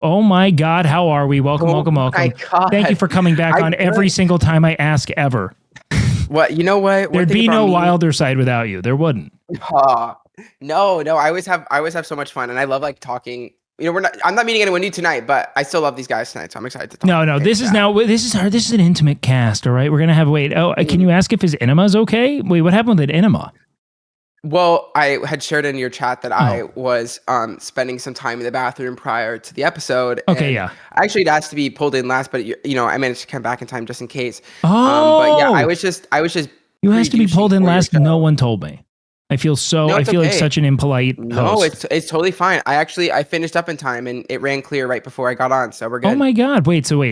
Oh my God, how are we? Welcome. My God. Thank you for coming back on every single time I ask ever. What? You know what? There'd be no Wilder side without you. There wouldn't. No. I always have so much fun, and I love like talking. You know, I'm not meeting anyone new tonight, but I still love these guys tonight, so I'm excited to talk. No. This is an intimate cast. All right, we're gonna have. Wait. Oh, can you ask if his enema's okay? Wait, what happened with enema? Well, I had shared in your chat that I was spending some time in the bathroom prior to the episode. Okay, yeah. I actually had asked to be pulled in last, but I managed to come back in time just in case. Oh, but yeah, I was just. You asked to be pulled in last. No one told me. I feel like such an impolite host. No, it's totally fine. I finished up in time and it ran clear right before I got on, so we're good. Oh my God! Wait. So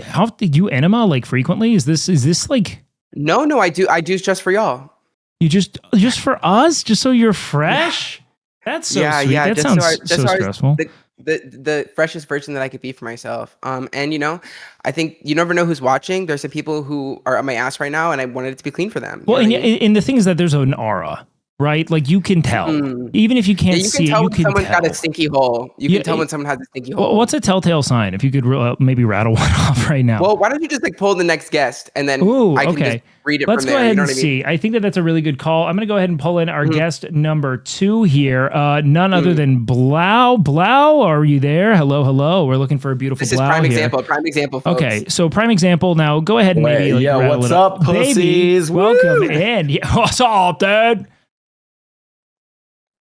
how did you enema like frequently? Is this like? No, I do just for y'all. You just for us, just so you're fresh. Yeah. That's so sweet. Yeah. That sounds so stressful. The freshest version that I could be for myself. And I think you never know who's watching. There's some people who are on my ass right now, and I wanted it to be clean for them. Well, and the thing is that there's an aura, right? Like you can tell, even if you can't see it, you can tell. Someone's got a stinky hole. You can tell when someone has a stinky hole. Well, what's a telltale sign? If you could maybe rattle one off right now. Well, why don't you just like pull the next guest and then I can just read it Let's from go there. ahead and see. I think that's a really good call. I'm going to go ahead and pull in our guest number 2 here. None other than Blau. Blau, are you there? Hello. We're looking for a beautiful This is Blau prime here. example, folks. Okay, so prime example. Now go ahead and maybe rattle what's it up, pussies? Baby, welcome in. Yeah, what's up, dude?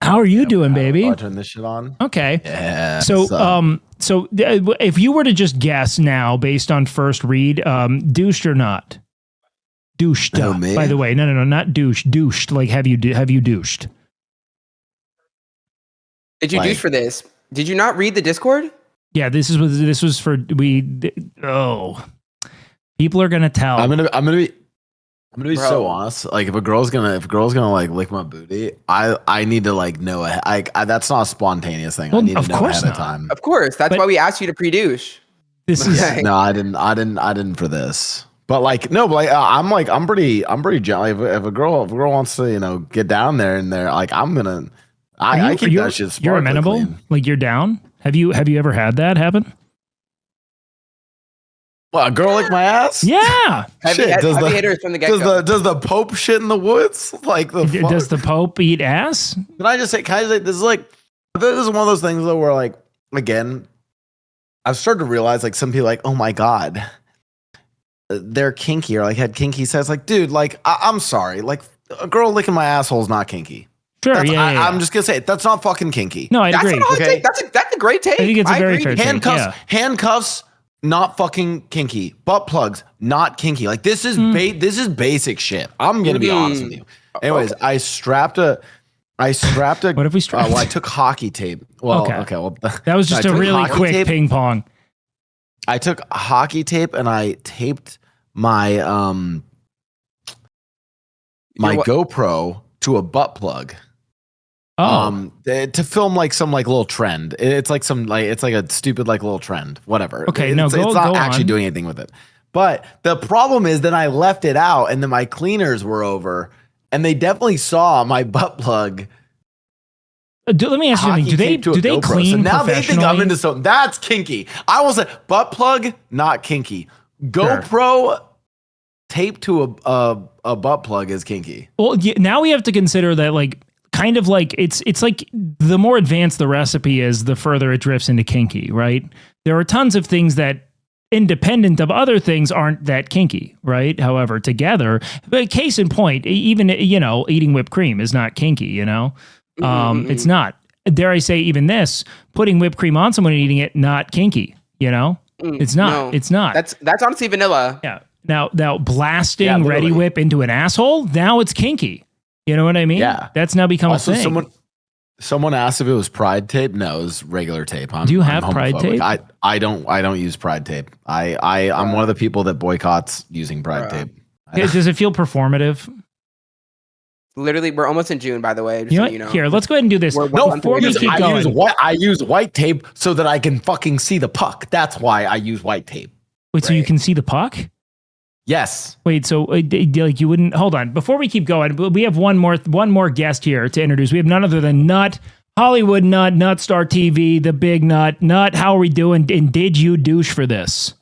How are you doing, baby? I'll turn this shit on. Okay. Yeah. So if you were to just guess now, based on first read, douched or not? Douched. By the way, no, not douche. Douched. Like, have you douched? Did you douche for this? Did you not read the Discord? Yeah, this was for people are gonna tell. I'm gonna be so honest. Like, if a girl's gonna like lick my booty, I need to like know. That's not a spontaneous thing. Well, I need to know ahead not. of time. Of course, that's why we asked you to pre-douche. This is no, I didn't for this. But like, no, but like, I'm pretty gentle. If a girl wants to, get down there and they're like, I keep that shit sparkly. You're amenable? Clean. Like, you're down? Have you ever had that happen? What, a girl lick my ass? Yeah. Heavy hitters from the get-go. Does the Pope shit in the woods? Like does the Pope eat ass? Can I just say this is one of those things though where like, again, I've started to realize like some people like, oh my God, they're kinky or like had kinky sex. Like, dude, like I'm sorry, like a girl licking my asshole is not kinky. Sure, I'm just gonna say it. That's not fucking kinky. No, I agree. Okay? That's a great take. I think it's a very fair take. Handcuffs, not fucking kinky. Butt plugs, not kinky. Like this is basic shit. I'm gonna be honest with you. Anyways, I strapped a. What if we strapped? Well, I took hockey tape. Well, okay. Well, that was just a really quick ping pong. I took hockey tape and I taped my my GoPro to a butt plug. To film like some like little trend. It's like a stupid like little trend. Whatever. Okay, it's not actually doing anything with it. But the problem is that I left it out, and then my cleaners were over, and they definitely saw my butt plug. Let me ask you something. Do they clean? So now they think I'm into something. That's kinky. I will say butt plug, not kinky. GoPro taped to a butt plug is kinky. Well, now we have to consider that like. Kind of like it's like the more advanced the recipe is, the further it drifts into kinky, right? There are tons of things that, independent of other things, aren't that kinky, right? However, together, but case in point, even eating whipped cream is not kinky, it's not. Dare I say, even this, putting whipped cream on someone and eating it, not kinky, it's not. No. It's not. That's honestly vanilla. Yeah. Now blasting Ready Whip into an asshole, now it's kinky. You know what I mean? Yeah. That's now become a thing. Someone asked if it was Pride tape. No, it was regular tape. Do you have Pride tape? I don't use Pride tape. I'm one of the people that boycotts using Pride tape. Does it feel performative? Literally, we're almost in June, by the way. Here, let's go ahead and do this. I use white tape so that I can fucking see the puck. That's why I use white tape. Wait, so you can see the puck? Yes. Wait, so like you wouldn't hold on before we keep going? We have one more guest here to introduce. We have none other than Nut Hollywood Nut, Nutstar TV, the Big Nut, how are we doing? And did you douche for this?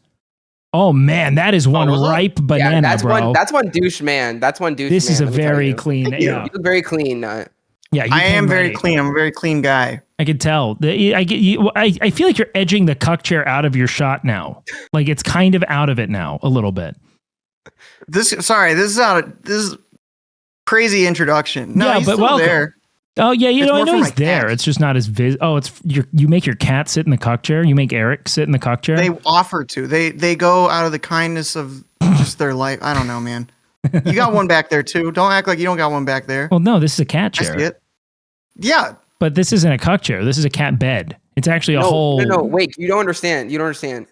Oh man, that is one ripe banana, yeah, that's bro. That's one douche, man. That's one douche. This man, is a very clean. Yeah, you look very clean, Nut. Yeah, I am very clean. I'm a very clean guy. I can tell. I feel like you're edging the cuck chair out of your shot now. Like it's kind of out of it now a little bit. This is crazy introduction. No, yeah, he's but still welcome. there. Oh yeah, It's I more know for he's my there. cat. It's just not as you make your cat sit in the cuck chair. You make Eric sit in the cuck chair. They offer to. They go out of the kindness of just their life. I don't know, man. You got one back there too. Don't act like you don't got one back there. Well, no, this is a cat I chair. see it. Yeah. But this isn't a cuck chair. This is a cat bed. It's actually a whole. No, wait. You don't understand.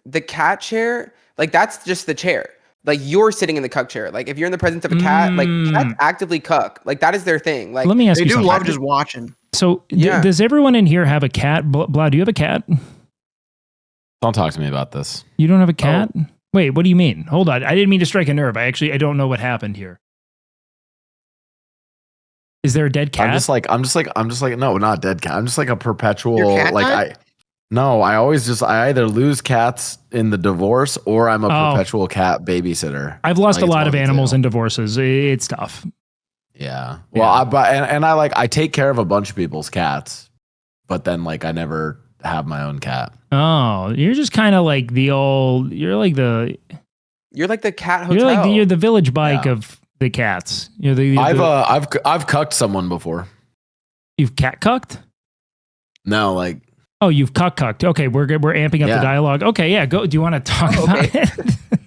The cat chair, like that's just the chair. Like you're sitting in the cuck chair. Like if you're in the presence of a cat, like cats actively cuck. Like that is their thing. Like let me ask they you do something. love just watching. So does everyone in here have a cat? Blah, do you have a cat? Don't talk to me about this. You don't have a cat? Oh. Wait, what do you mean? Hold on. I didn't mean to strike a nerve. I don't know what happened here. Is there a dead cat? I'm just like, no, not dead cat. I'm just like a perpetual, cat like type? I either lose cats in the divorce or I'm a perpetual cat babysitter. I've lost a lot of animals in divorces. It's tough. Yeah. Well, I take care of a bunch of people's cats, but then like I never have my own cat. Oh, you're just kind of like you're like the cat hotel. You're the village bike of the cats. I've cucked someone before. You've cat cucked? No, like. Oh, you've cucked. Okay, we're amping up the dialogue. Okay, yeah, go. Do you want to talk about it?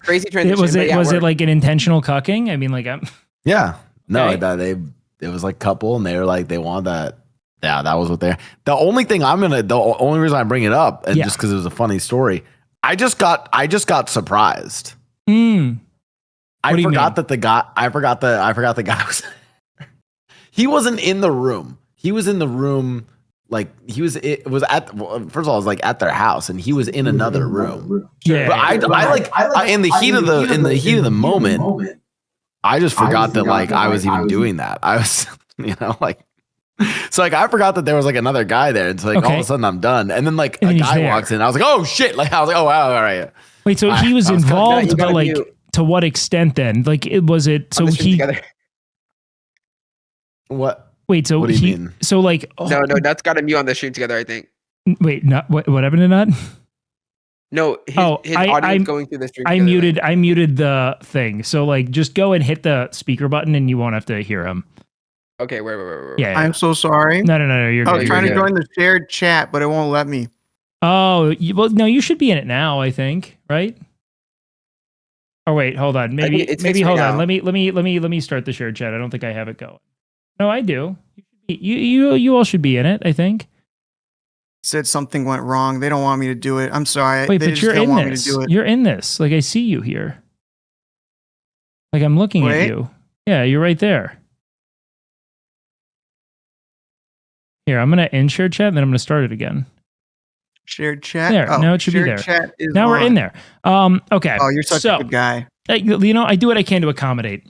Crazy transition. Was it like an intentional cucking? I mean, like I'm. Yeah. No, okay. it was like couple, and they were like they wanted that. Yeah, that was what they. The only reason I bring it up, and just because it was a funny story, I just got surprised. I forgot the guy was. He wasn't in the room. He was in the room. Like first of all, it was like at their house, and he was in another room. Yeah, but in the heat of the moment, I just forgot that like I was even doing that. I was, so like I forgot that there was like another guy there. It's like all of a sudden I'm done, and then like a guy walks in. I was like, oh shit! Like I was like, oh wow, all right. Wait, so he was involved, but like to what extent then? Like was it so he? What? Wait, so what do you mean? So like no, that's got a mute on the stream together. I think. Wait, not what happened to Nut? No, his audio going through the stream. I muted the thing. So like, just go and hit the speaker button, and you won't have to hear him. Okay, wait. Yeah, I'm so sorry. No, you're good. I was trying to join the shared chat, but it won't let me. Oh, well, no, you should be in it now. I think, right? Oh wait, hold on. Maybe hold on. Let me start the shared chat. I don't think I have it going. No, I do. You all should be in it, I think. Said something went wrong. They don't want me to do it. I'm sorry. Wait, they but just you're don't in want this. Me to do it. You're in this. Like I see you here. Like I'm looking at you. Yeah, you're right there. Here, I'm gonna end shared chat, and then I'm gonna start it again. Shared chat. There. Now it should be there. Chat is now we're in there. Okay. Oh, you're such a good guy. I do what I can to accommodate.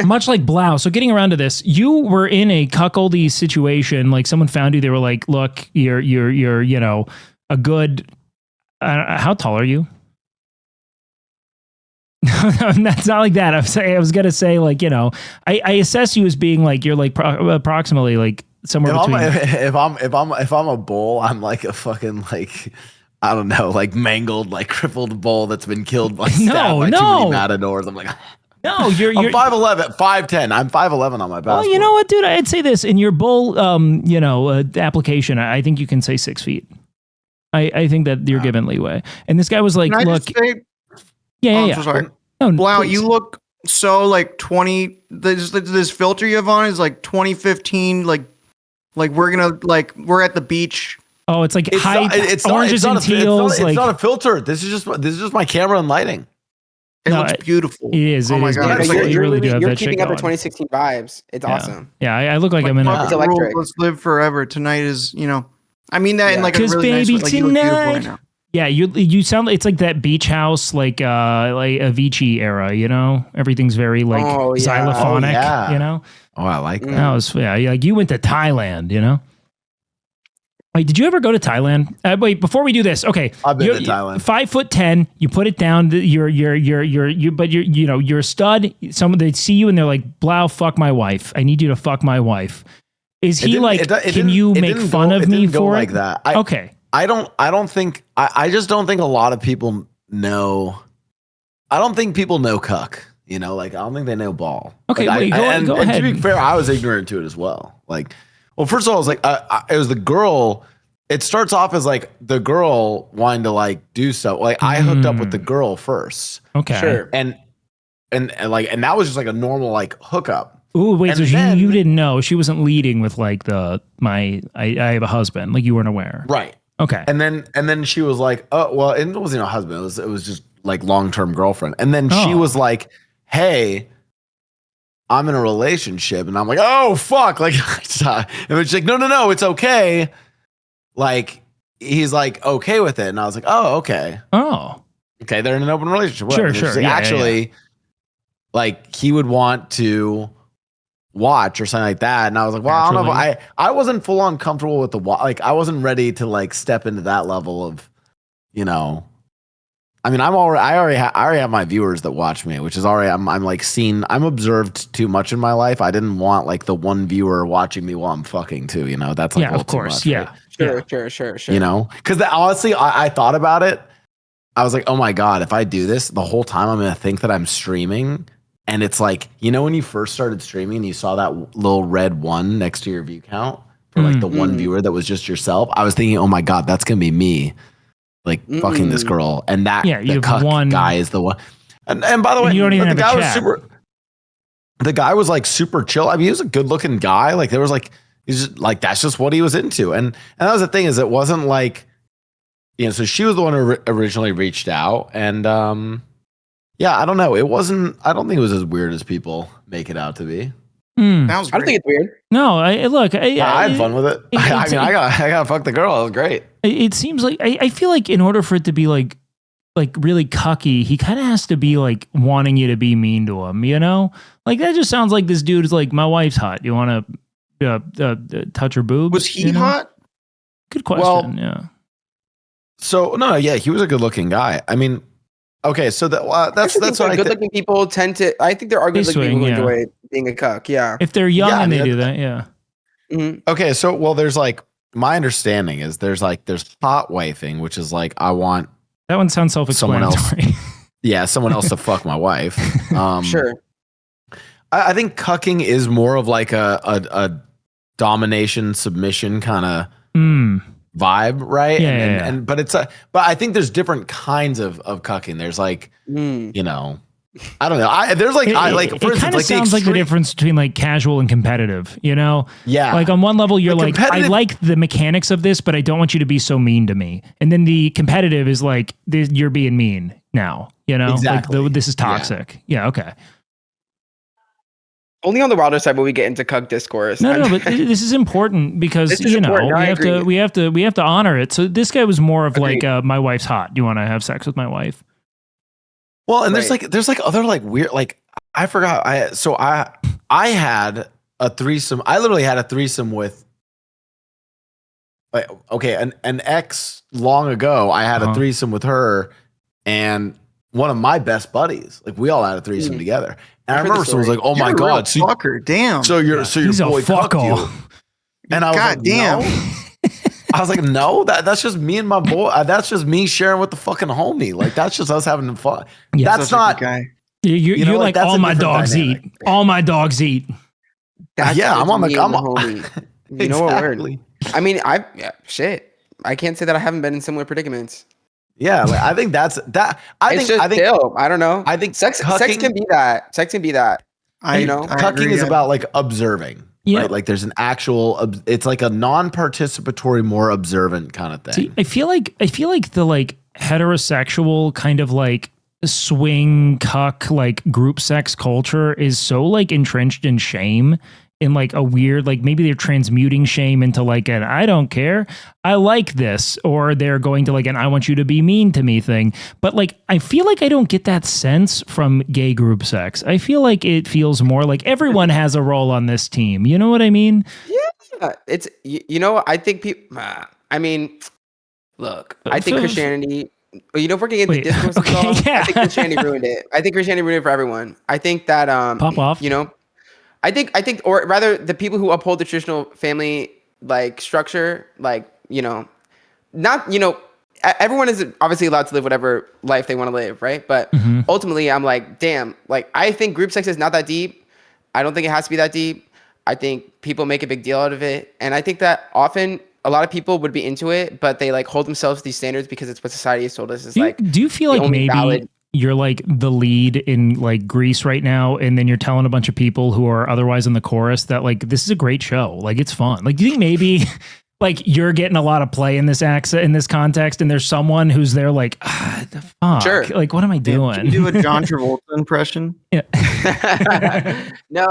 Much like Blau. So getting around to this, you were in a cuckoldy situation. Like someone found you. They were like, "Look, you're a good." How tall are you? That's not like that. I was gonna say like I assess you as being like you're like approximately like somewhere between. If I'm a bull, I'm like a fucking like. I don't know, like mangled, like crippled bull that's been killed by too many matadors. I'm like. No, you're 5'11", 5'10". I'm 5'11" on my passport. Well, you know what, dude? I'd say this in your bull, application. I think you can say 6 feet. I think that you're given leeway. And this guy was like, "Look, I'm so sorry. No, wow, please. you look so like 20. This filter you have on is like 2015. Like we're at the beach. Oh, it's like it's oranges and teals. It's not a filter. This is just my camera and lighting. It looks beautiful. It is. Oh my God. You really do have you're that shit keeping up going. the 2016 vibes. It's awesome. Yeah, I look like I'm in It's electric. Let's live forever. Tonight is, I mean that in like a really baby, nice way. Like, you look beautiful right now. Yeah, you sound it's like that beach house, like Avicii era, Everything's very like xylophonic, Oh, I like that. Like you went to Thailand, Wait, did you ever go to Thailand? Wait, before we do this, okay. I've been to Thailand. 5'10", you put it down. You're a stud. Someone they see you and they're like, "Blow, fuck my wife. I need you to fuck my wife." Is he like? Can you make fun of me for like it? that? Okay. I don't think. I just don't think a lot of people know. I don't think people know cuck. You know, like I don't think they know ball. Okay, like, wait, go ahead. And to be fair, I was ignorant to it as well. Like, well, first of all, it was like it was the girl. It starts off as like the girl wanting to like do stuff. Like I hooked up with the girl first. Okay. Sure. And that was just like a normal like hookup. Ooh, wait, And so then- you didn't know. She wasn't leading with like I have a husband. Like you weren't aware. Right. Okay. And then she was like, oh, well, it wasn't a husband. It was just like long-term girlfriend. And then she was like, hey, I'm in a relationship. And I'm like, oh, fuck. Like, and she's like, no, it's okay. Like, he's like, okay with it. And I was like, oh, okay. Oh. Okay, they're in an open relationship. Sure, And she's sure. like, Yeah, actually, like, he would want to watch or something like that. And I was like, well, I don't know if I wasn't full on comfortable with the like I wasn't ready to like step into that level of, you know. I mean, I already have my viewers that watch me, which is already I'm like seen. I'm observed too much in my life. I didn't want like the one viewer watching me while I'm fucking too. You know, that's like Yeah, of course. Yeah. Sure. You know, because honestly, I thought about it. I was like, oh my god, if I do this the whole time, I'm gonna think that I'm streaming. And it's like, you know, when you first started streaming, and you saw that little red one next to your view count for like the one viewer that was just yourself. I was thinking, oh my god, that's gonna be me. Like fucking this girl, and that the cuck guy is the one. And by the way, you don't even the have guy a was chat. super. The guy was like super chill. I mean, he was a good looking guy. Like there was like he's just like that's just what he was into. And that was the thing is it wasn't like, you know. So she was the one who originally reached out, and yeah, I don't know. It wasn't. I don't think it was as weird as people make it out to be. Sounds I don't think it's weird. No, I had fun with it. I mean, I got fuck the girl. It was great. It seems like I feel like in order for it to be like really cucky, he kind of has to be like wanting you to be mean to him, you know? Like that just sounds like this dude is like, my wife's hot. You want to touch her boobs? Was he you know? hot? Good question. Well, yeah. So no, yeah, he was a good looking guy. I mean, okay, so that's what I good looking people tend to. I think there are good looking people who enjoy being a cuck. Yeah. If they're young and they do that, yeah. Mm-hmm. Okay, so well, there's like my understanding is there's hot wifing, which is like I want that one sounds self-explanatory. someone else to fuck my wife. Sure. I think cucking is more of like a domination submission kind of vibe, right? Yeah, but I think there's different kinds of cucking. There's like you know, I don't know. For instance, kind of sounds like the difference between like casual and competitive, you know? Yeah. Like on one level, you're like, I like the mechanics of this, but I don't want you to be so mean to me. And then the competitive is like, you're being mean now, you know? Exactly. Like this is toxic. Yeah, okay. Only on the wilder side will we get into cuck discourse. No, but this is important because you know we have to honor it. So this guy was more of like my wife's hot. Do you want to have sex with my wife? Well, and there's like other like weird like I forgot I had a threesome. I literally had a threesome with like an ex long ago. I had a threesome with her and one of my best buddies. Like we all had a threesome together. And I remember someone was like, "Oh my god, fucker, damn!" So your boy fucked you." And I was like, damn. No. I was like, "No, that's just me and my boy. That's just me sharing with the fucking homie. Like that's just us having fun. Yeah, that's not." You're like all my dogs eat. All my dogs eat. I'm on the homie. You know what word? I mean, shit. I can't say that I haven't been in similar predicaments. Yeah, like, I think that's that. I think still, I don't know. I think sex can be that. Sex can be that. Cucking is about like observing. Yeah. Right? Like there's an actual. It's like a non-participatory, more observant kind of thing. See, I feel like the like heterosexual kind of like swing cuck like group sex culture is so like entrenched in shame. In like a weird, like maybe they're transmuting shame into like an I don't care, I like this, or they're going to like an I want you to be mean to me thing. But like I feel like I don't get that sense from gay group sex. I feel like it feels more like everyone has a role on this team. You know what I mean? Yeah, it's you know I think people. I I mean, look, I think Christianity. You know, if we're getting into discourse, okay, I yeah. think Christianity ruined it. I think Christianity ruined it for everyone. I think that Pop off. you know, I think, or rather, the people who uphold the traditional family like structure, like not everyone is obviously allowed to live whatever life they want to live, right? But ultimately, I'm like, damn, like I think group sex is not that deep. I don't think it has to be that deep. I think people make a big deal out of it, and I think that often a lot of people would be into it, but they like hold themselves to these standards because it's what society has told us is like. Do you feel like maybe you're like the lead in like Grease right now, and then you're telling a bunch of people who are otherwise in the chorus that like this is a great show, like it's fun. Like, do you think maybe like you're getting a lot of play in this context, and there's someone who's there like, the fuck? Sure. Like, what am I doing? Can you do a John Travolta impression? Yeah. No.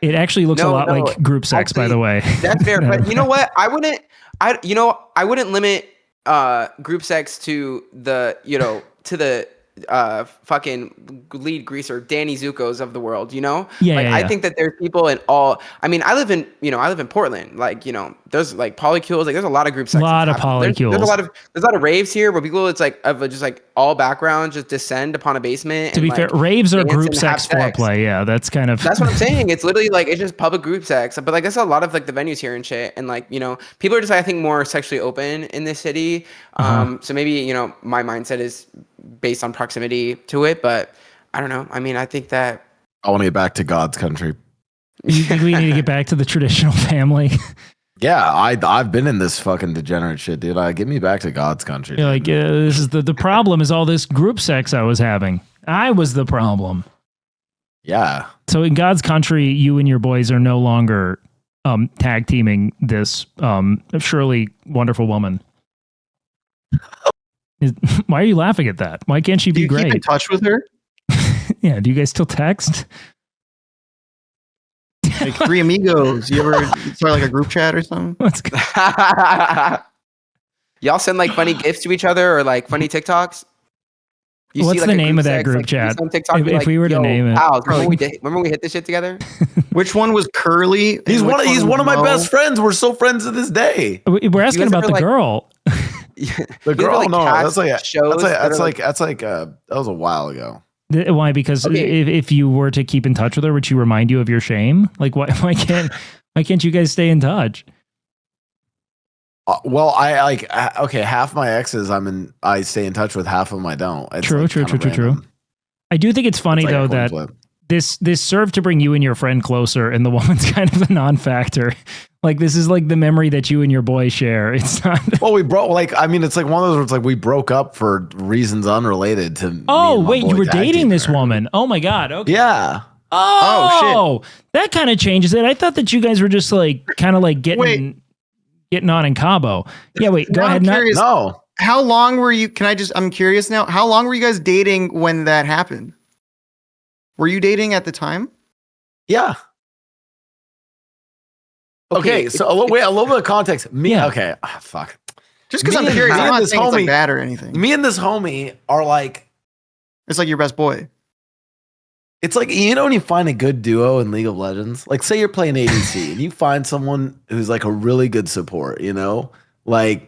It actually looks a lot like group sex, actually, by the way. That's fair. But you know what? I wouldn't limit group sex to the fucking lead greaser Danny Zuko's of the world, Yeah, I think that there's people in all. I mean, I live in Portland. Like, there's like polycules. Like, there's a lot of group sex. A lot of polycules. There's a lot of raves here where people, it's like of just like all backgrounds just descend upon a basement. To be fair, raves are group sex foreplay. Yeah, that's kind of. That's what I'm saying. It's literally like it's just public group sex. But like that's a lot of like the venues here and shit. And like people are just I think more sexually open in this city. So maybe my mindset is based on proximity to it, but I don't know. I mean, I think that I want to get back to God's country. You think we need to get back to the traditional family? Yeah, I've been in this fucking degenerate shit, dude. Get me back to God's country. You're like, this is the problem is all this group sex I was having. I was the problem. Yeah. So in God's country, you and your boys are no longer tag teaming this surely wonderful woman. Why are you laughing at that? Why can't she be great? Do you keep in touch with her? Yeah. Do you guys still text? Like Three Amigos. You ever start like a group chat or something? Let's go. Y'all send like funny gifts to each other or like funny TikToks? What's the name of that group chat? If we were to name it. Remember we hit this shit together? Which one was Curly? He's one of my best friends. We're still friends to this day. We're asking about the girl. The girl, no, that was a while ago. Why? Because if you were to keep in touch with her, would she remind you of your shame? Like, why can't you guys stay in touch? Well, half my exes I stay in touch with, half of them I don't. It's true. I do think it's funny though that this served to bring you and your friend closer, and the woman's kind of a non-factor. Like, this is like the memory that you and your boy share. It's not. Well, we broke. It's like one of those where it's like we broke up for reasons unrelated to. Oh wait, you were dating this woman? Oh my god. Okay. Yeah. Oh shit. That kind of changes it. I thought that you guys were just like kind of like getting on in Cabo. Yeah. Wait. Go ahead. No. How long were you? I'm curious now. How long were you guys dating when that happened? Were you dating at the time? Yeah. Okay, so a little bit of context. Okay, fuck. Just because I'm curious, I'm not saying it's like bad or anything. Me and this homie are like, it's like your best boy. It's like, when you find a good duo in League of Legends, like say you're playing ADC and you find someone who's like a really good support, like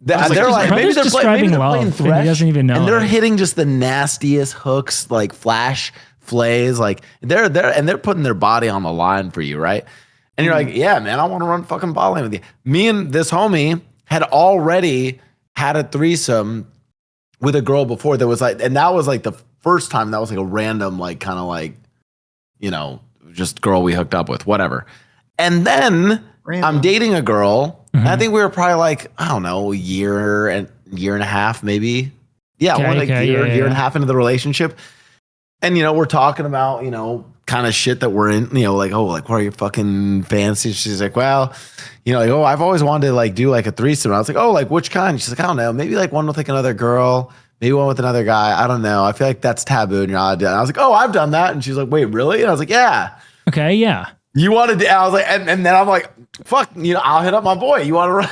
they're like maybe they're playing Thresh, he doesn't even know, and they're hitting just the nastiest hooks, like flash flays, like they're putting their body on the line for you, right? And you're like, yeah, man, I want to run fucking ball lane with you. Me and this homie had already had a threesome with a girl before. That was like, and that was like the first time that was like a random, like kind of like, just girl we hooked up with, whatever. And then I'm dating a girl. And I think we were probably like, I don't know, a year and a half, maybe. Yeah, year and a half into the relationship. And, we're talking about, kind of shit that we're in, like, what are your fucking fantasies? She's like, well, I've always wanted to like do like a threesome. And I was like, oh, like which kind? She's like, I don't know, maybe like one with like another girl, maybe one with another guy. I don't know. I feel like that's taboo and you're not doing it. I was like, oh, I've done that. And she's like, wait, really? And I was like, yeah. Okay, yeah. You wanted to, I was like, and then I'm like, fuck, I'll hit up my boy. You want to run?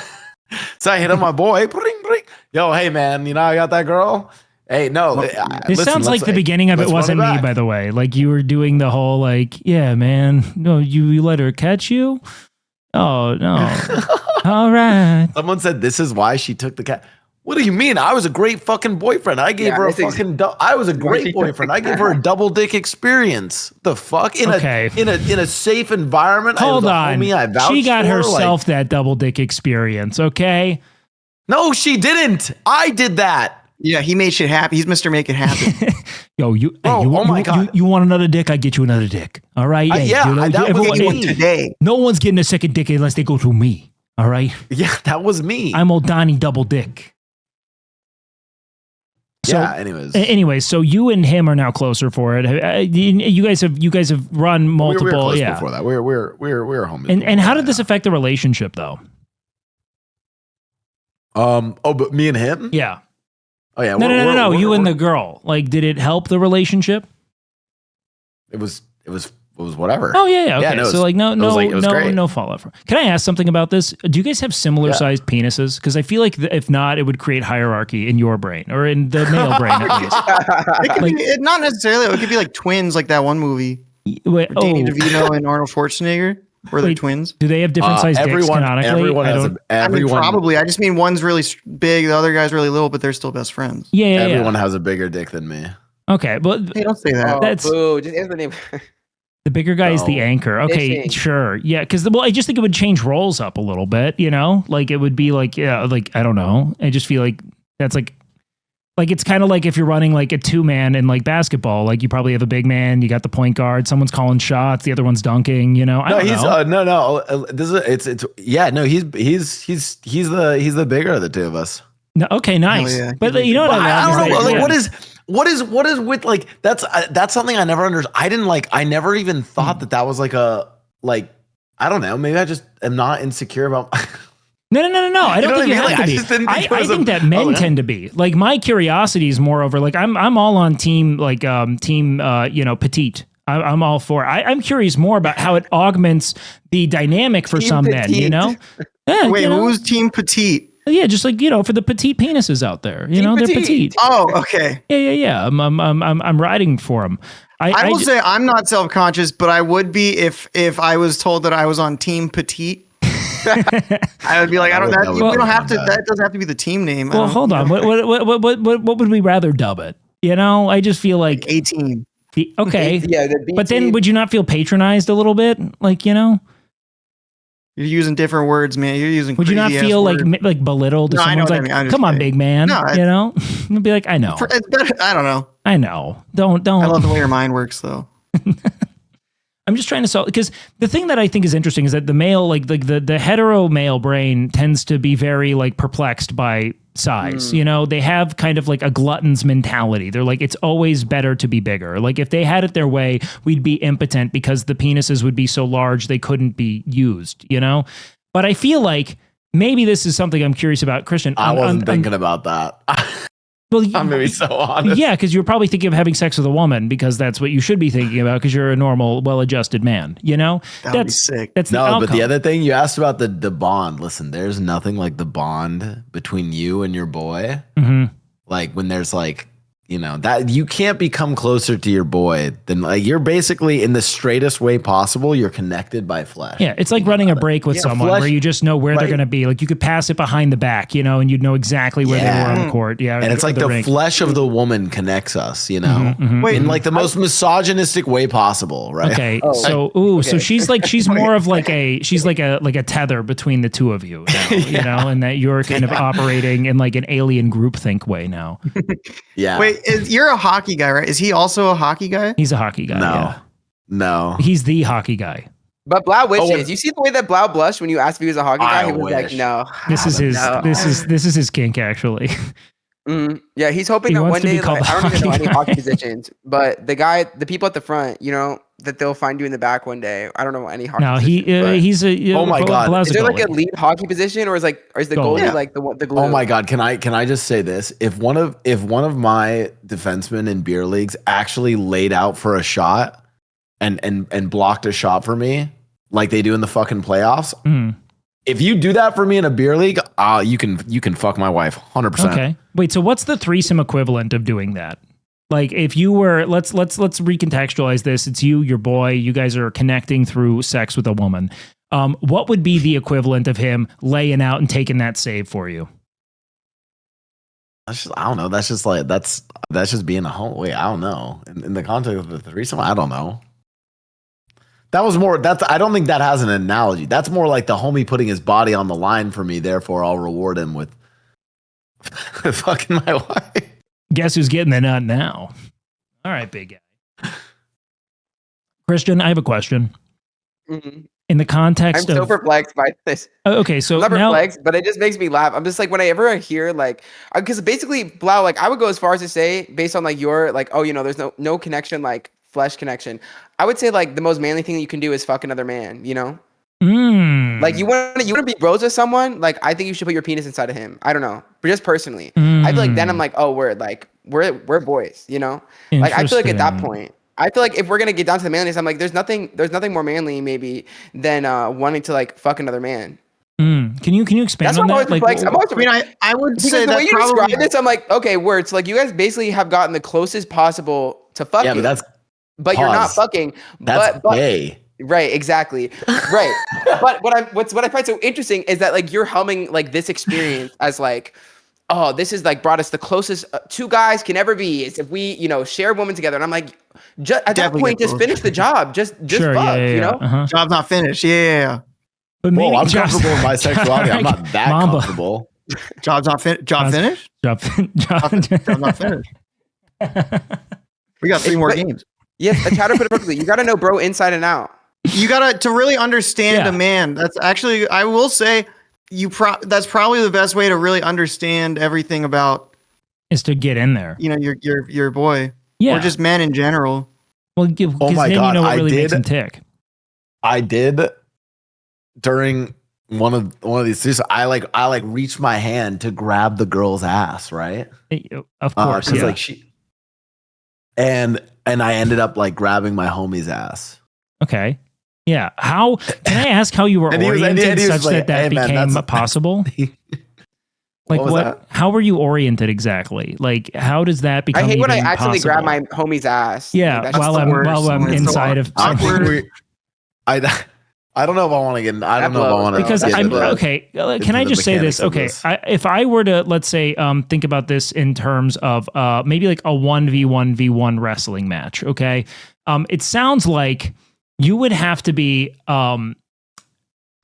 So I hit up my boy. Bring. Yo, hey man, I got that girl. Hey, no. This sounds like the beginning of It Wasn't Me, by the way. Like you were doing the whole like, yeah, man. No, you let her catch you? Oh, no. All right. Someone said this is why she took the cat. What do you mean? I was a great fucking boyfriend. I gave her a fucking. I was a great boyfriend. I gave her a double dick experience. The fuck in a safe environment. Hold on. Homie I vouched she got for, herself that double dick experience. Okay. No, she didn't. I did that. Yeah, he made shit happen. He's Mr. Make It Happen. Yo, you want another dick? I get you another dick. All right. Hey, today. No one's getting a second dick unless they go through me. All right. Yeah, that was me. I'm old Donnie Double Dick. So, yeah. Anyways, so you and him are now closer for it. You guys have run multiple. We were close before that. We're homies. And how did this affect the relationship though? But me and him? Yeah. Oh yeah. No. You and the girl. Like, did it help the relationship? It was whatever. Oh yeah. Okay. So like no great. fallout. Can I ask something about this? Do you guys have similar sized penises? Because I feel like if not, it would create hierarchy in your brain or in the male brain at least. It could be, not necessarily. It could be like twins, like that one movie. Danny DeVito and Arnold Schwarzenegger. Were they twins? Do they have different sized dicks canonically? Everyone probably. I just mean one's really big, the other guy's really little, but they're still best friends. Yeah. Everyone has a bigger dick than me. Okay, but hey, don't say that. That's boo. Just answer the name. The bigger guy is the anchor. Okay, sure. Yeah, because I just think it would change roles up a little bit, you know? Like it would be like, like, I don't know. I just feel like that's like it's kind of like if you're running like a 2-man in like basketball, like you probably have a big man, you got the point guard, someone's calling shots, the other one's dunking, you know? He's the bigger of the two of us. No, okay, nice. Yeah. But you know what I don't know. Like, what is with like that's something I never understood. I never even thought that was like a I don't know. Maybe I just am not insecure about. No. I don't think you have to be. I think that men tend to be. Like my curiosity is more over like I'm all on team petite. I'm all for it. I'm curious more about how it augments the dynamic for some men. You know. Yeah, wait, who's team petite? Yeah, just like for the petite penises out there, they're petite. Oh, okay. Yeah. I'm riding for them. I will say I'm not self-conscious, but I would be if I was told that I was on team petite. I would be like, we don't have to. That doesn't have to be the team name. Well, hold on. What would we rather dub it? I just feel like 18. Okay. Yeah, but then would you not feel patronized a little bit? Like You're using different words, man. You're using. Would you not feel like belittled? If someone's like, "Come on, big man," No, you'd be like, "I know." I don't know. I know. Don't. I love the way your mind works, though. I'm just trying to solve because the thing that I think is interesting is that the male, like the hetero male brain, tends to be very like perplexed by size. They have kind of like a glutton's mentality. They're like, it's always better to be bigger. Like if they had it their way, we'd be impotent because the penises would be so large they couldn't be used. But I feel like maybe this is something I'm curious about, Christian. I wasn't thinking about that. Well, I'm gonna be so honest. Yeah, because you're probably thinking of having sex with a woman because that's what you should be thinking about because you're a normal, well-adjusted man. That'd be sick. That's the outcome. But the other thing you asked about the bond. Listen, there's nothing like the bond between you and your boy. Mm-hmm. Like when there's like that you can't become closer to your boy than like you're basically in the straightest way possible. You're connected by flesh. Yeah, it's like running a break with someone where you just know where they're going to be. Like you could pass it behind the back, and you'd know exactly where they were on the court. Yeah, and it's like the flesh of the woman connects us. Mm-hmm. Wait, in like the most misogynistic way possible, right? Okay, so she's more of like a tether between the two of you, now, and that you're kind of operating in like an alien groupthink way now. Yeah. Wait. You're a hockey guy, right? Is he also a hockey guy? He's a hockey guy. No. He's the hockey guy. But Blau wishes. You see the way that Blau blushed when you asked if he was a hockey guy? He was like, no. This is his kink, actually. Yeah, he's hoping that one day, like, I don't even know any hockey positions, but the people at the front, that they'll find you in the back one day. I don't know any hockey. No, positions, he's a. Oh my God! Is there like a lead hockey position, or is the goalie like the glue? Oh my God! Can I just say this? If one of my defensemen in beer leagues actually laid out for a shot and blocked a shot for me, like they do in the fucking playoffs. If you do that for me in a beer league, you can fuck my wife 100%. Okay. Wait, so what's the threesome equivalent of doing that? Like if you were, let's recontextualize this. It's you, your boy, you guys are connecting through sex with a woman. what would be the equivalent of him laying out and taking that save for you? That's just, I don't know. That's just like that's just being a home. Wait, I don't know. In the context of the threesome, I don't know. That was more. I don't think that has an analogy. That's more like the homie putting his body on the line for me. Therefore, I'll reward him with fucking my wife. Guess who's getting the nut now? All right, big guy. Christian, I have a question. Mm-hmm. In the context I'm so of perplexed by this. Okay, so I'm not now, perplexed, but it just makes me laugh. I'm just like, whenever I hear like, because basically, Blau, like I would go as far as to say, based on like your like, oh, you know, there's no connection, like flesh connection. I would say like the most manly thing that you can do is fuck another man. You know, like you want to be bros with someone. Like I think you should put your penis inside of him. I don't know, but just personally, I feel like then I'm like, oh, we're boys. You know, like I feel like at that point. I feel like if we're gonna get down to the manliness, I'm like, there's nothing more manly maybe than wanting to like fuck another man. Can you expand on that? Like, I would say the that way you probably describe this, I'm like, okay, words. Like you guys basically have gotten the closest possible to fucking. Yeah, but you're not fucking. That's but gay. Right, exactly. Right. But what I find so interesting is that like you're humming like this experience as like, oh, this is like brought us the closest two guys can ever be is if we, you know, share a woman together. And I'm like, at that point, just finish the job. Just sure, fuck, you know? Uh-huh. Job's not finished. Yeah. But maybe I'm comfortable with my sexuality. I'm not that comfortable. Job's not finished. Job finished? Job's not finished. We got 3 more games. Yes, a chatter put it perfectly. You got to know bro inside and out. You got to really understand a man. That's actually, I will say, that's probably the best way to really understand everything about is to get in there. You know, your boy. Yeah. Or just men in general. Well, because oh my then God, you know what really makes him tick. I did during one of these things. I like reached my hand to grab the girl's ass, right? Of course. Like she and I ended up like grabbing my homie's ass. Okay. Yeah. How can I ask how you were oriented such like, that became possible? Like what? How were you oriented exactly? Like how does that become? I hate when I actually possible? grab my homie's ass. Yeah, like, while I'm inside of. I don't know if I want to get. I don't know if I want to. Because I'm okay. Can I just say this? Okay, if I were to let's say think about this in terms of maybe like a 1v1v1 wrestling match. Okay, it sounds like you would have to be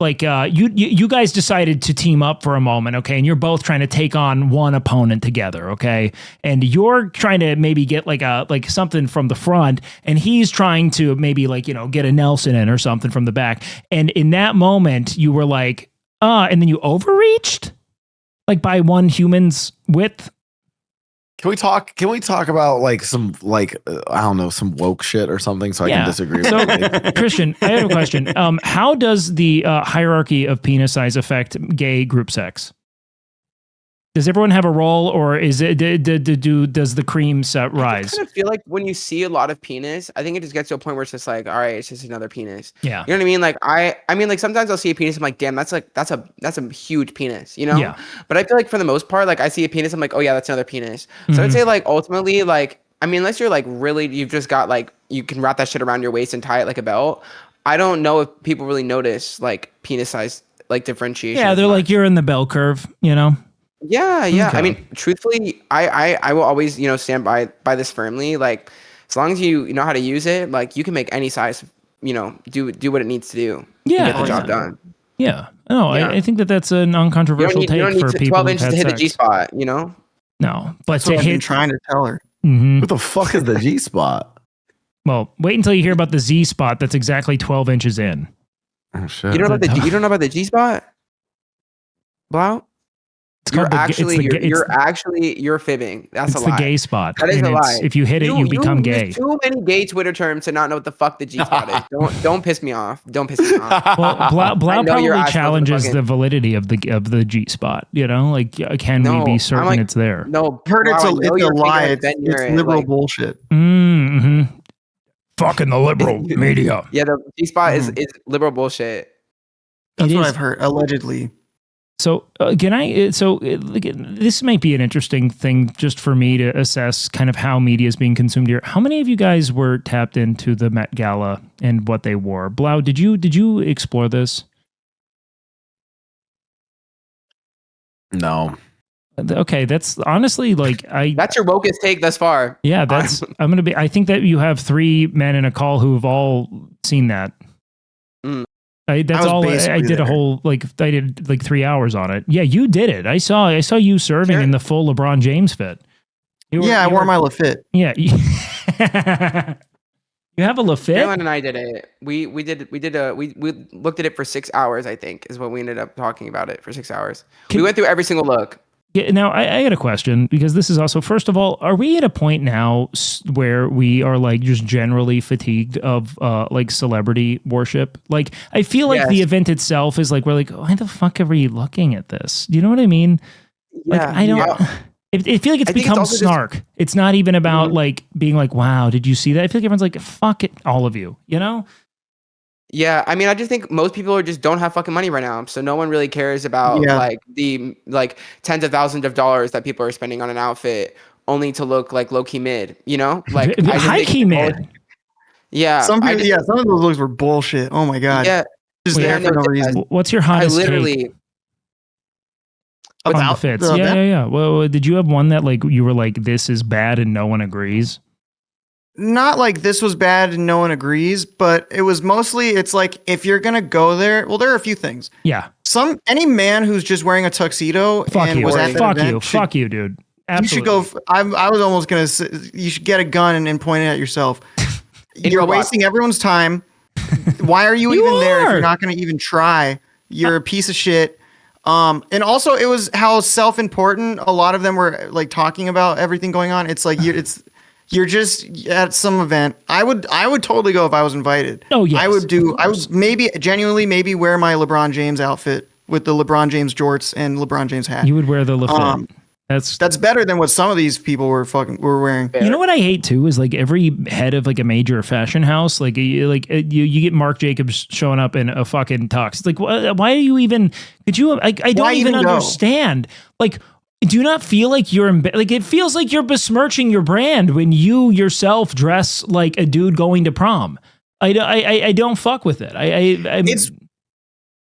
like you guys decided to team up for a moment, okay, and you're both trying to take on one opponent together, okay, and you're trying to maybe get like something from the front, and he's trying to maybe like, you know, get a Nelson in or something from the back, and in that moment you were like, and then you overreached like by one human's width. Can we talk about like some like I don't know, some woke shit or something so I can disagree with so, Christian, I have a question. How does the hierarchy of penis size affect gay group sex? Does everyone have a role, or is it does the cream set rise? I kind of feel like when you see a lot of penis, I think it just gets to a point where it's just like, all right, it's just another penis. Yeah, you know what I mean? Like I mean, like sometimes I'll see a penis, I'm like, damn, that's a huge penis, you know? Yeah. But I feel like for the most part, like I see a penis, I'm like, oh yeah, that's another penis. So I'd say like ultimately, like I mean, unless you're like really, you've just got like you can wrap that shit around your waist and tie it like a belt. I don't know if people really notice like penis size like differentiation. Yeah, they're like you're in the bell curve, you know. Yeah. Okay. I mean, truthfully, I will always, you know, stand by this firmly. Like, as long as you know how to use it, like you can make any size, you know, do what it needs to do. Yeah, to get the job done. Yeah. No, yeah. I think that's an uncontroversial take for people. 12 inches to hit the G spot, you know. No, but that's what I've been trying to tell her. Mm-hmm. What the fuck is the G spot? Well, wait until you hear about the Z spot. That's exactly 12 inches in. Oh shit! You don't know about the G spot, Blau? You're fibbing. That's a lie. It's the gay spot. That is a lie. If you hit it, you become gay. Too many gay Twitter terms to not know what the fuck the G spot is. Don't piss me off. Don't piss me off. Well, Blau probably challenges the validity of the G spot. You know, like can we be certain it's there? No, heard it's a lie. It's liberal bullshit. Mm-hmm. Fucking the liberal media. Yeah, the G spot is liberal bullshit. That's what I've heard allegedly. So this might be an interesting thing just for me to assess kind of how media is being consumed here. How many of you guys were tapped into the Met Gala and what they wore? Blau, did you explore this? No. Okay, that's honestly like That's your wokest take thus far. Yeah, that's I think that you have 3 men in a call who have all seen that. That's all. I did a whole I did like 3 hours on it. Yeah, you did it. I saw you serving in the full LeBron James fit. I wore my LaFit. Yeah. You have a LaFit? Caroline and I did it. We looked at it for 6 hours, I think, is what we ended up talking about it for 6 hours. We went through every single look. Yeah, now I got a question, because this is also, first of all, are we at a point now where we are like just generally fatigued of like celebrity worship? Like, I feel like the event itself is like, we're like, why the fuck are we looking at this? Do you know what I mean? Like, I don't. I feel like it's become snark. It's not even about like being like, wow, did you see that? I feel like everyone's like, fuck it, all of you, you know? Yeah, I mean, I just think most people just don't have fucking money right now, so no one really cares about like the tens of thousands of dollars that people are spending on an outfit only to look like low key mid, you know, like high key mid. Yeah, some people, some of those looks were bullshit. Oh my god. Yeah, just there for no reason. What's your hottest take on the fits? Yeah. Well, did you have one that like you were like, this is bad and no one agrees? Not like this was bad and no one agrees, but it was mostly, it's like, if you're going to go there, well, there are a few things. Yeah. Any man who's just wearing a tuxedo fuck and you. was at that event fuck you, dude. Absolutely. You should go, I was almost going to say, you should get a gun and point it at yourself. You're wasting everyone's time. Why are you even there if you're not going to even try? You're a piece of shit. And also it was how self-important a lot of them were like talking about everything going on. It's like, you're just at some event. I would totally go if I was invited. Oh yes. I would genuinely wear my LeBron James outfit with the LeBron James jorts and LeBron James hat. You would wear the LaFit. That's better than what some of these people were wearing. You know what I hate too is like every head of like a major fashion house, like you get Marc Jacobs showing up in a fucking tux. It's like, why are you even? Could you? I don't even understand. Like, do you not feel like you're like it feels like you're besmirching your brand when you yourself dress like a dude going to prom? I don't fuck with it.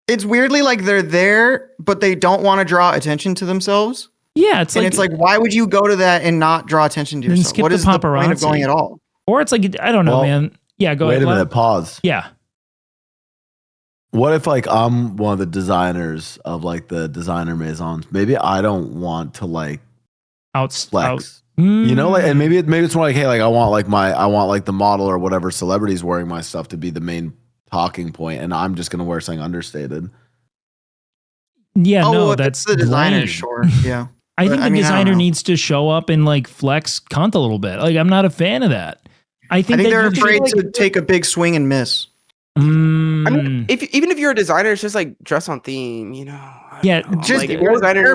It's weirdly like they're there, but they don't want to draw attention to themselves. Yeah, it's like why would you go to that and not draw attention to yourself? What is the point of going at all? Or it's like, I don't know, man. Yeah, go ahead. Wait a minute, pause. Yeah. What if like I'm one of the designers of like the designer maisons? Maybe I don't want to like flex. You know, like, and maybe it's more like, hey, like I want like the model or whatever celebrity's wearing my stuff to be the main talking point, and I'm just gonna wear something understated. Yeah, that's the designer, sure. Yeah. I think the designer needs to show up and like flex cunt a little bit. Like, I'm not a fan of that. I think they're afraid to take a big swing and miss. I mean, even if you're a designer, it's just like dress on theme, you know. Yeah, just like, if you're a designer, do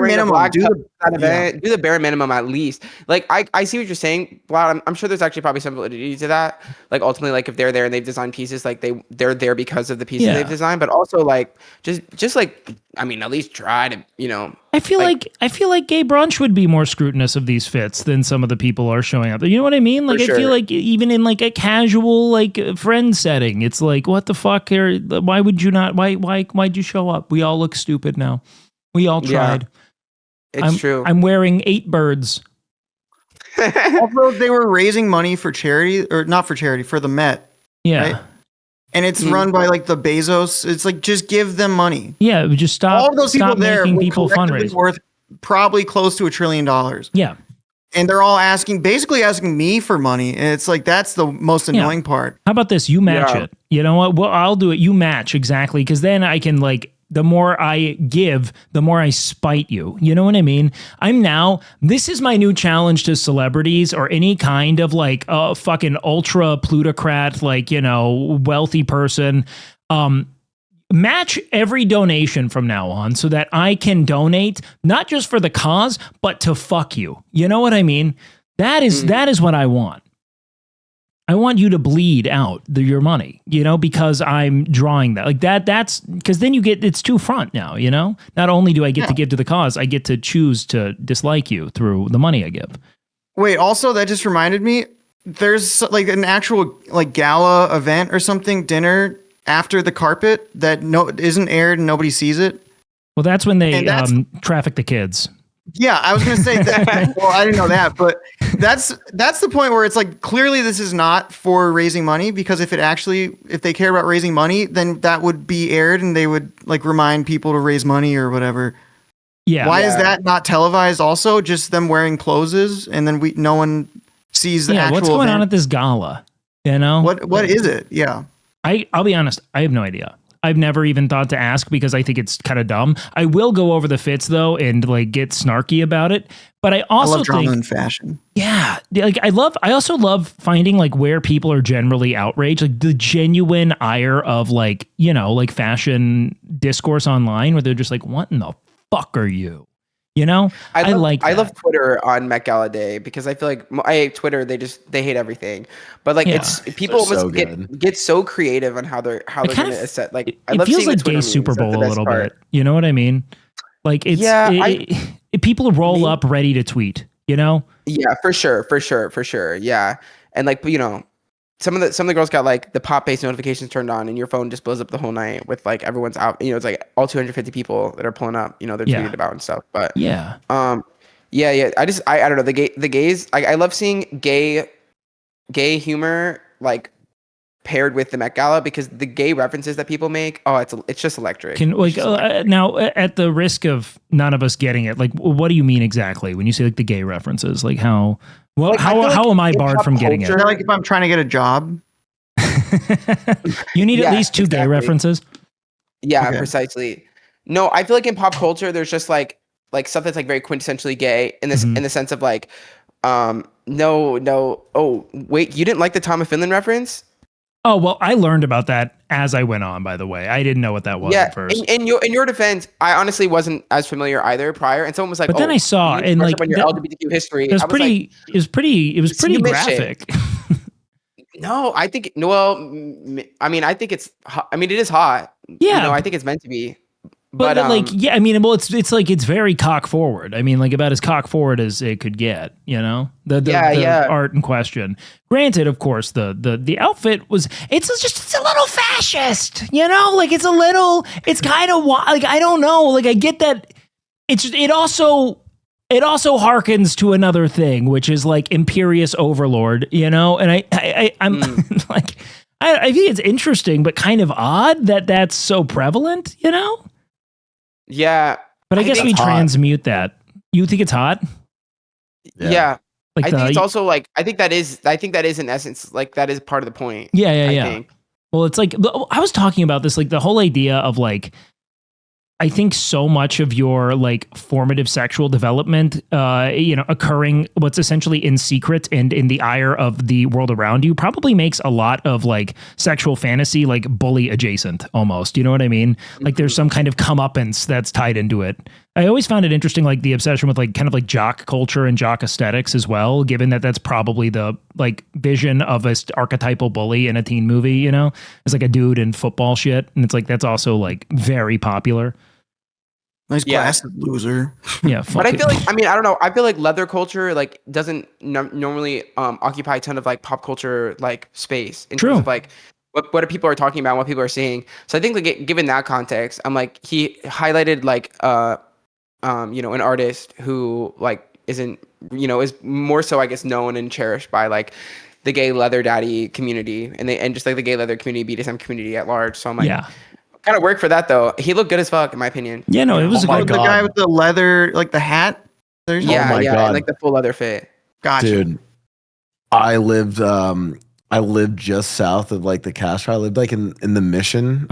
the bare minimum at least. Like I see what you're saying, Vlad. I'm sure there's actually probably some validity to that. Like ultimately, like if they're there and they've designed pieces, like they're there because of the pieces they've designed, but also like just like, I mean, at least try to, you know. I feel like gay brunch would be more scrutinous of these fits than some of the people are showing up. You know what I mean? Like, I feel like even in like a casual like friend setting, it's like, what the fuck? Why would you not? Why'd you show up? We all look stupid now. We all tried. Yeah, it's true. I'm wearing 8 birds. Although they were raising money for charity, or not for charity, for the Met. Yeah. Right? And it's run by like the Bezos. It's like, just give them money. Yeah, just stop. All of those people there fundraise worth probably close to $1 trillion. Yeah. And they're all basically asking me for money. And it's like, that's the most annoying part. How about this? You match it. You know what? Well, I'll do it. You match exactly. Because then I can like, the more I give, the more I spite you. You know what I mean? This is my new challenge to celebrities or any kind of like a fucking ultra plutocrat, like, you know, wealthy person. Match every donation from now on so that I can donate, not just for the cause, but to fuck you. You know what I mean? That is what I want. I want you to bleed out your money, you know, because I'm drawing that. Like that's because then it's two front now, you know? Not only do I get to give to the cause, I get to choose to dislike you through the money I give. Wait, also that just reminded me, there's like an actual like gala event or something, dinner after the carpet that isn't aired and nobody sees it. Well, that's when they And that's- traffic the kids. Yeah, I was going to say that. Well, I didn't know that, but that's the point where it's like clearly this is not for raising money, because if they care about raising money, then that would be aired and they would like remind people to raise money or whatever. Yeah. Why is that not televised? Also, just them wearing clothes and then no one sees the actual what's going event? on at this gala? You know, what is it? Yeah, I'll be honest, I have no idea. I've never even thought to ask because I think it's kind of dumb. I will go over the fits though and like get snarky about it. But I also love drama think, and fashion. yeah, like I also love finding like where people are generally outraged, like the genuine ire of like, you know, like fashion discourse online where they're just like, what in the fuck are you? You know, I love Twitter on Met Gala Day because I feel like I hate Twitter. They hate everything, but like it's people almost get so creative on how they're going to set. Like I love feels seeing like the gay Twitter Super memes. That's Bowl the a best little part. bit. You know what I mean? Like it's people roll up ready to tweet. You know? Yeah, for sure. Yeah, and like you know. Some of the girls got like the pop-based notifications turned on, and your phone just blows up the whole night with like everyone's out. You know, it's like all 250 people that are pulling up. You know, they're tweeted about and stuff. But yeah. I don't know the gays. I love seeing gay humor like paired with the Met Gala because the gay references that people make. Oh, it's just electric. Now at the risk of none of us getting it, like what do you mean exactly when you say like the gay references? Like how? Well, like, how am I barred from getting it? Like if I'm trying to get a job, you need at least two gay references. Yeah, okay. Precisely. No, I feel like in pop culture, there's just like stuff that's like very quintessentially gay in this in the sense of like, no. Oh, wait, you didn't like the Tom of Finland reference? Oh, well, I learned about that as I went on, by the way. I didn't know what that was at first. In your defense, I honestly wasn't as familiar either prior. And someone was like, but then I saw and like on your LGBTQ history. It was pretty graphic. No, I think it is hot. Yeah. You know, I think it's meant to be. But like, yeah, I mean, well, it's like it's very cock forward. I mean, like about as cock forward as it could get. You know, the art in question. Granted, of course, the outfit was it's a little fascist. You know, like it's kind of like I don't know. Like I get that. It also harkens to another thing, which is like imperious overlord. You know, and I'm like I think it's interesting, but kind of odd that that's so prevalent. You know. Yeah, but I guess we transmute that. You think it's hot? Yeah. Like I think it's also like I think that is in essence like that is part of the point. Yeah. I think. Well, it's like I was talking about this, like the whole idea of like I think so much of your like formative sexual development, occurring what's essentially in secret and in the ire of the world around you probably makes a lot of like sexual fantasy, like bully adjacent almost. You know what I mean? Like there's some kind of comeuppance that's tied into it. I always found it interesting, like the obsession with like kind of like jock culture and jock aesthetics as well, given that that's probably the like vision of a archetypal bully in a teen movie, you know, it's like a dude in football shit. And it's like, that's also like very popular. Nice glasses, loser. Yeah. But I feel like, I don't know. I feel like leather culture like doesn't normally occupy a ton of like pop culture like space in terms of like what people are talking about, what people are seeing. So I think like given that context, I'm like, he highlighted like, an artist who like isn't, is more so I guess known and cherished by like the gay leather daddy community and just like the gay leather community, BDSM community at large. So I'm like, kind of work for that though. He looked good as fuck in my opinion. Yeah, no, it was the guy with the leather, like the hat. God. Like the full leather fit. Gotcha. Dude, I lived just south of like the Castro. I lived like in the Mission,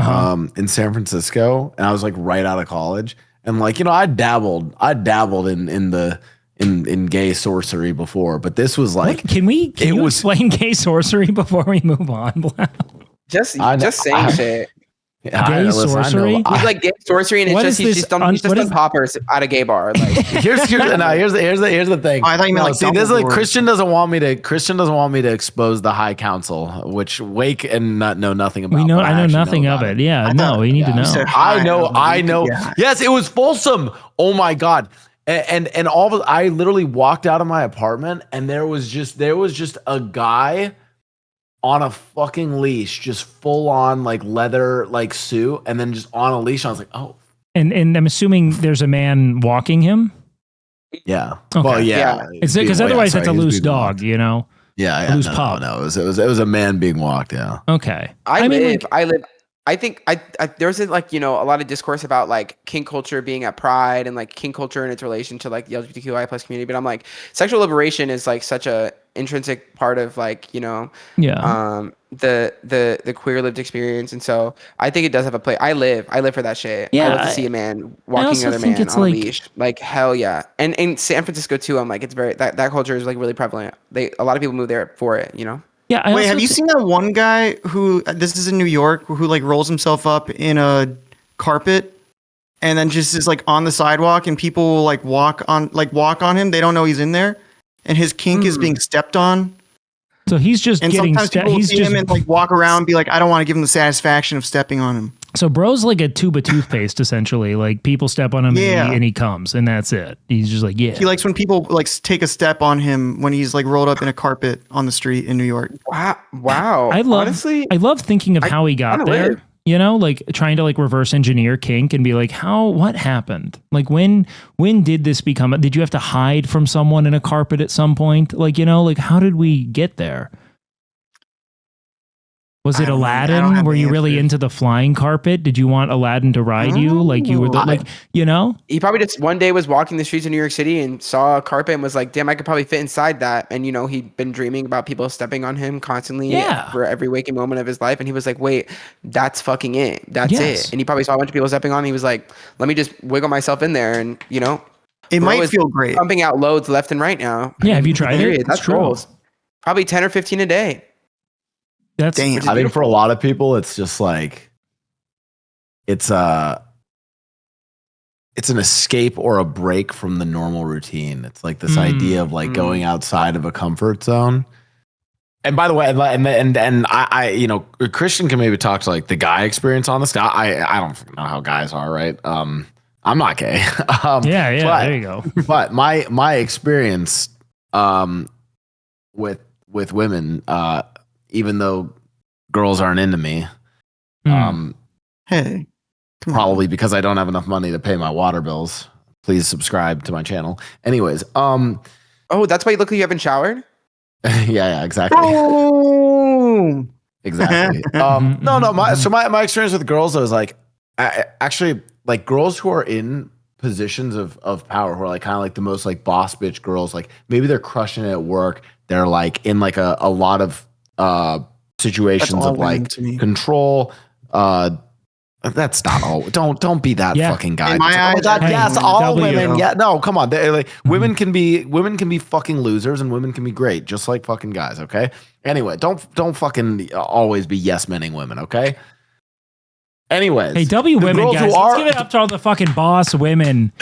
in San Francisco, and I was like right out of college. And like, I dabbled in gay sorcery before, but this was like, can you explain gay sorcery before we move on? just saying shit. Gay sorcery? He's like gay sorcery, and it's just he's just done poppers at a gay bar. Like here's the thing. Oh, I thought you meant like this is like Christian doesn't want me to expose the High Council, which Wake and not know nothing about. I know nothing of it. Yeah, we need to know. I know. Yeah. Yes, it was Folsom. Oh my God. And I literally walked out of my apartment and there was just a guy on a fucking leash, just full on like leather like suit, and then just on a leash. I was like, oh And I'm assuming there's a man walking him. Yeah. Okay. Well, yeah. It's because otherwise that's a loose dog, you know. Yeah, a loose pup. No, it was a man being walked. Yeah. Okay. I think there's like, you know, a lot of discourse about like kink culture being at Pride and like kink culture and its relation to like the LGBTQI plus community. But I'm like, sexual liberation is like such a intrinsic part of like, you know, the queer lived experience. And so I think it does have a place. I live for that shit. Yeah, I love to see a man walking another man on a leash. Like, hell yeah. And in San Francisco too, I'm like, it's very, that culture is like really prevalent. A lot of people move there for it, you know? Yeah. Wait, have you seen that one guy who, this is in New York, who like rolls himself up in a carpet and then just is like on the sidewalk and people will like walk on him. They don't know he's in there and his kink is being stepped on. So he's just and getting sometimes people will see him and like walk around and be like, I don't want to give him the satisfaction of stepping on him. So bro's like a tube of toothpaste, essentially. Like people step on him and he comes, and that's it. He's just like, yeah. He likes when people like take a step on him when he's like rolled up in a carpet on the street in New York. Wow. I love thinking of how he got there. You know, like trying to like reverse engineer kink and be like, what happened? Like when did this become? Did you have to hide from someone in a carpet at some point? Like, you know, like how did we get there? Was it Aladdin? Were you really into the flying carpet? Did you want Aladdin to ride you? Like you were like, you know? He probably just one day was walking the streets of New York City and saw a carpet and was like, damn, I could probably fit inside that. And, you know, he'd been dreaming about people stepping on him constantly for every waking moment of his life. And he was like, wait, that's fucking it. That's it. And he probably saw a bunch of people stepping on him. He was like, let me just wiggle myself in there. And, you know, it might feel great. Pumping out loads left and right now. Yeah. Have you tried it? That's true. Probably 10 or 15 a day. That's damn. I mean, for a lot of people, it's just like it's an escape or a break from the normal routine. It's like this idea of like going outside of a comfort zone. And by the way, and I you know, Christian can maybe talk to like the guy experience on this. I don't know how guys are, right? I'm not gay. There you go. But my experience with women, even though girls aren't into me, hey, probably because I don't have enough money to pay my water bills. Please subscribe to my channel. Anyways, oh, that's why you look like you haven't showered? yeah, exactly. Oh, exactly. My experience with girls though is like, actually like girls who are in positions of power, who are like kind of like the most like boss bitch girls, like maybe they're crushing it at work. They're like in like a lot of situations of like control. That's not all. Don't be that fucking guy. Yes, all women. Yeah, no, come on. Like, women can be fucking losers and women can be great, just like fucking guys. Okay. Anyway, don't fucking always be yes menning women. Okay. Anyways, hey, women guys, let's give it up to all the fucking boss women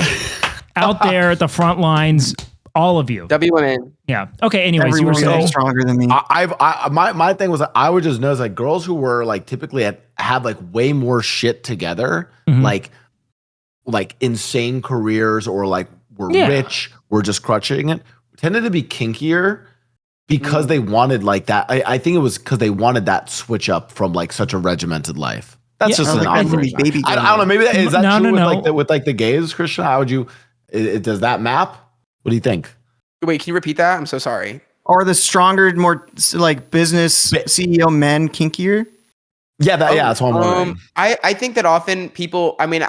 out there at the front lines. All of you. women. Yeah. Okay. Anyways, you were so stronger than me. My thing was I would just notice like girls who were like typically had like way more shit together, like insane careers or like were rich, were just crushing it, tended to be kinkier because they wanted like that. I think it was because they wanted that switch up from like such a regimented life. That's just an observation. I don't know. Maybe is that true with the gays, Christian? How would you? Does that map? What do you think? Wait, can you repeat that? I'm so sorry. Or the stronger, more like business CEO men kinkier? Yeah, that's what I'm wondering. I think that often people, I mean,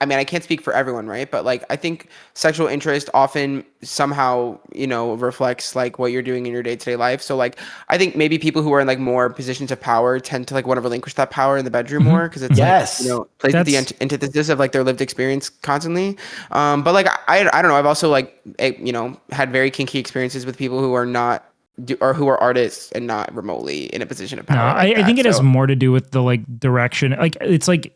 I can't speak for everyone, right? But like, I think sexual interest often somehow, you know, reflects like what you're doing in your day-to-day life. So like, I think maybe people who are in like more positions of power tend to like want to relinquish that power in the bedroom more because it's like, you know, plays at the antithesis of like their lived experience constantly. But like, I don't know. I've also like, you know, had very kinky experiences with people who are not or who are artists and not remotely in a position of power. No, I think it has more to do with the like direction. Like, it's like,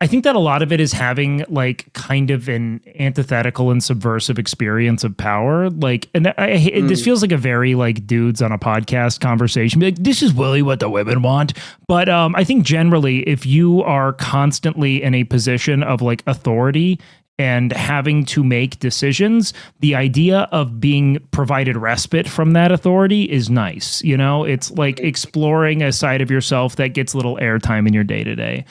I think that a lot of it is having like kind of an antithetical and subversive experience of power. Like, and this feels like a very like dudes on a podcast conversation. Be like, this is really what the women want. But I think generally, if you are constantly in a position of like authority and having to make decisions, the idea of being provided respite from that authority is nice. You know, it's like exploring a side of yourself that gets little airtime in your day to day.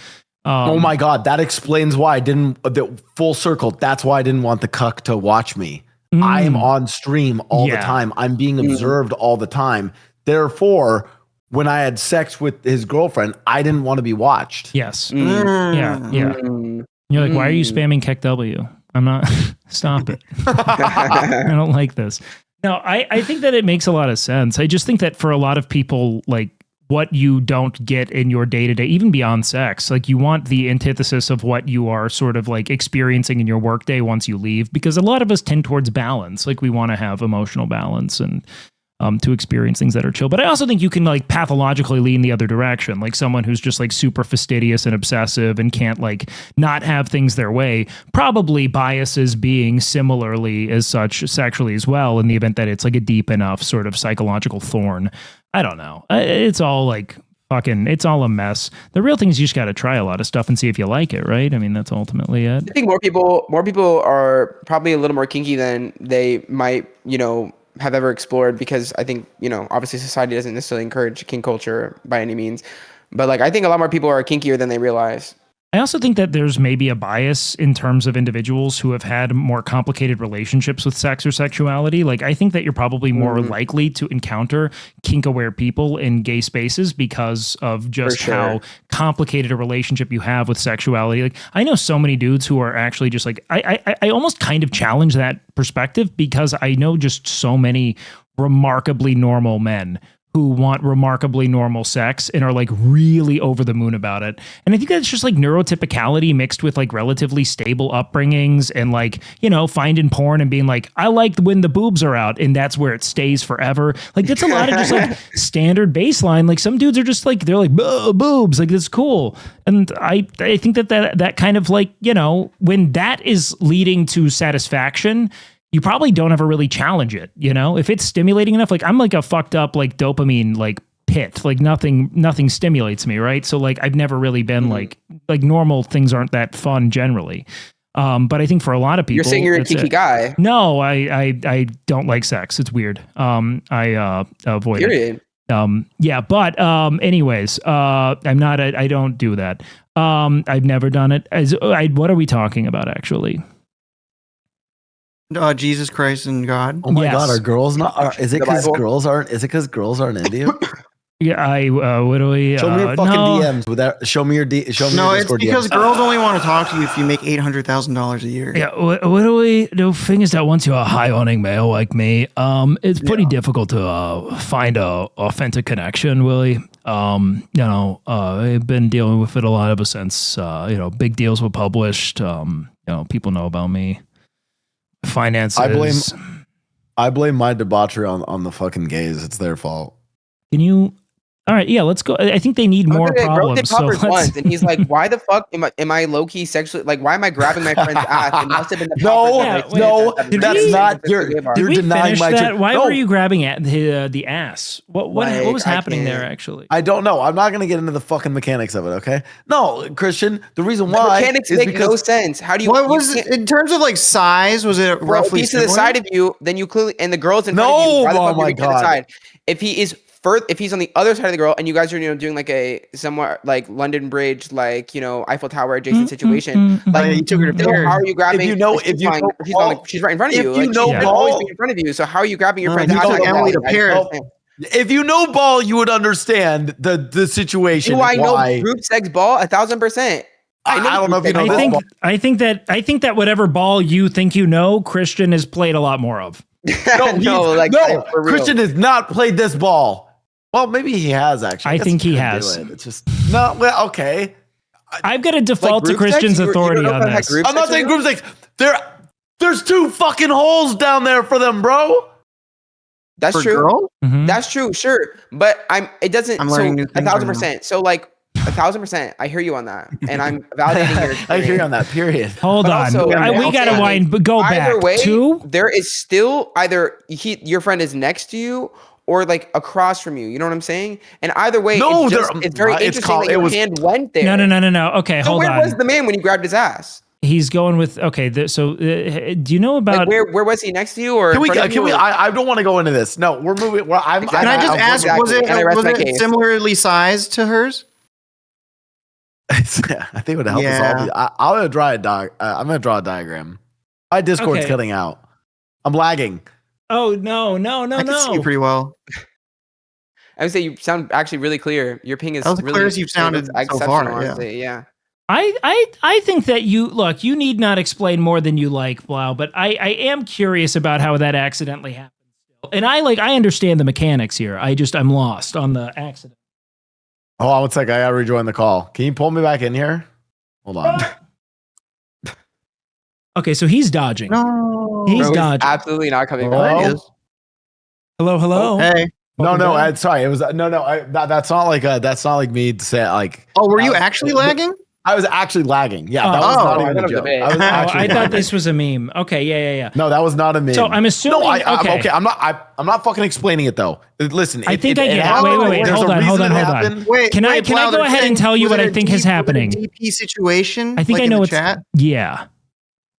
Oh my God, that explains why I didn't, the full circle. That's why I didn't want the cuck to watch me. I am on stream all the time. I'm being observed all the time. Therefore, when I had sex with his girlfriend, I didn't want to be watched. Yes. Yeah. You're like, why are you spamming KEKW? I'm not. Stop it. I don't like this. No, I think that it makes a lot of sense. I just think that for a lot of people, like, what you don't get in your day-to-day, even beyond sex, like you want the antithesis of what you are sort of like experiencing in your workday once you leave, because a lot of us tend towards balance. Like we want to have emotional balance and to experience things that are chill. But I also think you can like pathologically lean the other direction, like someone who's just like super fastidious and obsessive and can't like not have things their way, probably biases being similarly as such sexually as well, in the event that it's like a deep enough sort of psychological thorn. I don't know. It's all like fucking, it's all a mess. The real thing is you just got to try a lot of stuff and see if you like it, right? I mean, that's ultimately it. I think more people are probably a little more kinky than they might, have ever explored, because I think, obviously society doesn't necessarily encourage kink culture by any means, but like I think a lot more people are kinkier than they realize. I also think that there's maybe a bias in terms of individuals who have had more complicated relationships with sex or sexuality. Like, I think that you're probably more likely to encounter kink-aware people in gay spaces because of just how complicated a relationship you have with sexuality. Like, I know so many dudes who are actually just like, I almost kind of challenge that perspective, because I know just so many remarkably normal men who want remarkably normal sex and are like really over the moon about it. And I think that's just like neurotypicality mixed with like relatively stable upbringings and like, finding porn and being like, I like when the boobs are out and that's where it stays forever. Like that's a lot of just like standard baseline. Like some dudes are just like, they're like boobs, like it's cool. And I think that kind of like, when that is leading to satisfaction, you probably don't ever really challenge it, if it's stimulating enough. Like I'm like a fucked up like dopamine like pit, like nothing stimulates me, right? So like I've never really been like normal things aren't that fun generally. But I think for a lot of people, you're saying you're a kinky guy. No, I don't like sex. It's weird. I avoid it. Yeah, but anyways, I'm not. I don't do that. I've never done it. What are we talking about actually? Jesus Christ and God. Oh my God, are girls not? Is it because girls aren't into you? Yeah, what do we? Show me your fucking DMs. Without, show me your Show me. No, your it's because DMs. girls only want to talk to you if you make $800,000 a year. Yeah, what do we? The thing is that once you're a high-earning male like me, it's pretty difficult to find a authentic connection, Willie. I've been dealing with it a lot ever since big deals were published. People know about me. Finances. I blame my debauchery on the fucking gays. It's their fault. Can you? All right, yeah, let's go. I think they need more problems. So once, and he's like, "Why the fuck am I low key sexually? Like, why am I grabbing my friend's ass?" It must have been the that's not. You're denying my. Why were you grabbing at the ass? What was happening there? Actually, I don't know. I'm not going to get into the fucking mechanics of it. Okay, no, Christian. The reason why the mechanics make no sense. How do you? What was it in terms of like size? Was it roughly to the side of you? Then you clearly and the girls in front of you. Oh my God! If he's on the other side of the girl and you guys are doing like a somewhat like London Bridge, like Eiffel Tower adjacent situation, like you took her to how are you grabbing? She's right in front of you. She's always be in front of you. So how are you grabbing your friend's ass? Emily to Paris. If you know ball, you would understand the situation. Do I know group sex ball? 1,000%. I don't know if you know. I think that whatever ball you think you know, Christian has played a lot more of. Christian has not played this ball. Well, maybe he has actually. I think he has. It's just no. Well, okay. I've got to default to Christian's authority on this. I'm not saying group sex. There's 2 fucking holes down there for them, bro. That's true. Mm-hmm. That's true. Sure, but it doesn't. I'm learning new things 1,000%. So like 1,000%. I hear you on that, and I'm validating your experience. I hear you on that. Period. Hold on. We gotta wind. But go back. Either way, there is still either your friend is next to you or like across from you. You know what I'm saying? And either way, it's very interesting that your hand went there. No. Okay, so hold on. Where was the man when you grabbed his ass? He's going with do you know about like where was he next to you or can we I don't want to go into this. No, we're moving. Can I just ask? Was it similarly sized to hers? I think it would help us all. I'm gonna draw I'm gonna draw a diagram. My Discord's Okay. cutting out. I'm lagging. Oh no. I can see you pretty well. I would say you sound actually really clear. Your ping is That was the really clearest you've sounded so exceptional, far. honestly. Yeah. I think that you need not explain more than you like, Blau, but I am curious about how that accidentally happened. And I understand the mechanics here. I'm lost on the accident. Hold on one sec. I gotta rejoin the call. Can you pull me back in here? Hold on. Okay, so he's dodging. No. He's Bro, he's dodging. absolutely not coming Hello? back. Hello. Hey. No. Sorry. It was that's not like me to say like. Oh, were you actually lagging? I was actually lagging. Yeah, that Oh. was not I even thought a it was a joke. bit. I was actually I thought lagging. this was a meme. Okay, yeah. No, that was not a meme. So I'm assuming. No, I'm okay. okay. I'm not fucking explaining it though. Listen, I think I get it. happened. Wait. There's Hold a on. reason it Hold on. happened. Wait, Can I go ahead and tell you what I think is happening? DP situation. I think I know what's it's chat. Yeah.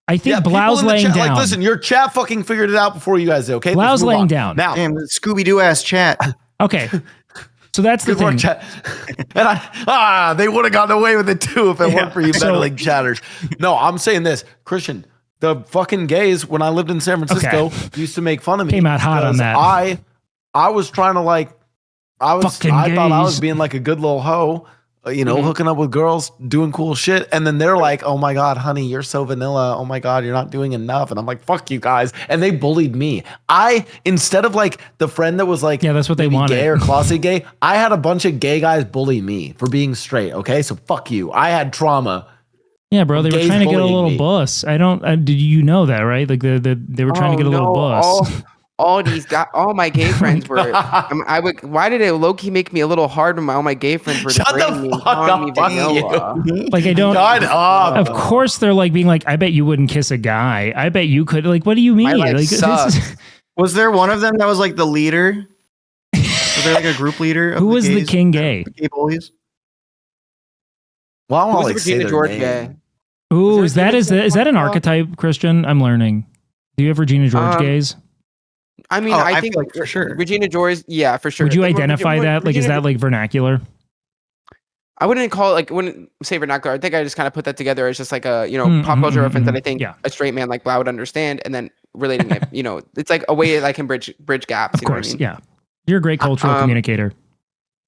I think people Blau's in the laying chat, down. Like, listen, your chat fucking figured it out before you guys did. Okay, Blau's Let's move laying on. down. Now. Damn, Scooby Doo ass chat. Okay. So that's the Good work, thing. chat. And they would have gotten away with it too if it weren't for you meddling chatters. No, I'm saying this, Christian. The fucking gays when I lived in San Francisco used to make fun of me. Came out hot on because that. I was trying to like, I thought I was gays. being like a good little hoe, hooking up with girls, doing cool shit, and then they're like, "Oh my god, honey, you're so vanilla. Oh my god, you're not doing enough." And I'm like, "Fuck you guys!" And they bullied me. Instead of like the friend that was like, Yeah, that's what they maybe wanted. gay or closet gay. I had a bunch of gay guys bully me for being straight. Okay, so fuck you. I had trauma. Yeah, bro, they were Gays trying to get a bullying little me. bus. Did you know that, right? Like they were trying to get a little bus. All these guys, all my gay friends were. Why did it low key make me a little hard when all my gay friends were Shut the degrading me and fuck calling me up, fuck vanilla? Like I don't. God up. Of course, they're like being like, I bet you wouldn't kiss a guy. I bet you could. Like, what do you mean? My life Like, sucks. Was there one of them that was like the leader? Was there like a group leader? Of who was the gays? king gay? The gay bullies? Well, I don't Who's like the say Regina their George name. gay? Ooh, Was is there that Regina is that an George? archetype, Christian? I'm learning. Do you have Regina George gays? I mean, Oh, I I think feel like for sure. Regina George. Yeah, for sure. Would you Like, identify that? Like, is Regina- that like vernacular? I wouldn't call it like wouldn't say vernacular. I think I just kind of put that together as just like a pop Mm, culture reference that I mm, think yeah. a straight man like Blau would understand, and then relating it. It's like a way that I can bridge gaps. Of course, yeah. You're a great cultural communicator.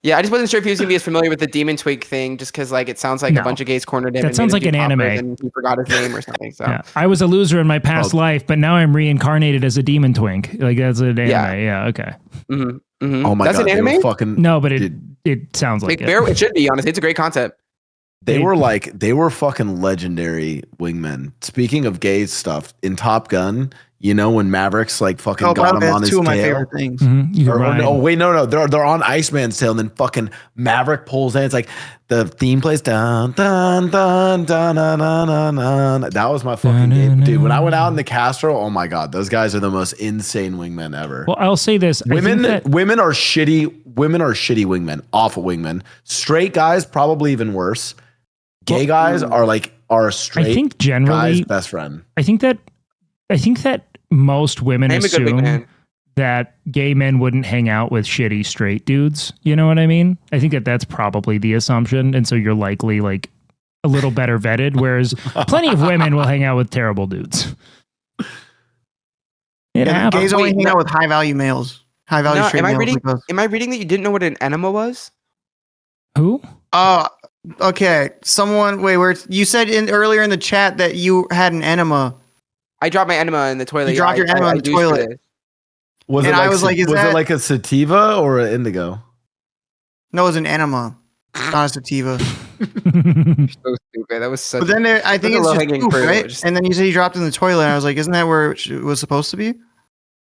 Yeah, I just wasn't sure if he was gonna be as familiar with the demon twig thing, just because like it sounds like No. a bunch of gays cornered him. That and sounds made like him an do poppers anime. and he forgot his name or something. So Yeah. I was a loser in my past life, but now I'm reincarnated as a demon twink. Like that's an anime. Yeah, okay. Oh my That's god, an they were anime. fucking. No, but Dude. it sounds like Like bear, it should be honestly. It's a great concept. They were fucking legendary wingmen. Speaking of gay stuff, in Top Gun, when Mavericks like fucking got him on that's his two of my tail. favorite things. You can ride. No, they're on Iceman's tail, and then fucking Maverick pulls in. It's like the theme plays dun dun dun dun dun dun dun. Dun. That was my fucking game, dude. When I went out in the Castro, oh my god, those guys are the most insane wingmen ever. Well, I'll say this: Women I think that, women are shitty. Women are shitty wingmen, awful wingmen. Straight guys probably even worse. Gay guys are a straight I think generally guy's best friend. I think that most women Name a good assume wingman. that gay men wouldn't hang out with shitty straight dudes. You know what I mean? I think that that's probably the assumption, and so you're likely like a little better vetted. Whereas plenty of women will hang out with terrible dudes. It happens. Gays only Wait, hang no. out with high value males. High value No, straight am I males. reading? like us. Am I reading that you didn't know what an enema was? Who? Okay. Someone you said earlier in the chat that you had an enema. I dropped my enema in the toilet. You dropped your enema in the douched for toilet. this. Was And it like, I was like, is was that- it like a sativa or an indigo? No, it was an enema, not a sativa. So stupid. That was such. But then I think That's it's a just low-hanging poop, fruit. right? Just- And then you said you dropped it in the toilet. And I was like, isn't that where it was supposed to be?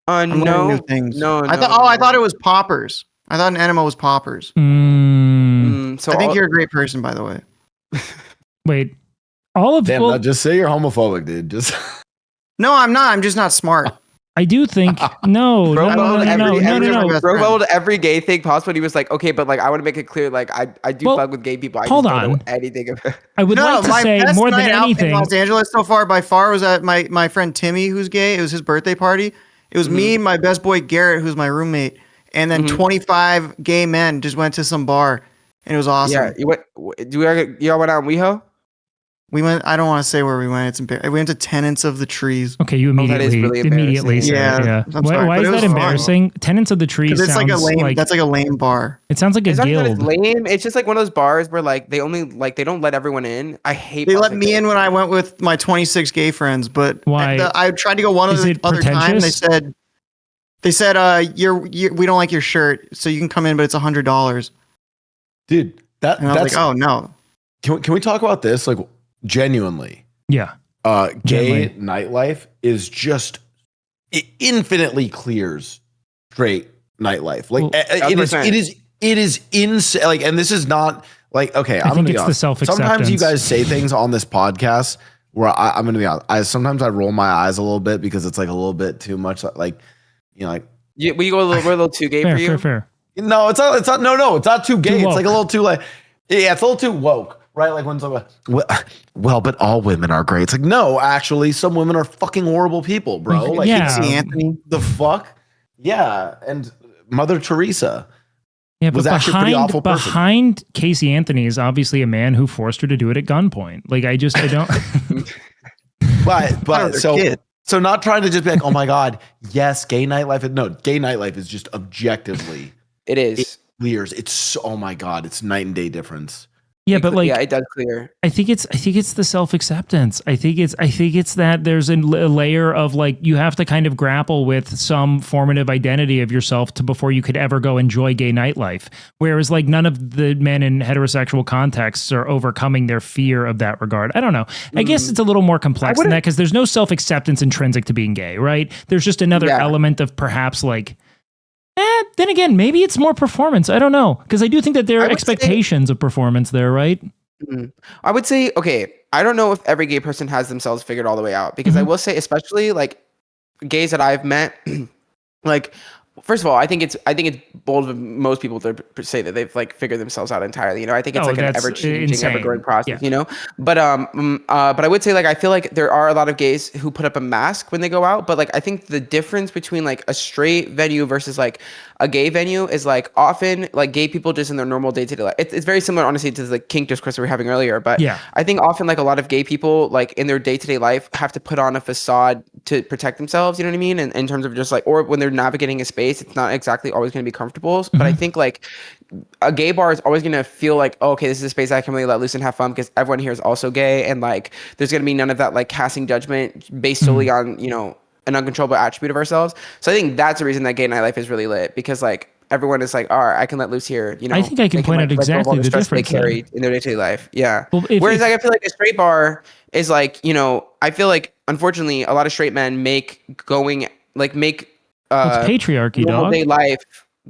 I'm learning no, new things. no, I no, thought. Oh, I no. thought it was poppers. I thought an enema was poppers. So I think you're a great person, by the way. Wait, all of Damn, well, no, just say you're homophobic, dude. Just No, I'm not. I'm just not smart. I do think no. Bro Bro, every gay thing possible. He was like, okay, but like I want to make it clear, like I do Well, fuck with gay people. I hold just don't on. know anything about. I would like to my say best more than night out anything. in Los Angeles so far by far was at my friend Timmy, who's gay. It was his birthday party. It was me, my best boy Garrett, who's my roommate, and then 25 gay men just went to some bar. and it was awesome. Yeah, y'all went out in WeHo? We went. I don't want to say where we went. It's embarrassing. We went to Tenants of the Trees. Okay, you that is really immediately say embarrassing. it, Yeah, yeah. I'm Why, sorry, why but is it that was fun. embarrassing? Tenants of the Trees Because it's sounds like a lame. That's like a lame bar. it sounds like a It's not that it's guild. lame. It's just like one of those bars where like they only like they don't let everyone in. I hate. They bars let like me that. in when I went with my 26 gay friends, but Why? I tried to go one Is other it time. pretentious? They said, we don't like your shirt, so you can come in, but it's $100. Dude, And I was that's like, oh no. can we talk about this? Like genuinely. Yeah. Gay Gently. nightlife is just it infinitely clears straight nightlife. Like Well, it is insane. Like, and this is not like okay. I'm think gonna be it's the honest. self-acceptance. Sometimes you guys say things on this podcast where I'm gonna be honest. Sometimes I roll my eyes a little bit because it's like a little bit too much. Like like we're a little too gay Fair, for you. fair. no, it's not. No, it's not too gay. Too It's like a woke. little too like yeah, it's a little too woke. Right, like when someone, well, but all women are great. It's like, no, actually, some women are fucking horrible people, bro. Like, Yeah. Casey Anthony. the fuck, yeah. And Mother Teresa Yeah, but was actually a pretty awful person. behind Casey Anthony is obviously a man who forced her to do it at gunpoint. Like I don't. But so not trying to just be like, oh my god, yes, gay nightlife. No, gay nightlife is just objectively It is. clears. It's so, oh my god, it's night and day difference. Yeah, but like yeah, it does clear. I think it's the self-acceptance. I think it's that there's a layer of like you have to kind of grapple with some formative identity of yourself before you could ever go enjoy gay nightlife. Whereas like none of the men in heterosexual contexts are overcoming their fear of that regard. I don't know. I guess it's a little more complex than that because there's no self-acceptance intrinsic to being gay, right? There's just another element of perhaps like then again, maybe it's more performance. I don't know. Because I do think that there are expectations of performance there, right? I would say, okay, I don't know if every gay person has themselves figured all the way out. Because I will say, especially like gays that I've met, like, first of all, I think it's bold of most people to say that they've like figured themselves out entirely. You know, I think it's like an ever changing, ever growing process. You know, but I would say like I feel like there are a lot of gays who put up a mask when they go out. But like I think the difference between like a straight venue versus like a gay venue is like often like gay people just in their normal day-to-day life. It's very similar, honestly, to the kink discourse we were having earlier. But I think often like a lot of gay people like in their day-to-day life have to put on a facade to protect themselves. You know what I mean? And in terms of just like, or when they're navigating a space, it's not exactly always going to be comfortable. But I think like a gay bar is always going to feel like, oh, okay, this is a space I can really let loose and have fun because everyone here is also gay. And like, there's going to be none of that like casting judgment based solely on, you know, an uncontrollable attribute of ourselves. So I think that's the reason that gay nightlife is really lit because like everyone is like, all right, I can let loose here. You know, I think I can point out exactly the difference they carry in their day-to-day life. Yeah. Well, Whereas like I feel like a straight bar is like, you know, I feel like unfortunately a lot of straight men make it's patriarchy, normal dog. day life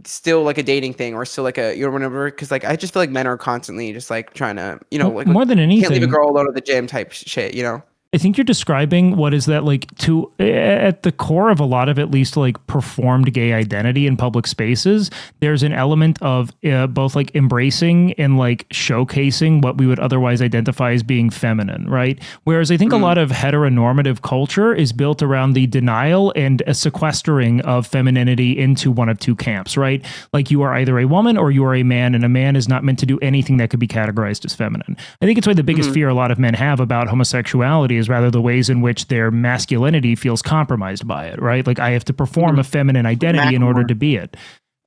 still like a dating thing or still like a, you know, whatever. Because like I just feel like men are constantly just like trying to, you know, like more than anything, can't leave a girl alone at the gym type shit, you know. I think you're describing what is that like to at the core of a lot of at least like performed gay identity in public spaces. There's an element of both like embracing and like showcasing what we would otherwise identify as being feminine, right? Whereas I think a lot of heteronormative culture is built around the denial and a sequestering of femininity into one of two camps, right? Like you are either a woman or you are a man, and a man is not meant to do anything that could be categorized as feminine. I think it's why the biggest fear a lot of men have about homosexuality is rather the ways in which their masculinity feels compromised by it, right? Like I have to perform a feminine identity in order to be it.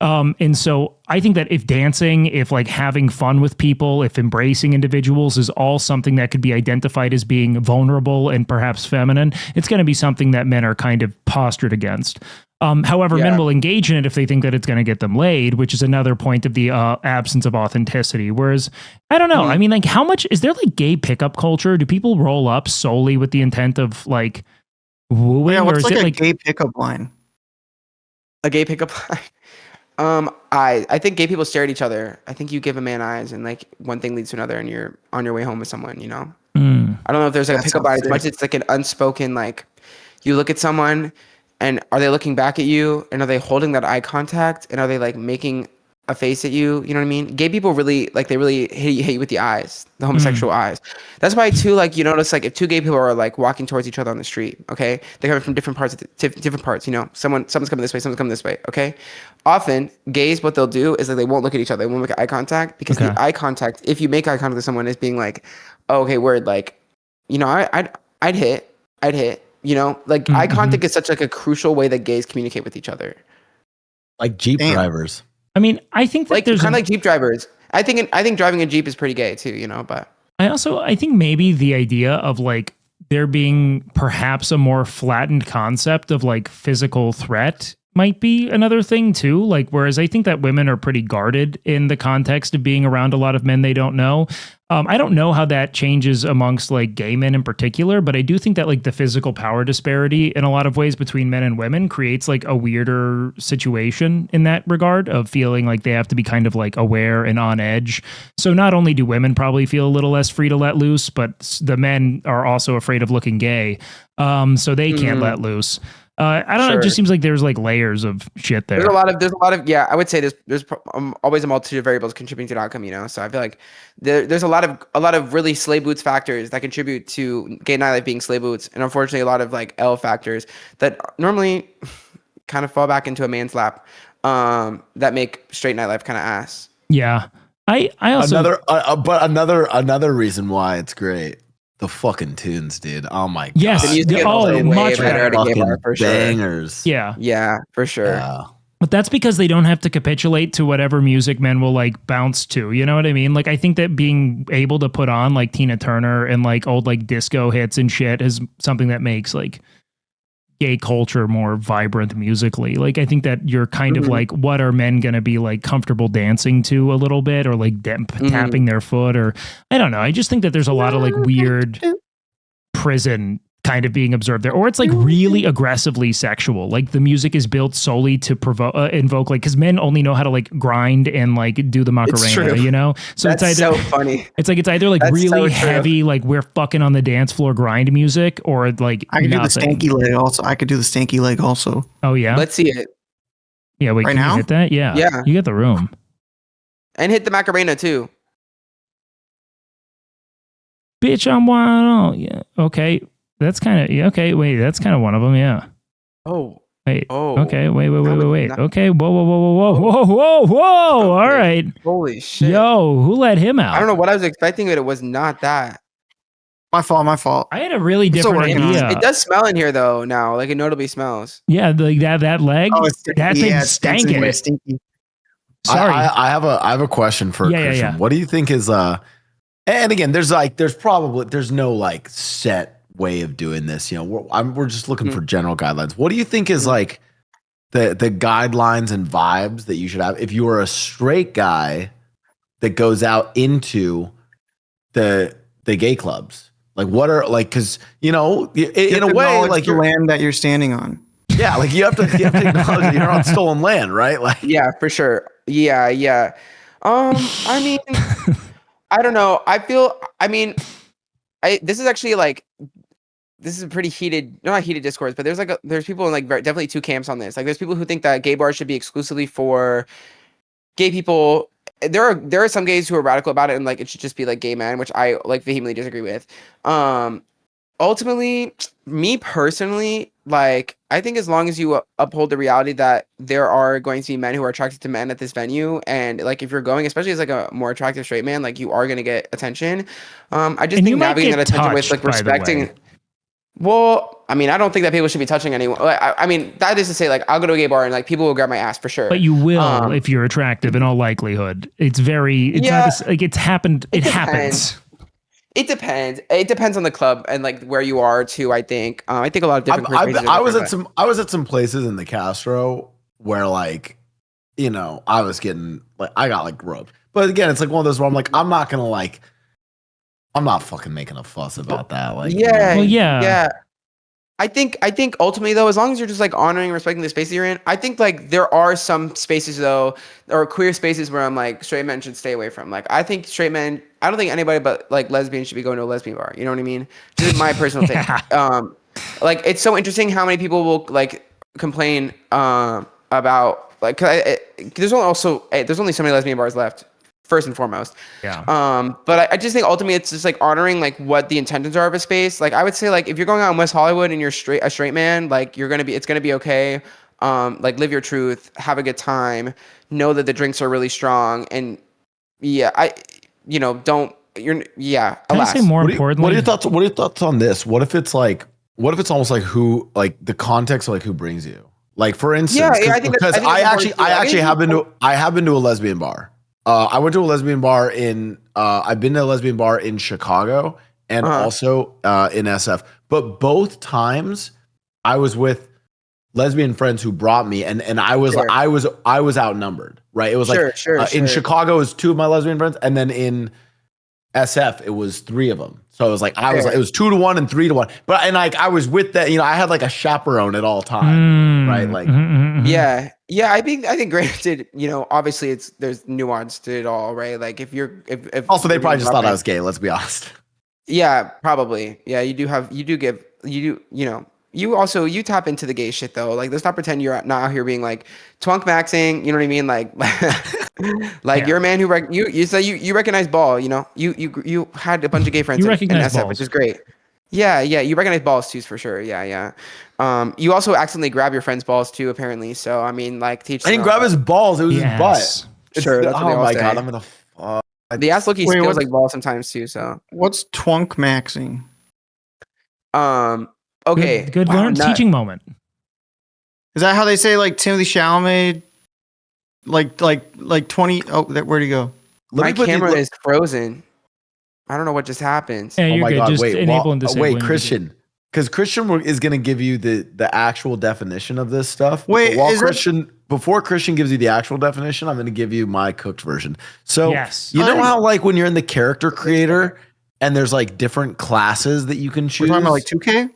And so I think that if dancing, if like having fun with people, if embracing individuals is all something that could be identified as being vulnerable and perhaps feminine, it's going to be something that men are kind of postured against. However, men will engage in it if they think that it's going to get them laid, which is another point of the absence of authenticity. Whereas, I don't know. I mean, like, how much is there like gay pickup culture? Do people roll up solely with the intent of like wooing? Yeah, what's or is like it a like gay pickup line? A gay pickup line. I think gay people stare at each other. I think you give a man eyes and like one thing leads to another and you're on your way home with someone, you know? I don't know if there's like a pickup line as much as it's like an unspoken, like you look at someone and are they looking back at you and are they holding that eye contact and are they like making a face at you. You know what I mean? Gay people really like they really hate you with the eyes, the homosexual eyes. That's why too. Like you notice, like if two gay people are like walking towards each other on the street, okay, they're coming from different parts, different parts. You know, someone's coming this way, someone's coming this way. Okay, often gays, what they'll do is like they won't look at each other, they won't make eye contact because the eye contact, if you make eye contact with someone, is being like, oh, okay, word, like, you know, I'd hit. You know, like eye contact is such like a crucial way that gays communicate with each other. Like Jeep drivers. I mean, I think that Like there's kind of like Jeep drivers. I think driving a Jeep is pretty gay too, you know, but I think maybe the idea of like there being perhaps a more flattened concept of like physical threat might be another thing too. Like, whereas I think that women are pretty guarded in the context of being around a lot of men they don't know. I don't know how that changes amongst like gay men in particular, but I do think that like the physical power disparity in a lot of ways between men and women creates like a weirder situation in that regard of feeling like they have to be kind of like aware and on edge. So not only do women probably feel a little less free to let loose, but the men are also afraid of looking gay. So they can't let loose. I don't know. It just seems like there's like layers of shit there. There's a lot of yeah. I would say there's always a multitude of variables contributing to the outcome. You know, so I feel like there's a lot of really slave boots factors that contribute to gay nightlife being slave boots, and unfortunately a lot of like L factors that normally kind of fall back into a man's lap that make straight nightlife kind of ass. Yeah, I also another reason why it's great. The fucking tunes, dude. Oh my god. Yes. Much better at a gay bar, for sure. Bangers. Yeah, for sure. Yeah. But that's because they don't have to capitulate to whatever music men will like bounce to. You know what I mean? Like I think that being able to put on like Tina Turner and like old like disco hits and shit is something that makes like gay culture more vibrant musically. Like I think that you're kind of like, what are men gonna be like comfortable dancing to a little bit, or like tapping their foot, or I don't know. I just think that there's a lot of like weird prison kind of being observed there, or it's like really aggressively sexual. Like the music is built solely to invoke, like, because men only know how to like grind and like do the Macarena, you know. So that's it's either so funny. It's either like That's really so true. heavy, like we're fucking on the dance floor grind music, or like I could do the nothing. stanky leg also. Oh yeah, Let's see it. yeah. Wait, Right can now? you hit that? Yeah, Yeah. You get the room. And hit the Macarena too. Bitch, I'm wild. Yeah. Okay. That's kind of okay. Wait, that's kind of one of them. Yeah. Oh. Wait. Oh. Okay. Wait. Not- Okay. Whoa. All right. Holy shit. Yo, who let him out? I don't know what I was expecting, but it was not that. My fault. I had a really still different working on it. idea. It does smell in here though now. Like it notably smells. Yeah, like that leg. Oh, it's that thing stankin'. It's stinky. Sorry. I have a question for Christian. Yeah. What do you think is and again, there's no like set way of doing this. You know, we're just looking for general guidelines. What do you think is like the guidelines and vibes that you should have if you are a straight guy that goes out into the gay clubs? Like what are like, because you know, in a way, like the land that you're standing on. Yeah, like you have to acknowledge that you're on stolen land, right? Like Yeah, for sure. Yeah. I mean, I don't know. This is actually like, this is a pretty heated, not heated discourse, but there's people in like definitely two camps on this. Like there's people who think that gay bars should be exclusively for gay people. There are some gays who are radical about it and like it should just be like gay men, which I like vehemently disagree with. Ultimately, me personally, like I think as long as you uphold the reality that there are going to be men who are attracted to men at this venue, and like if you're going, especially as like a more attractive straight man, like you are going to get attention. I just think navigating that attention with like respecting. Well, I mean, I don't think that people should be touching anyone. I mean, that is to say, like, I'll go to a gay bar and like people will grab my ass for sure. But you will if you're attractive, in all likelihood. It's not like it's happened. It happens. It depends. It depends on the club and like where you are too. I think a lot of different. I was at some places in the Castro where like, you know, I was getting like I got like groped. But again, it's like one of those where I'm like, I'm not fucking making a fuss about that. Like, yeah, you know? yeah. I think ultimately though, as long as you're just like honoring and respecting the space that you're in, I think like there are some spaces though, or queer spaces where I'm like straight men should stay away from. Like I think straight men, I don't think anybody but like lesbians should be going to a lesbian bar. You know what I mean? This is my personal thing. Like it's so interesting how many people will like complain about like there's only so many lesbian bars left. First and foremost. Yeah. But I just think ultimately it's just like honoring like what the intentions are of a space. Like I would say like if you're going out in West Hollywood and you're a straight man, like it's gonna be okay. Like live your truth, have a good time, know that the drinks are really strong, and don't Can alas. I say more importantly? What are your thoughts on this? What if it's almost like who, like the context of like who brings you? Like for instance, I think I actually have been to a lesbian bar. I went to a lesbian bar I've been to a lesbian bar in Chicago and also in SF. But both times I was with lesbian friends who brought me, and I was I was outnumbered, right? It was in Chicago it was 2 of my lesbian friends, and then in SF it was 3 of them. So it was like it was 2 to 1 and 3 to 1. But I was with that, I had like a chaperone at all times, right? Like Yeah, I think granted, obviously there's nuance to it all, right? Like if also they probably just thought I was gay, let's be honest. Yeah, probably. Yeah, you tap into the gay shit though. Like let's not pretend you're not out here being like twunk maxing, you know what I mean? Like you're a man who you say you recognize ball, you had a bunch of gay friends in SF, balls. which is great. Yeah, you recognize balls too for sure. Yeah. You also accidentally grab your friend's balls too, apparently. So I mean, like, teach. I didn't grab his balls; it was his butt. Sure. That's what they all say. God, I'm gonna. The ass looky feels like balls sometimes too. So what's twunk maxing? Okay. Good teaching moment. Is that how they say like Timothy Chalamet? Like 20. Oh, where'd he go? My camera is frozen. I don't know what just happened. Yeah, you're good. God, just enable and disable. Wait, Christian. Because Christian is going to give you the actual definition of this stuff. Wait, before Christian gives you the actual definition, I'm going to give you my cooked version. So yes. You know how like when you're in the character creator and there's like different classes that you can choose? We're talking about like 2K?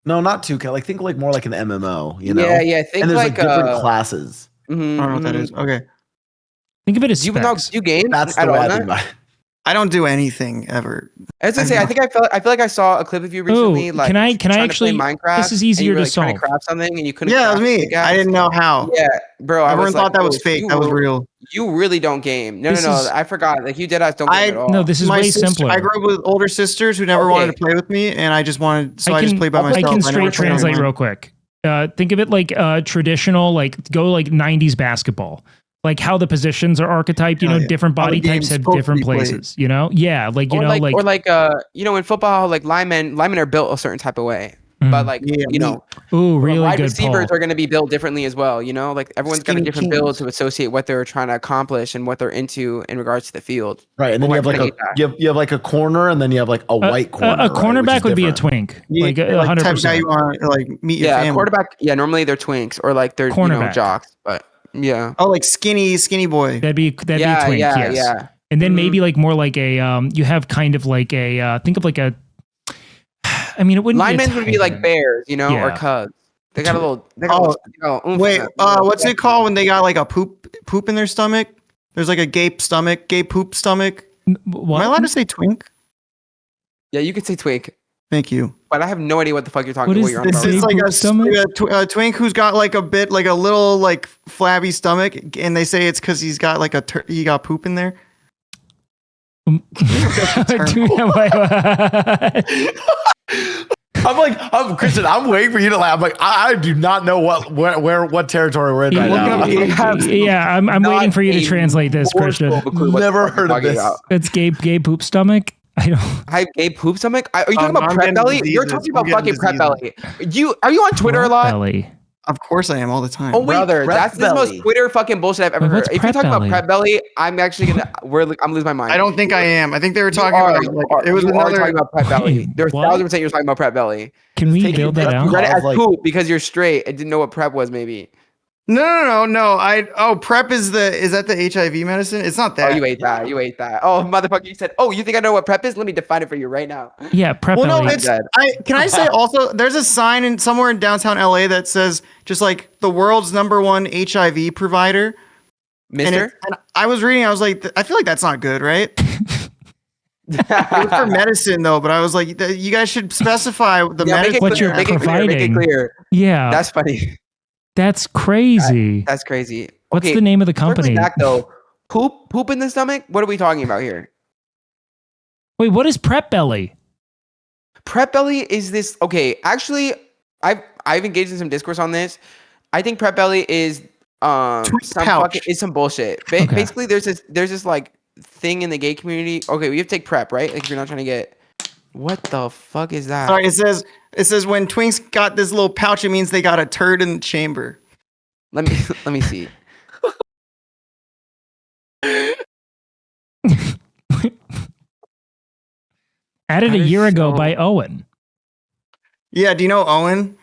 No, not 2K. Like think like more like an MMO, Yeah, think and there's like different classes. Mm-hmm, I don't know what that is. Okay. Think of it as you game. That's the way I think about it. I don't do anything ever. I was gonna say, I feel like I saw a clip of you recently. Ooh, can I actually play Minecraft? This is easier to solve. Trying to craft something and you couldn't. Yeah, that was me. I didn't know how. Yeah, bro. Everyone thought that was fake. That was real. You really don't game. No. I forgot. Like you dead ass don't game at all. No, this is way simpler. I grew up with older sisters who never wanted to play with me, and I just wanted. So I just played by myself. I can straight translate real quick. Think of it like traditional, like go like 90s basketball. Like how the positions are archetyped, different body types have different places, Yeah, like, in football, like linemen are built a certain type of way. But like, really wide good receivers Paul. are going to be built differently as well. Like everyone's got a different build to associate what they're trying to accomplish and what they're into in regards to the field. Right. And then you have like you have like a corner and then you have like a white corner. A cornerback would be a twink. Like 100%. Type of guy you want to like meet your family. Quarterback. Yeah. Normally they're twinks or like they're jocks, but yeah. Oh, like skinny boy. That'd be twink. Yes. Yeah. And then maybe like more like a you have kind of like a think of like a. I mean, it wouldn't. Linemen would be like bears, or cubs. They got a little. Wait, what's it called when they got like a poop in their stomach? There's like a gay poop stomach. What? Am I allowed to say twink? Yeah, you could say twink. Thank you. But I have no idea what the fuck you're talking about. It's like a twink who's got like a bit, like a little like flabby stomach, and they say it's because he's got like he got poop in there. I'm Christian. I'm waiting for you to laugh. I'm like, I do not know what territory we're in right now. Yeah, I'm waiting for you to translate this, Christian. Never heard of this. It's gay poop stomach. I have gay poop stomach. Are you talking about prep belly? You're talking about fucking prep belly. Are you on Twitter a lot? Belly. Of course I am all the time. Oh wait, brother, that's the most Twitter fucking bullshit I've ever heard. If you're talking about prep belly, I'm actually I'm losing my mind. I don't think I am. I think they were talking about it was another talking about prep belly. There's 1,000% you're talking about prep belly. Can we build that out? You read it as poop because you're straight and didn't know what prep was maybe. No. PrEP is that the HIV medicine? It's not that. Oh, you ate that. Oh, motherfucker, you said, oh, you think I know what PrEP is? Let me define it for you right now. Yeah, PrEP. Well, no, can I say also, there's a sign somewhere in downtown LA that says just like the world's #1 HIV provider. Mister? And I was reading, I was like, I feel like that's not good, right? It was for medicine though, but I was like, you guys should specify the medicine. What you're providing. Make it clear. Yeah. That's funny. That's crazy. That's crazy. What's the name of the company? Circling back though, poop in the stomach. What are we talking about here? Wait, what is prep belly? Prep belly is this? Okay, actually, I've engaged in some discourse on this. I think prep belly is some bullshit. Okay. Basically, there's this like thing in the gay community. Okay, we have to take prep, right? Like if you're not trying to get. What the fuck is that? Sorry, it says when twinks got this little pouch, it means they got a turd in the chamber. Let me see. Added a year ago by Owen. Yeah, do you know Owen?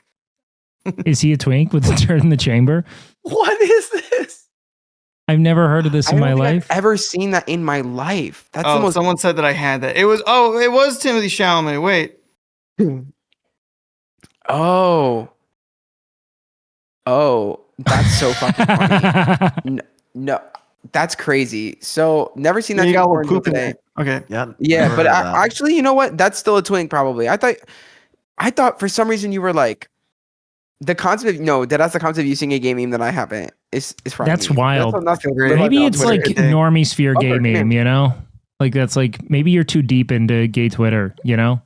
Is he a twink with a turd in the chamber? What is this? I've never heard of this in my life. I've ever seen that in my life. That's the most. Someone said that I had that. It was Timothy Chalamet. Wait. Oh, that's so fucking funny. No, that's crazy. So never seen that. You got a before little until poop in today. there. Okay. Yeah, but actually, you know what? That's still a twink, probably. I thought for some reason you were like the concept of that's the concept of using a gay meme that I haven't. It's That's wild. Great. Maybe it's like normie sphere gay Okay, meme, you know? Like that's like maybe you're too deep into gay Twitter, you know?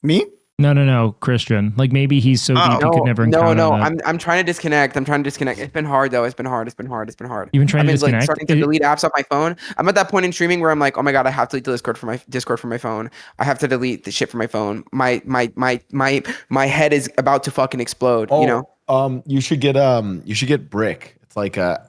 Me? No, Christian. Like maybe he's so deep he could never encounter that. I'm trying to disconnect. It's been hard though. It's been hard. You've been trying I've to been disconnect? like starting to delete apps off my phone. I'm at that point in streaming where I'm like, oh my god, I have to delete the Discord from my phone. I have to delete the shit from my phone. My head is about to fucking explode. You know. You should get Brick. It's like a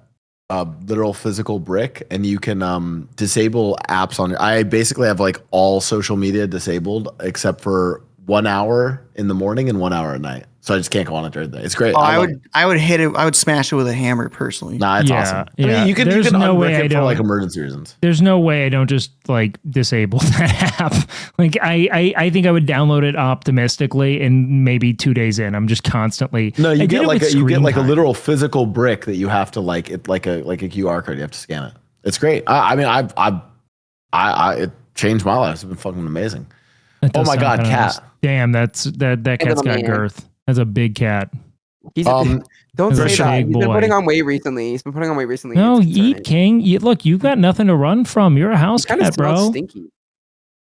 literal physical brick, and you can disable apps on. I basically have like all social media disabled except for 1 hour in the morning and 1 hour at night. So I just can't go on it during the day. It's great. I would hit it. I would smash it with a hammer personally. Nah, it's awesome. Yeah. I mean, you can no way unbrick it for like emergency reasons. There's no way I don't just like disable that app. Like I think I would download it optimistically, and maybe 2 days in, I'm just constantly. No, you get like a time. literal physical brick that you have to like a QR code. You have to scan it. It's great. I mean, it changed my life. It's been fucking amazing. Oh my god, cat! Damn, that cat's got girth. That's a big cat. Don't say that. He's been putting on weight recently. No, eat, King. Look, you've got nothing to run from. You're a house cat, bro. Stinky.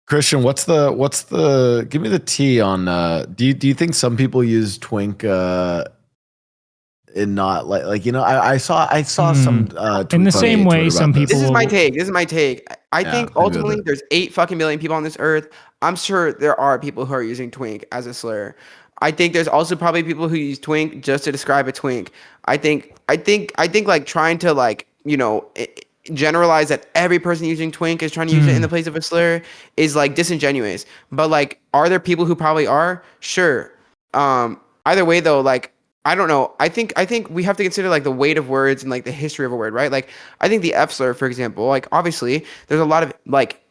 Christian, what's the? Give me the tea on. Do you think some people use twink? And not like I saw some in the same way some people. This is my take. I think ultimately there's 8 fucking billion people on this earth. I'm sure there are people who are using twink as a slur. I think there's also probably people who use twink just to describe a twink. I think like trying to like, generalize that every person using twink is trying to use it in the place of a slur is like disingenuous. But like, are there people who probably are? Sure. Either way though, like, I don't know. I think we have to consider like the weight of words and like the history of a word, right? Like I think the F slur, for example, like obviously there's a lot of like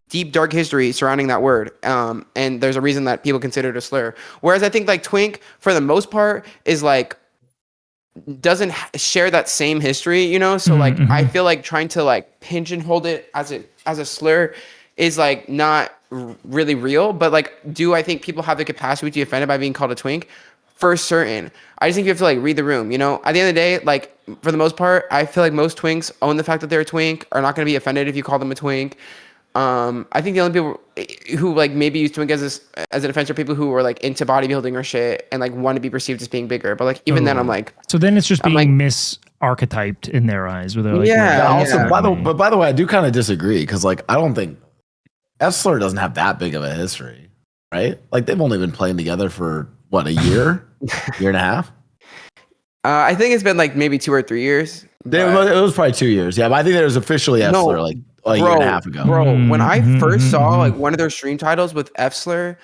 deep dark history surrounding that word, and there's a reason that people consider it a slur. Whereas I think like twink, for the most part, is like doesn't share that same history, So like I feel like trying to like pigeonhole it as a slur is like not really real. But like, do I think people have the capacity to be offended by being called a twink? For certain. I just think you have to like read the room, At the end of the day, like for the most part, I feel like most twinks own the fact that they're a twink, are not going to be offended if you call them a twink. I think the only people who like maybe use twink as an offense are people who are like into bodybuilding or shit and like want to be perceived as being bigger. But like even then, I'm like, so then it's just being misarchetyped in their eyes. Where they're like, by the way, I do kind of disagree because like I don't think F slur doesn't have that big of a history, right? Like they've only been playing together for what, a year and a half? I think it's been like maybe 2 or 3 years. It was probably 2 years. Yeah, but I think there was officially F slur like a year and a half ago. Bro, when I first saw like one of their stream titles with F slur,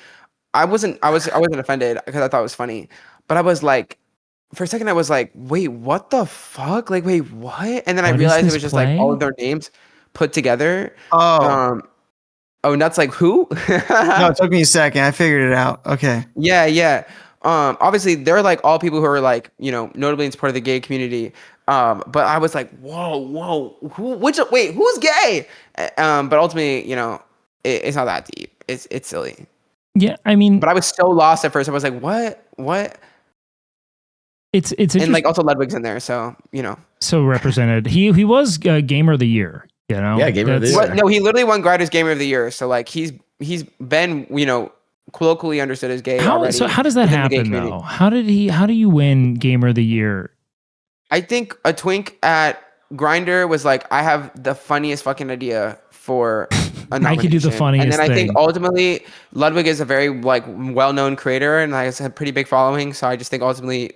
I wasn't offended because I thought it was funny. But I was like, for a second, I was like, wait, what the fuck? Like, wait, what? And then I realized it was just like all of their names put together. Oh, nuts! Like who? No, it took me a second. I figured it out. Okay. Yeah. Obviously, they're like all people who are like, notably in support of the gay community. But I was like, whoa, who's gay? But ultimately, it's not that deep. It's silly. Yeah, I mean, but I was so lost at first. I was like, what? It's and like also Ludwig's in there, so so represented. He was Gamer of the Year. Yeah, Gamer of the Year. What, no, he literally won Grindr's Gamer of the Year. So like he's been colloquially understood as gay already. So how does that happen though? How do you win Gamer of the Year? I think a twink at Grindr was like, I have the funniest fucking idea for a nomination. I could do the funniest And then I thing. think ultimately Ludwig is a very like well-known creator and has a pretty big following. So I just think ultimately,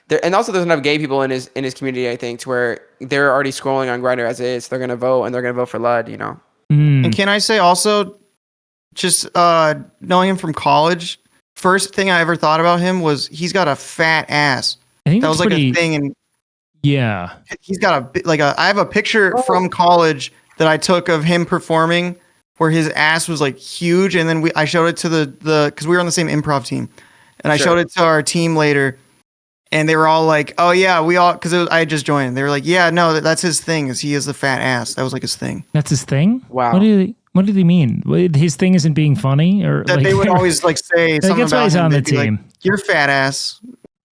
there, and also there's enough gay people in his community, I think, to where they're already scrolling on Grindr as it is. They're gonna vote and they're gonna vote for Lud, And can I say also, just knowing him from college, first thing I ever thought about him was he's got a fat ass. I think that was like a thing, and yeah, he's got I have a picture from college that I took of him performing where his ass was like huge, and then I showed it to the because we were on the same improv team, and I showed it to our team later, and they were all like, "Oh yeah, we all," because I had just joined. They were like, "Yeah, no, that's his thing. Is he has the fat ass? That was like his thing." That's his thing. Wow. What did he mean? His thing isn't being funny, or that they would always like say something that's why about he's him. on the They'd be team. like, "Your fat ass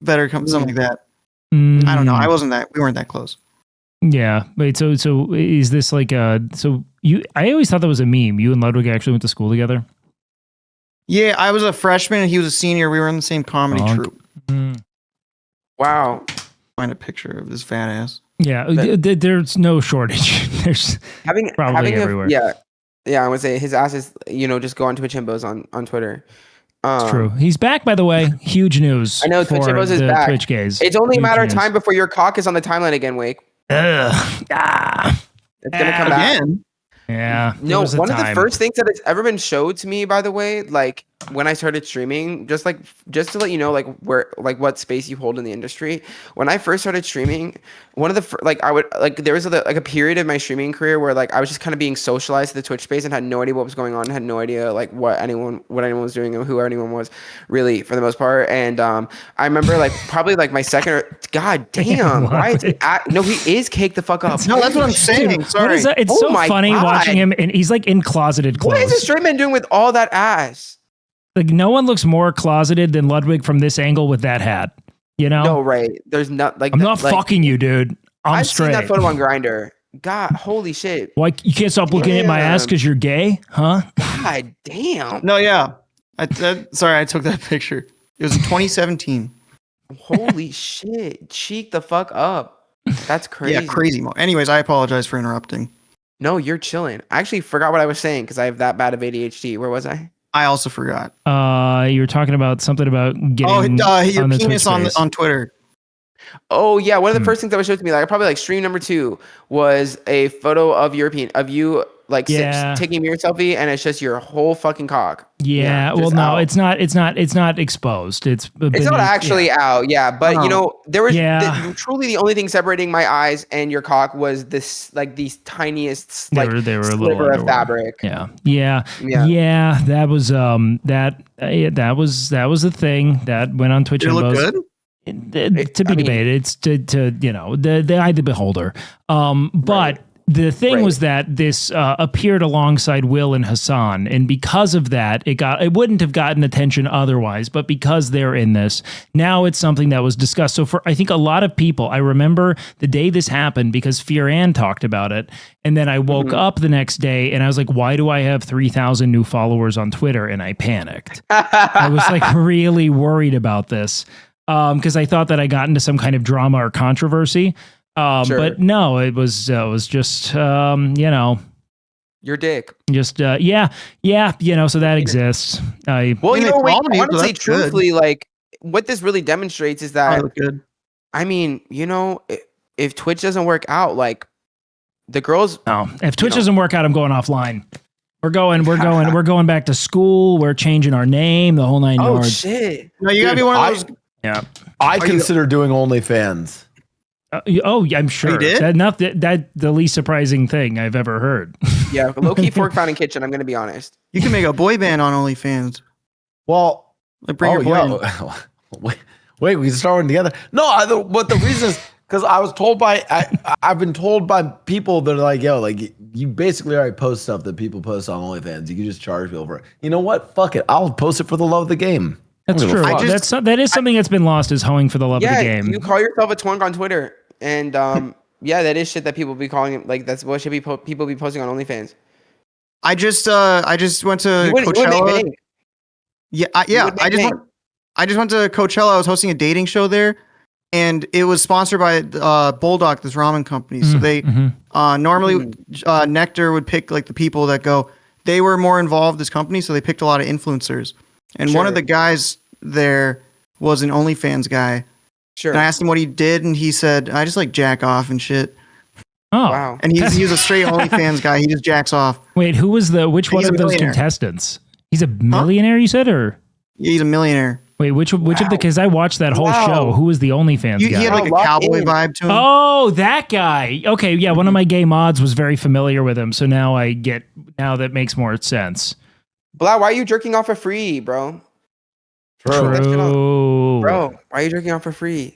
better come," something like that. I don't know. I wasn't that. We weren't that close. Yeah. Wait. So is this like so you? I always thought that was a meme. You and Ludwig actually went to school together. Yeah, I was a freshman and he was a senior. We were in the same comedy troupe. Wow. Find a picture of his fat ass. Yeah, there's no shortage. There's probably everywhere. Yeah. I would say his ass is just go on Twitch Himbos on Twitter. It's true. He's back, by the way. Huge news. I know Twitch Himbos is back. Twitch gays. It's only a Huge matter of news. time before your cock is on the timeline again, Wake. Ugh. It's gonna come back. Again? Yeah. No, one of the first things that has ever been showed to me, by the way, like when I started streaming, just to let you know, like where, like what space you hold in the industry. When I first started streaming, one of the there was a period of my streaming career where like I was just kind of being socialized to the Twitch space and had no idea what was going on, had no idea like what anyone was doing and who anyone was really for the most part. And I remember like probably like my second or god damn, why is it no, he is caked the fuck up. No, that's what I'm saying. Sorry. It's so funny watching him, and he's like in closeted clothes. What is a straight man doing with all that ass? Like no one looks more closeted than Ludwig from this angle with that hat. No, right. There's not like I'm not fucking you, dude. I've seen that photo on Grindr. God, holy shit. Why you can't stop looking at my ass because you're gay, huh? God damn. No, yeah. Sorry, I took that picture. It was in 2017. Holy shit. Cheek the fuck up. That's crazy. Yeah, crazy. Anyways, I apologize for interrupting. No, you're chilling. I actually forgot what I was saying because I have that bad of ADHD. Where was I? I also forgot. You were talking about something about getting your on the penis on Twitter. Oh yeah, one of the first things that was showed to me, like probably like stream number 2 was a photo of you like taking a mirror selfie, and it's just your whole fucking cock. Yeah, well, no, out. It's not exposed. It's not actually out. Yeah, but there was truly the only thing separating my eyes and your cock was this like these tiniest like they were sliver of fabric. Yeah. That was that was the thing that went on Twitch. Did it look good? To be debated. It's to the eye of the beholder. But the thing was that this appeared alongside Will and Hassan, and because of that, it wouldn't have gotten attention otherwise. But because they're in this, now it's something that was discussed. So for I think a lot of people, I remember the day this happened because Fear Ann talked about it, and then I woke up the next day and I was like, why do I have 3,000 new followers on Twitter? And I panicked. I was like really worried about this. Because I thought that I got into some kind of drama or controversy. But no, it was just, your dick. Just, so that exists. Honestly, truthfully, like what this really demonstrates is that, I mean, if Twitch doesn't work out, like the girls. No, if Twitch doesn't work out, I'm going offline. We're going back to school. We're changing our name, the whole 9 yards. Oh shit! No, you gotta be one of those. Yeah, I consider doing OnlyFans. I'm sure. You did? That the least surprising thing I've ever heard. Yeah, low-key fork fountain kitchen. I'm gonna be honest. You can make a boy band on OnlyFans. Well, like bring your boy. Wait, we can start one together. No, but the reason is because I was told I've been told by people that are like, yo, like you basically already post stuff that people post on OnlyFans. You can just charge people for it. You know what? Fuck it. I'll post it for the love of the game. That's true. That is something that's been lost is hoeing for the love of the game. You call yourself a twink on Twitter, and yeah, that is shit that people be calling it. Like that's what should be people be posting on OnlyFans. I just went to Coachella. I just went to Coachella. I was hosting a dating show there, and it was sponsored by Bulldog, this ramen company. So they normally Nectar would pick like the people that go. They were more involved this company, so they picked a lot of influencers. And one of the guys there was an OnlyFans guy. Sure. And I asked him what he did, and he said, "I just like jack off and shit." Oh, wow! And he's a straight OnlyFans guy. He just jacks off. Wait, which one of those contestants? He's a millionaire, you said, or yeah, he's a millionaire. Wait, which of the? Because I watched that whole show. Who was the OnlyFans guy? He had like a cowboy vibe to him. Oh, that guy. Okay, yeah. One of my gay mods was very familiar with him, so now that makes more sense. Blah, why are you jerking off for free, bro? True. Bro, why are you jerking off for free?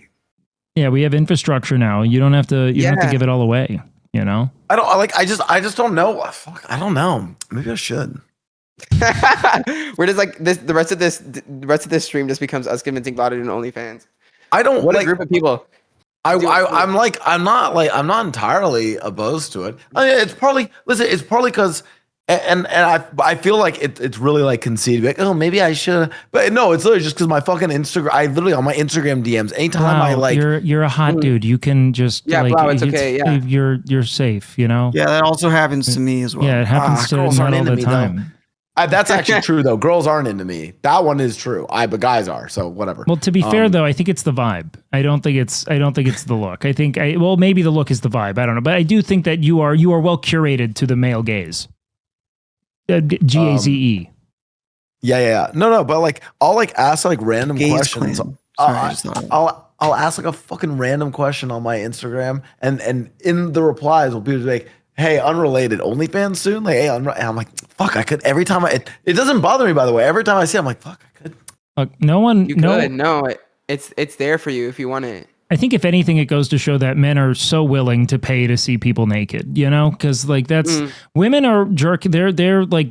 Yeah, we have infrastructure now. You don't have to. You don't have to give it all away. You know. I just don't know. Fuck, I don't know. Maybe I should. We're just like this. The rest of this stream just becomes us convincing Vlad to do an OnlyFans. I don't. What like, a group of people. I'm not entirely opposed to it. I mean, it's probably because. And I feel like it's really like conceited. Like, oh, maybe I should. But no, it's literally just because my fucking Instagram. I literally on my Instagram DMs. Anytime I like, you're a hot dude. You can just it's okay. Yeah, you're safe. You know. Yeah, that also happens to me as well. Yeah, it happens to girls men aren't all into the me, time. That's actually true though. Girls aren't into me. That one is true. But guys are. So whatever. Well, to be fair though, I think it's the vibe. I don't think it's the look. I think maybe the look is the vibe. I don't know, but I do think that you are well curated to the male gaze. GAZE. Yeah. No. But like, I'll like ask like random questions. I'll ask like a fucking random question on my Instagram, and in the replies will be like, "Hey, unrelated, OnlyFans soon." Like, hey, and I'm like, "Fuck, I could." Every time it doesn't bother me, by the way. Every time I see it, I'm like, "Fuck, I could." It's there for you if you want it. I think if anything, it goes to show that men are so willing to pay to see people naked, you know, because like women are they're like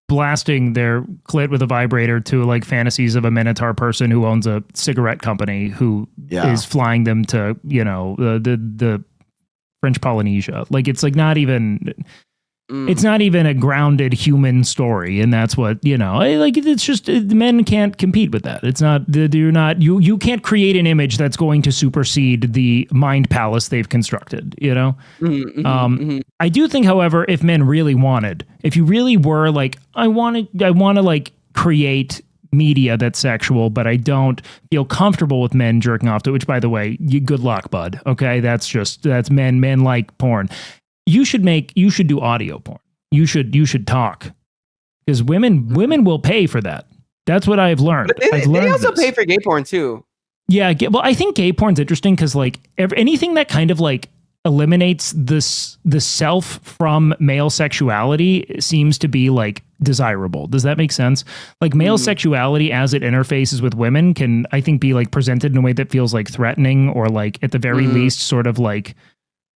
blasting their clit with a vibrator to like fantasies of a Minotaur person who owns a cigarette company who is flying them to, you know, the French Polynesia. Like it's like not even. It's not even a grounded human story, and that's what, you know, like it's just men can't compete with that. It's not you can't create an image that's going to supersede the mind palace they've constructed, you know. I do think, however, if men really wanted, if you really were like, I want to like create media that's sexual, but I don't feel comfortable with men jerking off to it, which, by the way, good luck, bud. Okay, that's men like porn. You should do audio porn. You should talk, because women will pay for that. That's what I've learned. But they also pay for gay porn too. Yeah, well, I think gay porn's interesting because like anything that kind of like eliminates the self from male sexuality seems to be like desirable. Does that make sense? Like male sexuality as it interfaces with women can, I think, be like presented in a way that feels like threatening or like at the very least sort of like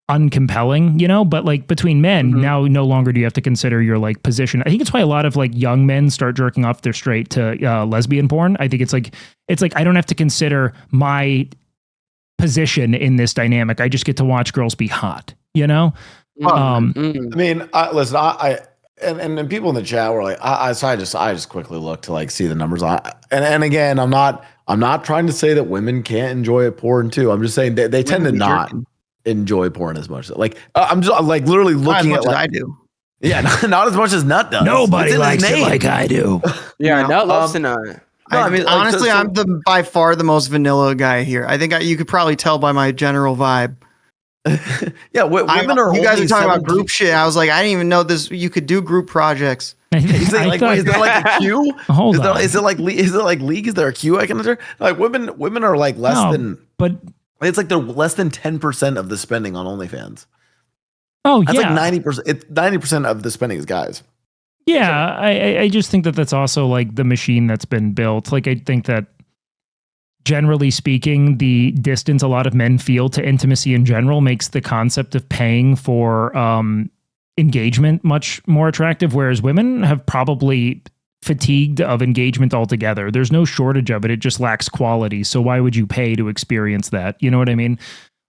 uncompelling, you know. But like between men, now no longer do you have to consider your like position. I think it's why a lot of like young men start jerking off their straight to lesbian porn. I think it's like I don't have to consider my position in this dynamic. I just get to watch girls be hot, you know. I mean, listen, and people in the chat were like, I just quickly looked to like see the numbers on, and again, I'm not trying to say that women can't enjoy porn too. I'm just saying they tend to not enjoy porn as much. Like I'm just like literally looking at like I do. Yeah, not as much as Nut does. Nobody likes it like I do. Yeah, Nut loves to Nut. No, I mean, honestly, I'm by far the most vanilla guy here. I think you could probably tell by my general vibe. Yeah, women are. You guys are talking about group shit. I was like, I didn't even know this. You could do group projects. Is there like a queue? Hold on. Is it like league? Is there a queue I can enter? Like women are like less than. But it's like they're less than 10% of the spending on OnlyFans. Oh, that's yeah. Like 90%. It's 90% of the spending is guys. Yeah, I just think that's also like the machine that's been built. Like I think that generally speaking, the distance a lot of men feel to intimacy in general makes the concept of paying for engagement much more attractive, whereas women have probably fatigued of engagement altogether. There's no shortage of it. It just lacks quality. So why would you pay to experience that? You know what I mean?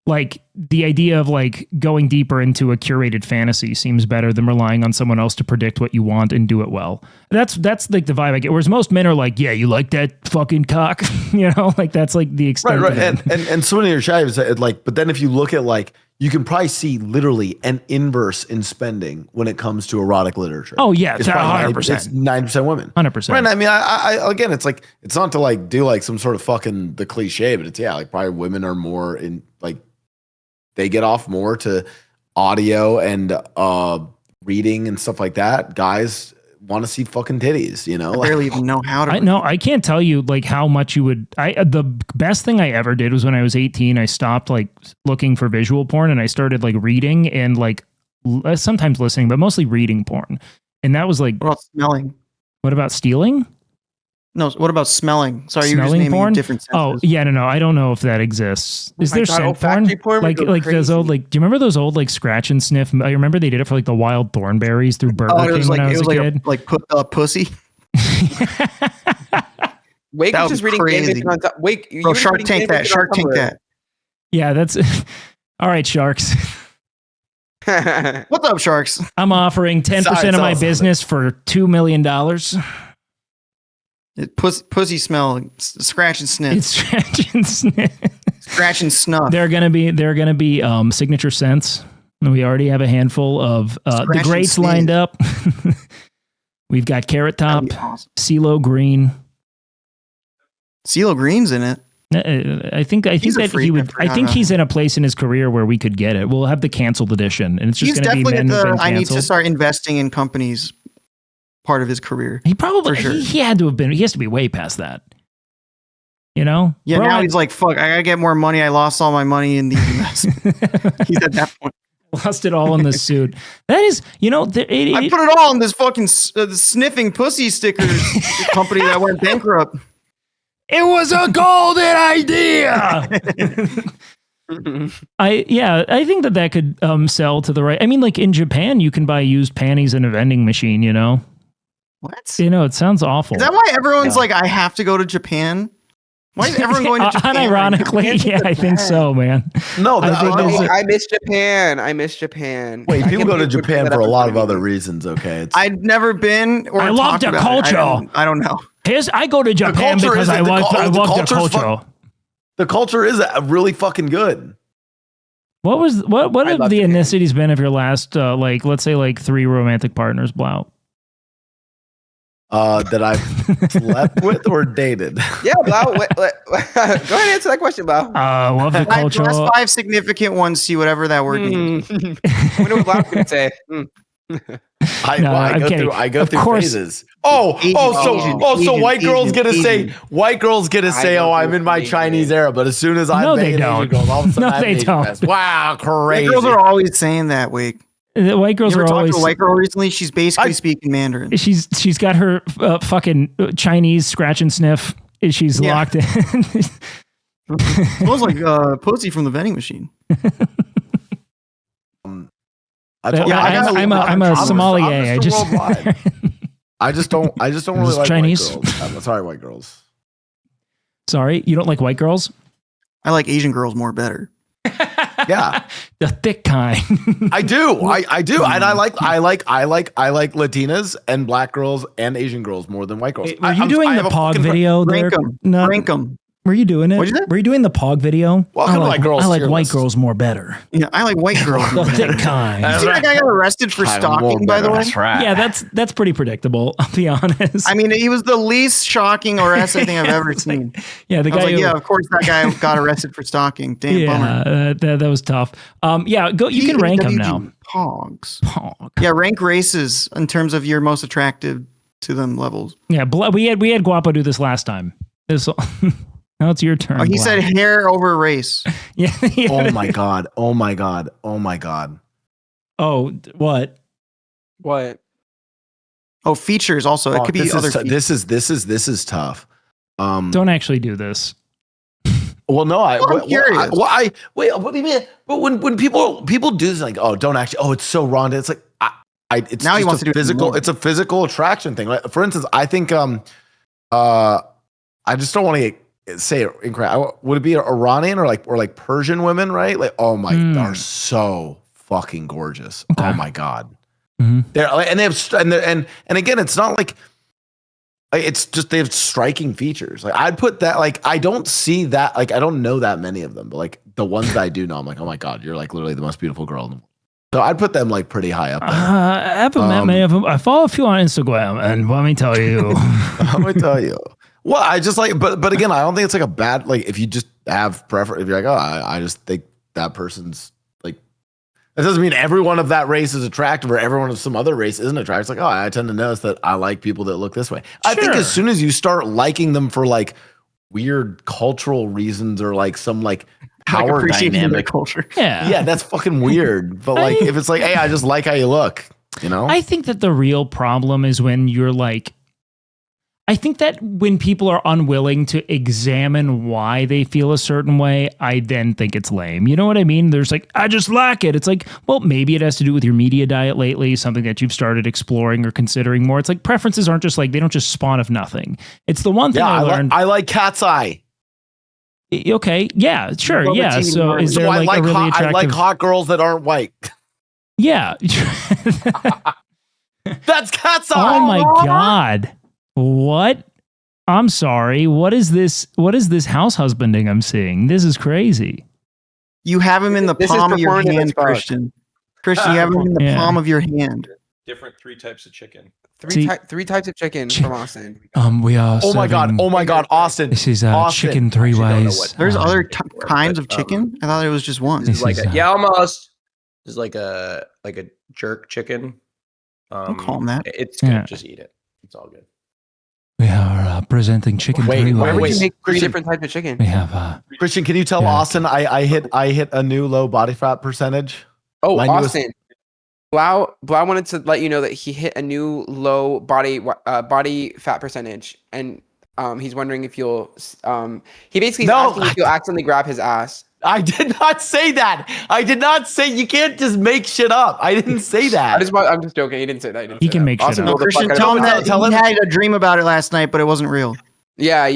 Like the idea of like going deeper into a curated fantasy seems better than relying on someone else to predict what you want and do it well. That's like the vibe I get. Whereas most men are like, yeah, you like that fucking cock, you know, like that's like the extent. Right. Of it. And so many of your shaves, like, but then if you look at like, you can probably see literally an inverse in spending when it comes to erotic literature. Oh yeah, it's 100%. It's 90% women. 100%. Right. I mean, I again, it's like, it's not to like do like some sort of fucking the cliche, but it's like probably women are more in like, they get off more to audio and reading and stuff like that. Guys want to see fucking titties, you know? I barely even know how to. I can't tell you like how much you would. The best thing I ever did was when I was 18. I stopped like looking for visual porn and I started like reading and like sometimes listening, but mostly reading porn. And that was like. What about smelling? What about stealing? No, what about smelling? Sorry, you're just Smelling naming porn? different senses. Oh, yeah, no. I don't know if that exists. Is there scent olfactory porn would Like go those old, like, do you remember those old, like, scratch and sniff? I remember they did it for, like, the wild thornberries through Burger King when I was a kid. Pussy. Wake That was would just be reading crazy. fanfiction on top. Wake, you Bro, were Shark reading Tank that. fanfiction Shark on Tank Tumblr. that. Yeah, that's... All right, sharks. What's up, sharks? I'm offering 10% of my business for $2 million. Pussy smell, scratch and sniff. It's scratch and sniff. Scratch and snuff. They're gonna be signature scents. We already have a handful of the Scratch and greats sneeze. lined up. We've got Carrot Top, That'd be awesome. CeeLo Green. CeeLo Green's in it. I think He's a that freak, he I would. I forgot think about he's in a place in his career where we could get it. We'll have the canceled edition, and it's just He's going to be definitely men at who've the been I need to canceled. start investing in companies part of his career. He probably for sure. he had to have been. He has to be way past that. You know? Yeah, Bro, now he's like, fuck, I gotta get more money. I lost all my money in these investments. He's at that point. lost it all in the suit. That is, you know, I put it all in this fucking sniffing pussy stickers company that went bankrupt. It was a golden idea. I think that could sell to the right. I mean, like in Japan, you can buy used panties in a vending machine. You know, What? you know, it sounds awful. Is that why everyone's like, I have to go to Japan? Why is everyone going to Japan? Unironically, yeah, I think so, man. No, I miss Japan. I miss Japan. wait, I people can't go to believe we're Japan putting for that a up lot in of other front reasons. Okay, it's, I've never been or I love talked the about it. culture. I don't know. I go to Japan culture because is- I the love cul- the the culture's culture. the culture is really fucking good. What I have love the Japan. ethnicities been of your last like let's say like 3 romantic partners, Blau? That I've slept with or dated. Yeah, Blau. Go ahead and answer that question, Blau. Love the My culture. last 5 significant ones, see whatever that word means. I wonder what Blau's going to say. I go through course. phases. Asian, So white girls get to say, Asian. oh, I'm in my Chinese era, but as soon as I'm No, they banging don't. Asian girls, all of a sudden No, I'm they Asian don't. fest. Wow, crazy. White girls are always saying that, Wake. The white girls You are ever talked always to a white girl recently? She's basically speaking Mandarin. she's got her fucking Chinese scratch and sniff. She's Yeah. locked in. Smells like pussy from the vending machine. I'm a sommelier. I just don't really This like Chinese. white girls. I'm sorry, white girls. Sorry, you don't like white girls? I like Asian girls more better. Yeah, The thick kind. I do. I do, and I like Latinas and black girls and Asian girls more than white girls. Were you doing the Pog video there? Rank 'em. No. Rank 'em. Were you doing it? What'd you say? Were you doing the Pog video? Welcome to I my girls I like tier white list. girls more better. Yeah, I like white girls. The thick kind. You see that guy got arrested for stalking, by the way? Yeah, that's pretty predictable. I'll be honest. I mean, he was the least shocking arrest I think I've ever seen. yeah, the I was guy. like, who, yeah, of course that guy got arrested for stalking. Damn bummer. that was tough. Yeah, go. You can rank them now. Pogs. Pog. Yeah, rank races in terms of your most attractive to them levels. Yeah, we had Guapo do this last time. This. Now it's your turn. Oh, he Blau. said hair over race. Yeah. Oh my god. Oh my god. Oh my god. Oh, what? What? Oh, features also. It could be other features. This is tough. Don't actually do this. Well, no, I'm curious. Wait, what do you mean? But when people do this, like, oh, don't actually, oh, it's so wrong. It's like, it's Now he just wants a to do it physical. more. It's a physical attraction thing. Like, for instance, I think I just don't want to say it incorrect. Would it be Iranian or like Persian women, right? Like, oh my, they're so fucking gorgeous. Okay. Oh my god, Mm-hmm. they're and they have and again, it's not like it's just they have striking features. Like I'd put that I don't see that I don't know that many of them, but like the ones that I do know, I'm like, oh my god, you're like literally the most beautiful girl in the world. So I'd put them like pretty high up there. I haven't met many of them. I follow a few on Instagram, and let me tell you. Let me tell you. Well, I just but again, I don't think it's like a bad, if you just have preference, if you're like, oh, I just think that person's like, that doesn't mean everyone of that race is attractive or everyone of some other race isn't attractive. It's like, oh, I tend to notice that I like people that look this way. I think as soon as you start liking them for like weird cultural reasons or like some like power dynamic culture. Yeah, that's fucking weird. But like, if it's like, hey, I just like how you look, you know? I think that the real problem is when you're like, I think that when people are unwilling to examine why they feel a certain way, I then think it's lame. You know what I mean? There's like, I just lack it. It's like, well, maybe it has to do with your media diet lately, something that you've started exploring or considering more. It's like preferences aren't just like, they don't just spawn of nothing. It's the one thing I learned. I like cat's eye. Okay. Yeah, sure. Yeah. So is there like a really attractive... I like hot girls that aren't white. Yeah. That's cat's eye. Oh my God. What? I'm sorry. What is this? What is this house husbanding I'm seeing? This is crazy. You have him in the palm of your hand, Christian. Christian, you have him in the palm of your hand. Different 3 types of chicken. Three types of chicken from Austin. We are. Oh my God, Austin. This is Austin. chicken 3 ways. There's other kinds of chicken. I thought it was just one. This is like almost. This is like a jerk chicken. Don't call him that. It's good. Just eat it. It's all good. We are presenting chicken 3 ways. Why would you make 3 different types of chicken? We have. Christian, can you tell Austin I hit a new low body fat percentage? Oh, Austin. Blau wanted to let you know that he hit a new low body fat percentage, and he's wondering if you'll. He basically asking if you'll accidentally grab his ass. I did not say that. I did not say you can't just make shit up. I didn't say that. I'm just joking. He didn't say that. He can make shit up. Christian, tell him that he had a dream about it last night, but it wasn't real. Yeah.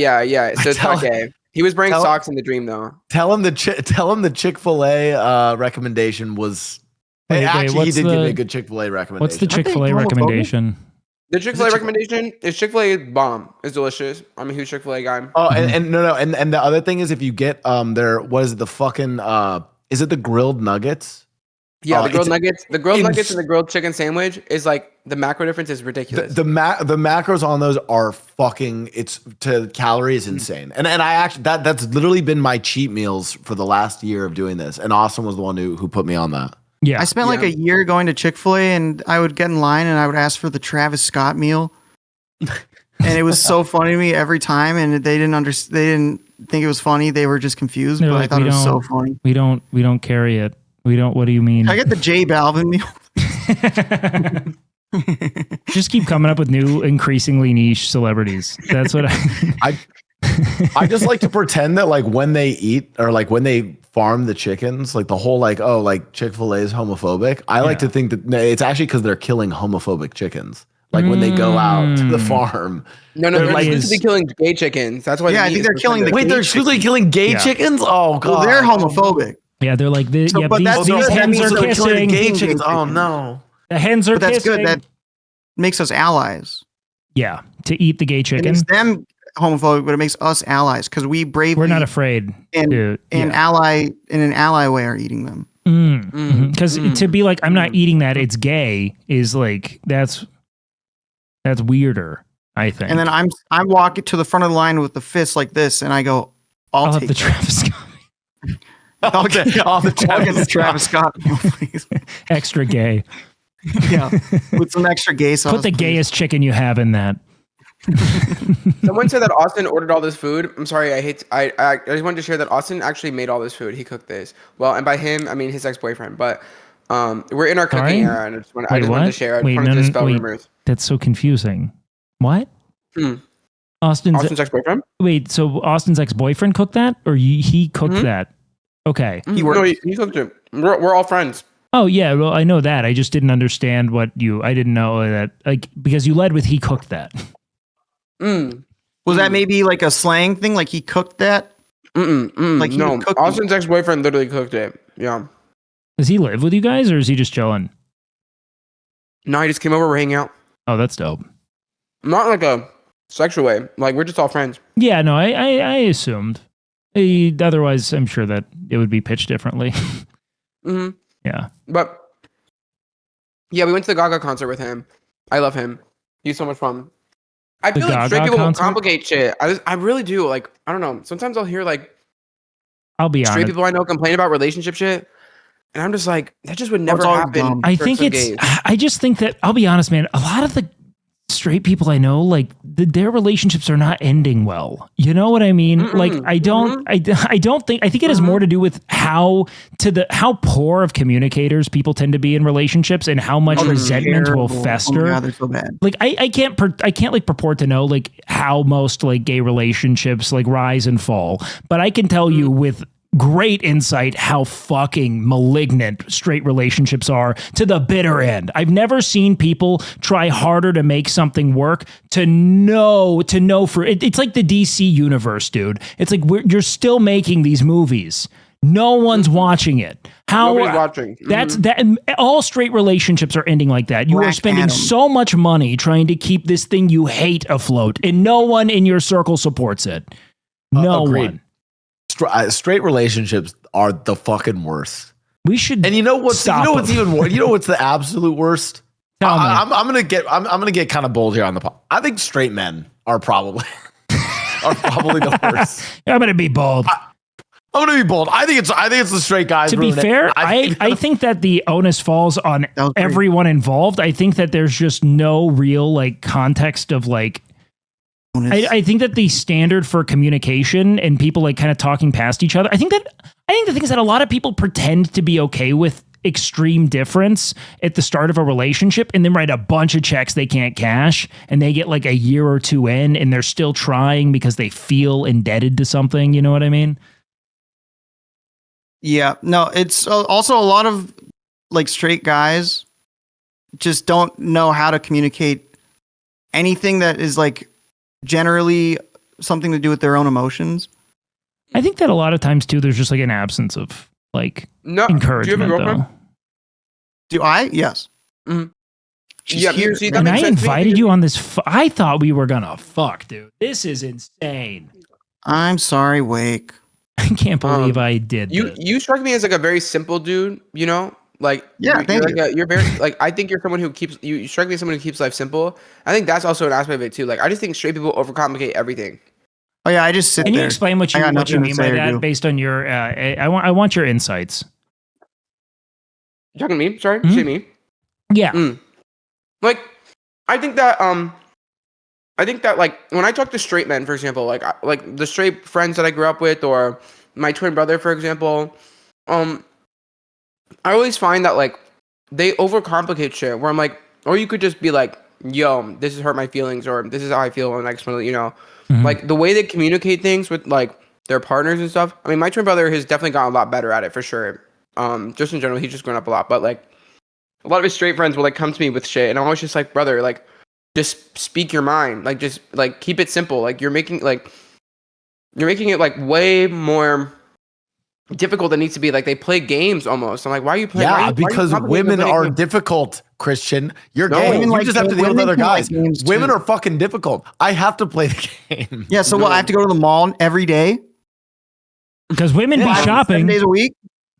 So it's not gay. He was wearing socks in the dream, though. Tell him the Chick-fil-A recommendation was. He did give me a good Chick-fil-A recommendation. What's the Chick-fil-A recommendation? The Chick-fil-A recommendation is Chick-fil-A bomb. It's delicious. I'm a huge Chick-fil-A guy. Oh, and the other thing is if you get what is it, the fucking is it the grilled nuggets? Yeah, the grilled nuggets. The grilled nuggets and the grilled chicken sandwich is like the macro difference is ridiculous. The macros on those are fucking to calories insane. And I actually that's literally been my cheat meals for the last year of doing this. And Austin was the one who put me on that. Yeah, I spent like a year going to Chick-fil-A, and I would get in line and I would ask for the Travis Scott meal, and it was so funny to me every time. And they didn't think it was funny. They were just confused. But I thought it was so funny. We don't carry it. We don't. What do you mean? Can I get the J Balvin meal. Just keep coming up with new, increasingly niche celebrities. That's what I just like to pretend that like when they eat or like when they farm the chickens, like the whole like Chick-fil-A is homophobic. I like to think that it's actually because they're killing homophobic chickens. Like when they go out to the farm. No, they're like exclusively killing gay chickens. That's why. Yeah, I think they're killing the. Wait, they're exclusively killing gay chickens? Oh god, well, they're homophobic. Yeah, they're like these hens are kissing. Gay chickens. Oh no, the hens are kissing. That's good. That makes us allies. Yeah, to eat the gay chicken. It makes them homophobic, but it makes us allies because we're not afraid in an ally way are eating them. Because to be like, I'm not eating that, it's gay, is like that's weirder, I think. And then I'm walking to the front of the line with the fist like this, and I go, I'll take the Travis Scott. I'll get the Travis Scott, please. Extra gay. Yeah, with some extra gay sauce. Put the gayest chicken you have in that. Someone said that Austin ordered all this food. I'm sorry, I just wanted to share that Austin actually made all this food. He cooked this. Well, and by him, I mean his ex-boyfriend. But we're in our cooking era, and I just wanted to share. I wanted to dispel rumors. That's so confusing. What? Austin's ex-boyfriend? Wait, so Austin's ex-boyfriend cooked that, or he cooked that? Okay. He cooked it. We're all friends. Oh yeah, well I know that. I just didn't understand I didn't know that, like, because you led with he cooked that. Was that maybe like a slang thing? Like he cooked that? Like no, Austin's ex-boyfriend literally cooked it. Yeah. Does he live with you guys or is he just chilling? No, he just came over, we're hanging out. Oh, that's dope. Not like a sexual way. Like we're just all friends. Yeah, no, I assumed. Otherwise, I'm sure that it would be pitched differently. Yeah. But yeah, we went to the Gaga concert with him. I love him. He's so much fun. I feel like straight people complicate shit. I really do. Like, I don't know. Sometimes I'll hear like I'll be straight honest. people I know complain about relationship shit. And I'm just like, that just would never happen. I think I just think that, I'll be honest, man, a lot of the straight people I know, like their relationships are not ending well. You know what I mean? Like I don't think it has more to do with how poor of communicators people tend to be in relationships and how much resentment will fester. Oh my God, they're so bad. Like I can't like purport to know like how most like gay relationships like rise and fall, but I can tell you with great insight how fucking malignant straight relationships are to the bitter end. I've never seen people try harder to make something work to know for it. It's like the DC universe, dude. It's like you're still making these movies. No one's watching it. Nobody's watching. That's that. All straight relationships are ending like that. You are spending so much money trying to keep this thing you hate afloat, and no one in your circle supports it. No one. Straight relationships are the fucking worst. We should. And you know what's even worse? You know what's the absolute worst? I'm gonna get kind of bold here on the pod. I think straight men are probably the worst. I'm gonna be bold. I'm gonna be bold. I think it's the straight guys. To be fair, I think that the onus falls on everyone involved. I think that there's just no real like context of like. I think that the standard for communication and people like kind of talking past each other. I think the thing is that a lot of people pretend to be okay with extreme difference at the start of a relationship and then write a bunch of checks they can't cash, and they get like a year or two in and they're still trying because they feel indebted to something. You know what I mean? Yeah. No, it's also a lot of like straight guys just don't know how to communicate anything that is like generally something to do with their own emotions. I think that a lot of times too, there's just like an absence of like encouragement. Do you have a girlfriend? Do I? Yes. Mm-hmm. She's here. And I invited you on this. I thought we were gonna fuck, dude. This is insane. I'm sorry, Wake. I can't believe I did. You struck me as like a very simple dude. You know, like you're very like I think you're someone who keeps you strike me as someone who keeps life simple. I think that's also an aspect of it too. Like I just think straight people overcomplicate everything. Oh yeah, I just sit there. Can you explain what you mean by that based on your I want your insights. You talking to me? Sorry, say me. Yeah. Like I think that like when I talk to straight men, for example, like the straight friends that I grew up with or my twin brother, for example, I always find that like they overcomplicate shit where I'm like, or you could just be like, yo, this has hurt my feelings, or this is how I feel, and I explain, you know, like the way they communicate things with like their partners and stuff. I mean, my twin brother has definitely gotten a lot better at it for sure. Just in general, he's just grown up a lot, but like a lot of his straight friends will like come to me with shit, and I'm always just like, brother, like just speak your mind, like just like keep it simple. Like you're making it like way more difficult than it needs to be. Like they play games almost. I'm like, why are you playing? Yeah, because women are difficult, Christian. You're gay. You just have to deal with other guys. Women are fucking difficult. I have to play the game. Yeah, so I have to go to the mall every day? Because women be shopping 7 days a week.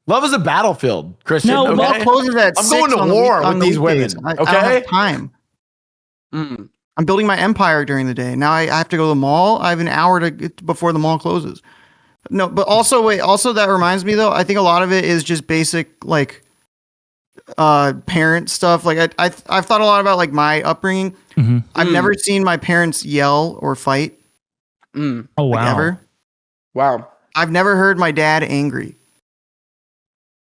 Love is a battlefield, Christian. No, mall closes at I'm 6 going to war with these women. I don't have time. I'm building my empire during the day. Now I have to go to the mall. I have an hour to get before the mall closes. No, but also that reminds me though, I think a lot of it is just basic like parent stuff. Like I've thought a lot about like my upbringing. I've never seen my parents yell or fight. Oh wow. Like, ever. Wow. I've never heard my dad angry.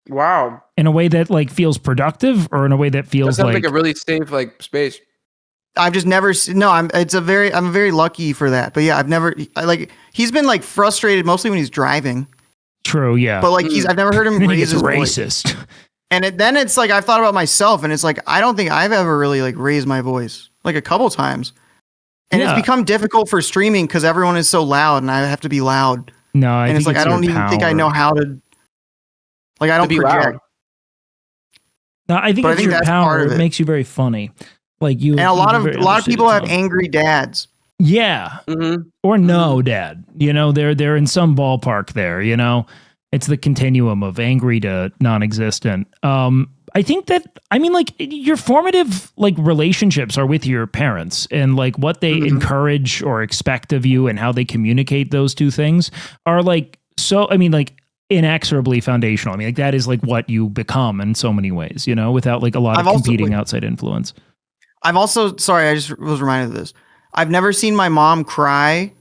Wow. In a way that like feels productive, or in a way that feels like a really safe like space. I've just never I'm very lucky for that. But yeah, he's been like frustrated mostly when he's driving. True, yeah. But like I've never heard him raise his racist. voice. then it's like I've thought about myself, and it's like I don't think I've ever really like raised my voice like a couple times, and it's become difficult for streaming because everyone is so loud, and I have to be loud. No, and it's like I don't even think I know how to. Like I don't project. No, I think it's your power. It makes you very funny. Like you, and a lot of people have angry dads. Yeah, or no dad. You know, they're in some ballpark there. You know, it's the continuum of angry to non-existent. I think that, I mean, like your formative like relationships are with your parents, and like what they encourage or expect of you and how they communicate those two things are like, so, I mean, like inexorably foundational. I mean, like that is like what you become in so many ways, you know, without like a lot of competing outside influence. I've also, sorry, I just was reminded of this. I've never seen my mom cry.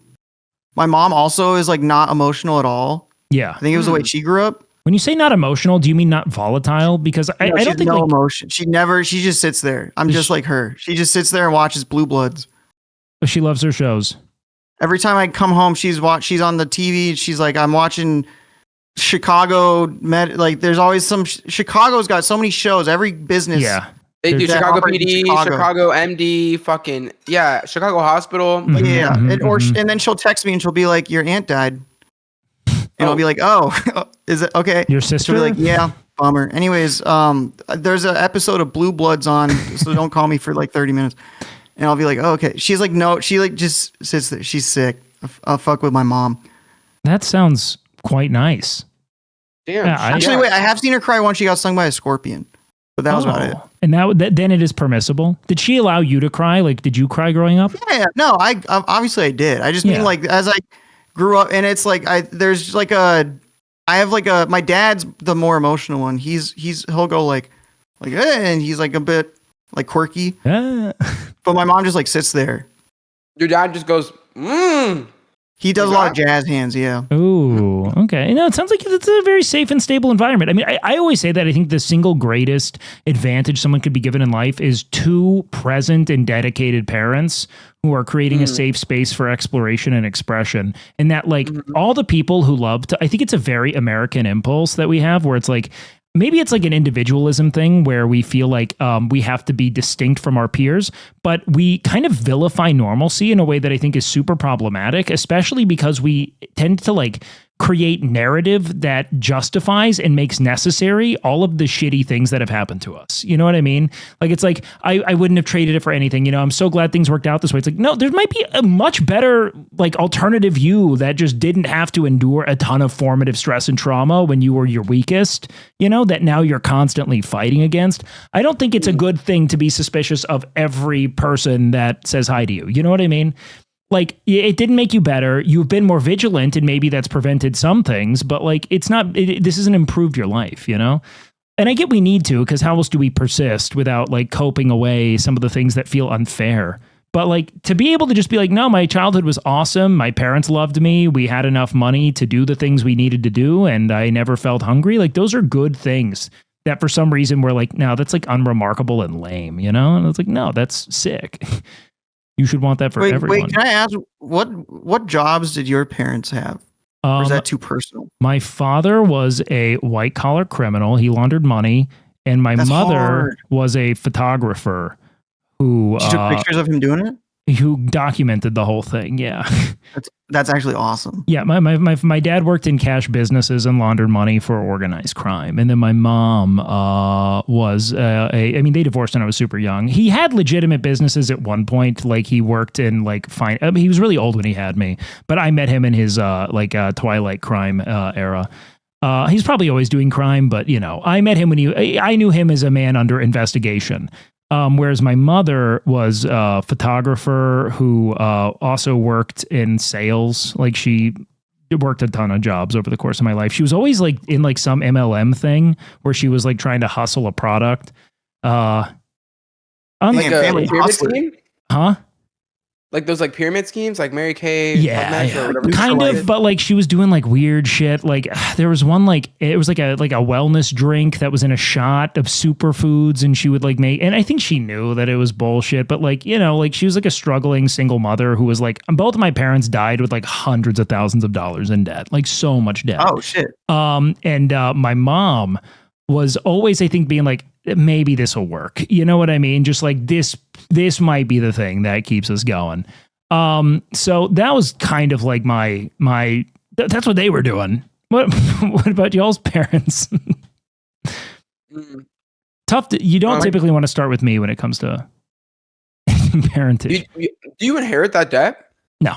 My mom also is like not emotional at all. Yeah. I think it was the way she grew up. When you say not emotional, do you mean not volatile? Because I don't think no emotion. She just sits there. I'm just like her. She just sits there and watches Blue Bloods. She loves her shows. Every time I come home, she's on the TV. She's like, I'm watching Chicago like there's always some Chicago's got so many shows. Every business. Yeah. They do Chicago PD, Chicago MD, fucking Chicago Hospital. Like, and then she'll text me and she'll be like, your aunt died. And I'll be like, oh, is it okay? Your sister? She'll be like, yeah, bummer. Anyways, there's an episode of Blue Bloods on, so don't call me for like 30 minutes. And I'll be like, oh, okay. She's like, no, she like just sits there. She's sick. I'll fuck with my mom. That sounds quite nice. Damn. Actually, wait, I have seen her cry once she got stung by a scorpion. But that was about it. And then it is permissible. Did she allow you to cry? Like, did you cry growing up? Yeah, no, I obviously I did. I just mean like as I grew up, and it's like my dad's the more emotional one. He'll go like, and he's like a bit like quirky. But my mom just like sits there. Your dad just goes, He does a lot of jazz hands, yeah. Ooh, okay. No, it sounds like it's a very safe and stable environment. I mean, I always say that I think the single greatest advantage someone could be given in life is two present and dedicated parents who are creating a safe space for exploration and expression. And that like all the people who love to, I think it's a very American impulse that we have where it's like, maybe it's like an individualism thing where we feel like we have to be distinct from our peers, but we kind of vilify normalcy in a way that I think is super problematic, especially because we tend to like create narrative that justifies and makes necessary all of the shitty things that have happened to us. You know what I mean? Like, it's like, I wouldn't have traded it for anything. You know, I'm so glad things worked out this way. It's like, no, there might be a much better like alternative you that just didn't have to endure a ton of formative stress and trauma when you were your weakest, you know, that now you're constantly fighting against. I don't think it's a good thing to be suspicious of every person that says hi to you. You know what I mean? Like, it didn't make you better. You've been more vigilant, and maybe that's prevented some things, but like, it's not, this hasn't improved your life, you know? And I get we need to, because how else do we persist without like coping away some of the things that feel unfair? But like, to be able to just be like, no, my childhood was awesome. My parents loved me. We had enough money to do the things we needed to do, and I never felt hungry. Like, those are good things that for some reason we're like, no, that's like unremarkable and lame, you know? And it's like, no, that's sick. You should want that for everyone. Wait, can I ask, what jobs did your parents have? Or is that too personal? My father was a white-collar criminal. He laundered money. And my mother was a photographer who... She took pictures of him doing it? Who documented the whole thing, yeah. That's actually awesome. Yeah, my dad worked in cash businesses and laundered money for organized crime. And then my mom was I mean, they divorced when I was super young. He had legitimate businesses at one point. Like, he worked in like he was really old when he had me, but I met him in his Twilight crime era. He's probably always doing crime, but you know, I met him when I knew him as a man under investigation. Whereas my mother was a photographer who also worked in sales. Like, she worked a ton of jobs over the course of my life. She was always like in like some MLM thing where she was like trying to hustle a product. Like a pyramid scheme? Huh? Like those like pyramid schemes, like Mary Kay, or whatever. Kind of, but like she was doing like weird shit. Like, there was one like it was like a wellness drink that was in a shot of superfoods, and she would like make. And I think she knew that it was bullshit, but like, you know, like she was like a struggling single mother who was like, both of my parents died with like hundreds of thousands of dollars in debt, like so much debt. Oh shit. And my mom was always, I think, being like, maybe this will work. You know what I mean? Just like this might be the thing that keeps us going. So that was kind of like that's what they were doing. What about y'all's parents? Tough. You don't typically want to start with me when it comes to parenting. Do you inherit that debt? No.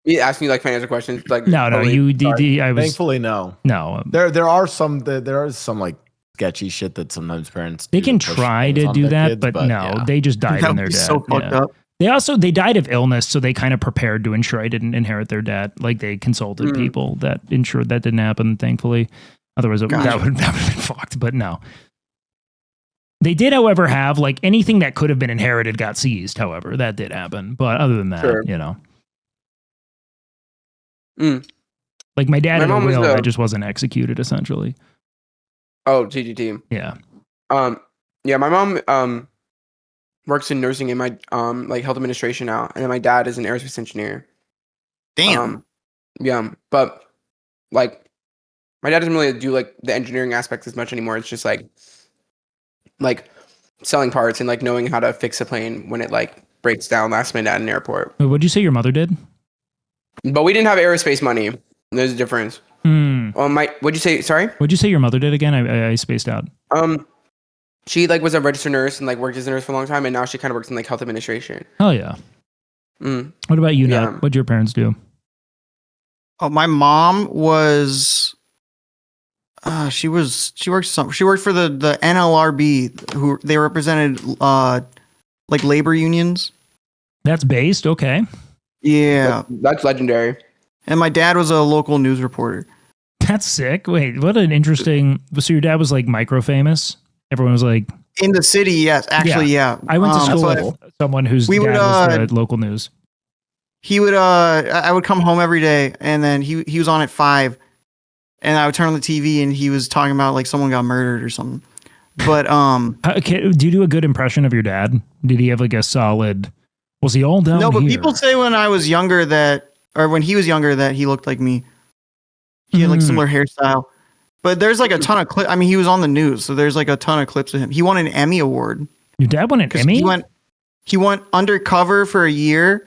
You asking me like financial questions? Like no. I was Thankfully, no. No. There are some like sketchy shit that sometimes parents they can try to do that, kids, but no, yeah. They just died when they're dead. So fucked up. They died of illness, so they kind of prepared to ensure I didn't inherit their debt. Like they consulted people that ensured that didn't happen, thankfully. Otherwise, that would have been fucked, but no. They did, however, have like anything that could have been inherited got seized, however. That did happen. But other than that, you know. Like my dad had a will that just wasn't executed, essentially. Oh, TGT. Yeah. Yeah, my mom works in nursing and my like health administration now, and then my dad is an aerospace engineer. Damn. Yeah, but like my dad doesn't really do like the engineering aspects as much anymore. It's just like selling parts and like knowing how to fix a plane when it like breaks down last minute at an airport. Wait, what'd you say your mother did? But we didn't have aerospace money. There's a difference. What'd you say? Sorry? What'd you say your mother did again? I spaced out. She like was a registered nurse and like worked as a nurse for a long time, and now she kind of works in like health administration. Oh yeah. What about you, Nat? What'd your parents do? Oh, my mom was. She worked for the NLRB, who they represented like labor unions. That's based, okay. Yeah, that's legendary. And my dad was a local news reporter. That's sick. Wait, what an interesting. So your dad was like micro famous. Everyone was like in the city. Yes, actually, yeah. I went to school with someone whose dad was the local news. He would. I would come home every day, and then he was on at 5. And I would turn on the TV, and he was talking about like someone got murdered or something. But do you do a good impression of your dad? Did he have like a solid? Was he all down? No, but here? People say when I was younger when he was younger that he looked like me. He had like similar hairstyle. But there's like a ton of clips. I mean, he was on the news, so there's like a ton of clips of him. He won an Emmy award. Your dad won an Emmy? He went undercover for a year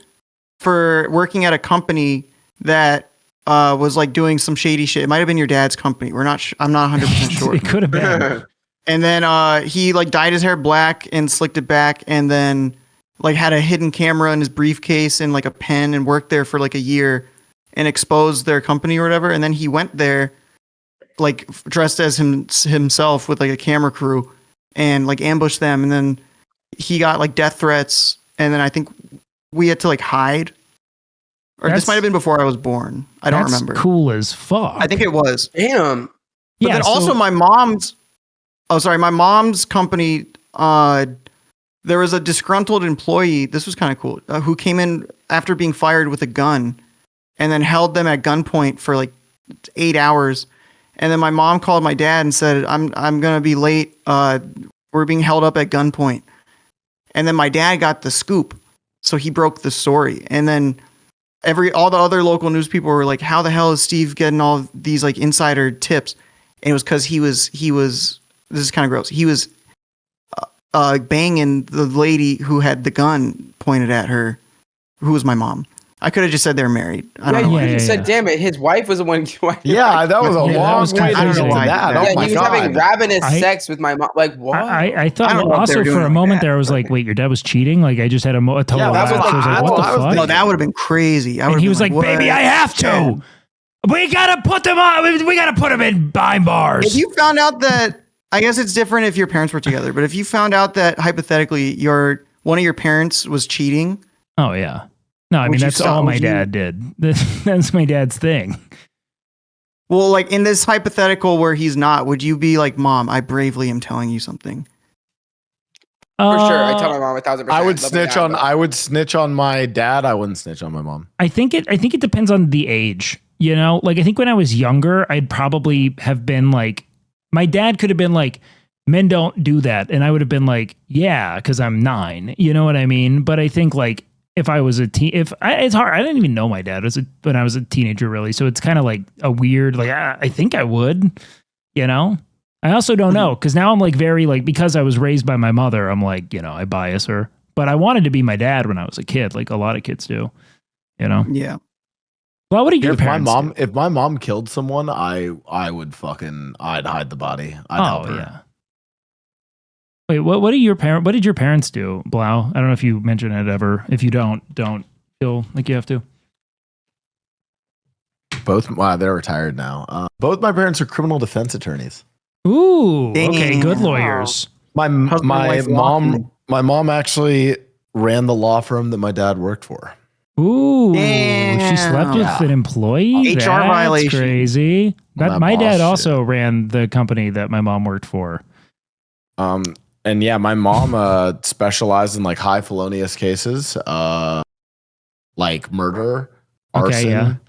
for working at a company that was like doing some shady shit. It might have been your dad's company. I'm not 100% sure. It could have been. And then he like dyed his hair black and slicked it back, and then like had a hidden camera in his briefcase and like a pen, and worked there for like a year and exposed their company or whatever. And then he went there like dressed as himself with like a camera crew and like ambushed them. And then he got like death threats. And then I think we had to like hide. Or this might have been before I was born. I don't remember. Cool as fuck. I think it was. Damn. But then also my mom's company, there was a disgruntled employee. This was kind of cool. Who came in after being fired with a gun and then held them at gunpoint for like 8 hours. And then my mom called my dad and said, I'm going to be late. We're being held up at gunpoint. And then my dad got the scoop. So he broke the story. And then all the other local news people were like, how the hell is Steve getting all these like insider tips? And it was because he was, this is kind of gross. He was banging the lady who had the gun pointed at her, who was my mom. I could have just said they're married. I don't know why. You said, damn it, his wife was the one. Yeah, that was a long way to get to that. Yeah, he was having ravenous sex with my mom. Like, what? I thought also for a moment there, I was like, wait, your dad was cheating? Like, I just had a total laugh. So I was like, what the fuck? No, that would have been crazy. And he was like, baby, I have to. We got to put them on. We got to put them in behind bars. If you found out that, I guess it's different if your parents were together, but if you found out that hypothetically one of your parents was cheating. Oh, yeah. No, I mean, that's all my dad did. That's my dad's thing. Well, like in this hypothetical where he's not, would you be like, Mom, I bravely am telling you something? For sure. I tell my mom 1,000%. I would snitch on my dad. I wouldn't snitch on my mom. I think it depends on the age, you know? Like, I think when I was younger, I'd probably have been like, my dad could have been like, men don't do that. And I would have been like, yeah, because I'm 9. You know what I mean? But I think like, if I was it's hard. I didn't even know my dad when I was a teenager, really. So it's kind of like a weird, like, I think I would, you know? I also don't know, because now I'm like very like, because I was raised by my mother, I'm like, I bias her. But I wanted to be my dad when I was a kid, like a lot of kids do. Yeah. Well, what did your If parents do? if my mom killed someone, I would I'd hide the body. I'd help her. Yeah. Wait, what did your parents do, Blau? I don't know if you mentioned it ever. If you don't feel like you have to. Both, they're retired now. Both my parents are criminal defense attorneys. Ooh, okay, good Damn. lawyers. My wife, mom actually ran the law firm that my dad worked for. Ooh, Damn. she slept with an employee? HR That's violation. crazy. That My dad boss also ran the company that my mom worked for. And yeah, my mom specialized in like high felonious cases, like murder, arson,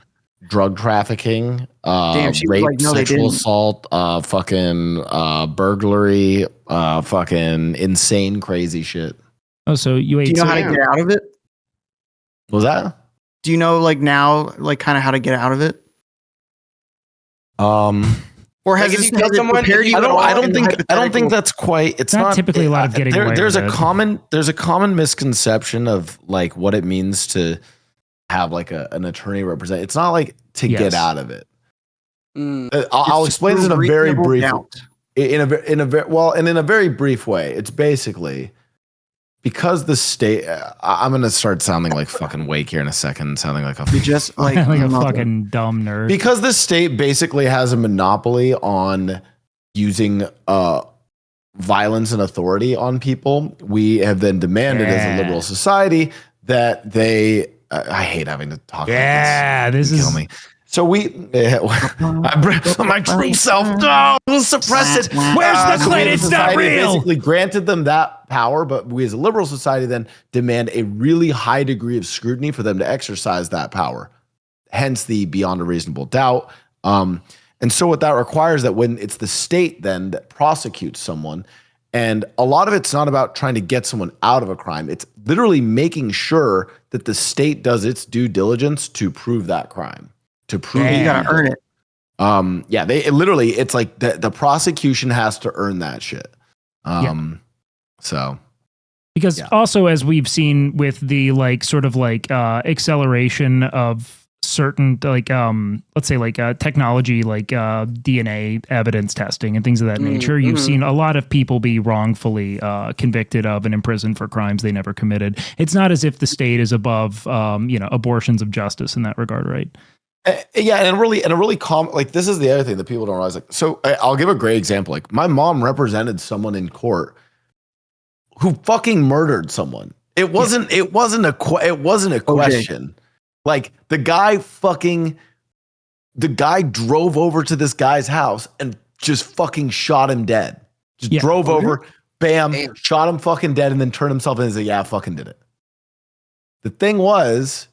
drug trafficking, she was rape, like, no, they sexual didn't. assault, burglary, fucking insane, crazy shit. Oh, so you Do you know how to get out of it? What was that? Do you know like now, like kind of how to get out of it? Or has Like, if this you kill has it someone, prepared if you you- at all I in don't the think hypothetical? that's quite. It's not typically a lot of getting away There's with a it. common misconception of like what it means to have like an attorney represent. It's not like to Yes. get out of it. Mm. I'll It's explain this in a through very reasonable brief doubt. in a very brief way. It's basically because the state. I'm gonna start sounding like fucking Wake here in a second, sounding like a You just like, like a mother. fucking dumb nerd. because the state basically has a monopoly on using violence and authority on people. We have then demanded as a liberal society that they. I hate having to talk. Yeah, like this You is- kill me. So my true self. No, we'll suppress it. Where's the so we clit? as a It's not society real. Basically, granted them that power, but we as a liberal society then demand a really high degree of scrutiny for them to exercise that power. Hence the beyond a reasonable doubt. And so what that requires that when it's the state then that prosecutes someone, and a lot of it's not about trying to get someone out of a crime. It's literally making sure that the state does its due diligence to prove that crime. To prove You gotta earn it. It's like the prosecution has to earn that shit. So Because also, as we've seen with the like sort of like acceleration of certain like let's say like technology like DNA evidence testing and things of that nature, you've seen a lot of people be wrongfully convicted of and imprisoned for crimes they never committed. It's not as if the state is above abortions of justice in that regard, right? Yeah, and a really common, like, this is the other thing that people don't realize. Like, so I'll give a great example. Like, my mom represented someone in court who fucking murdered someone. It wasn't a question. Like, the guy drove over to this guy's house and just fucking shot him dead. Just drove over, bam, shot him fucking dead, and then turned himself in and said, "Yeah, I fucking did it." The thing was,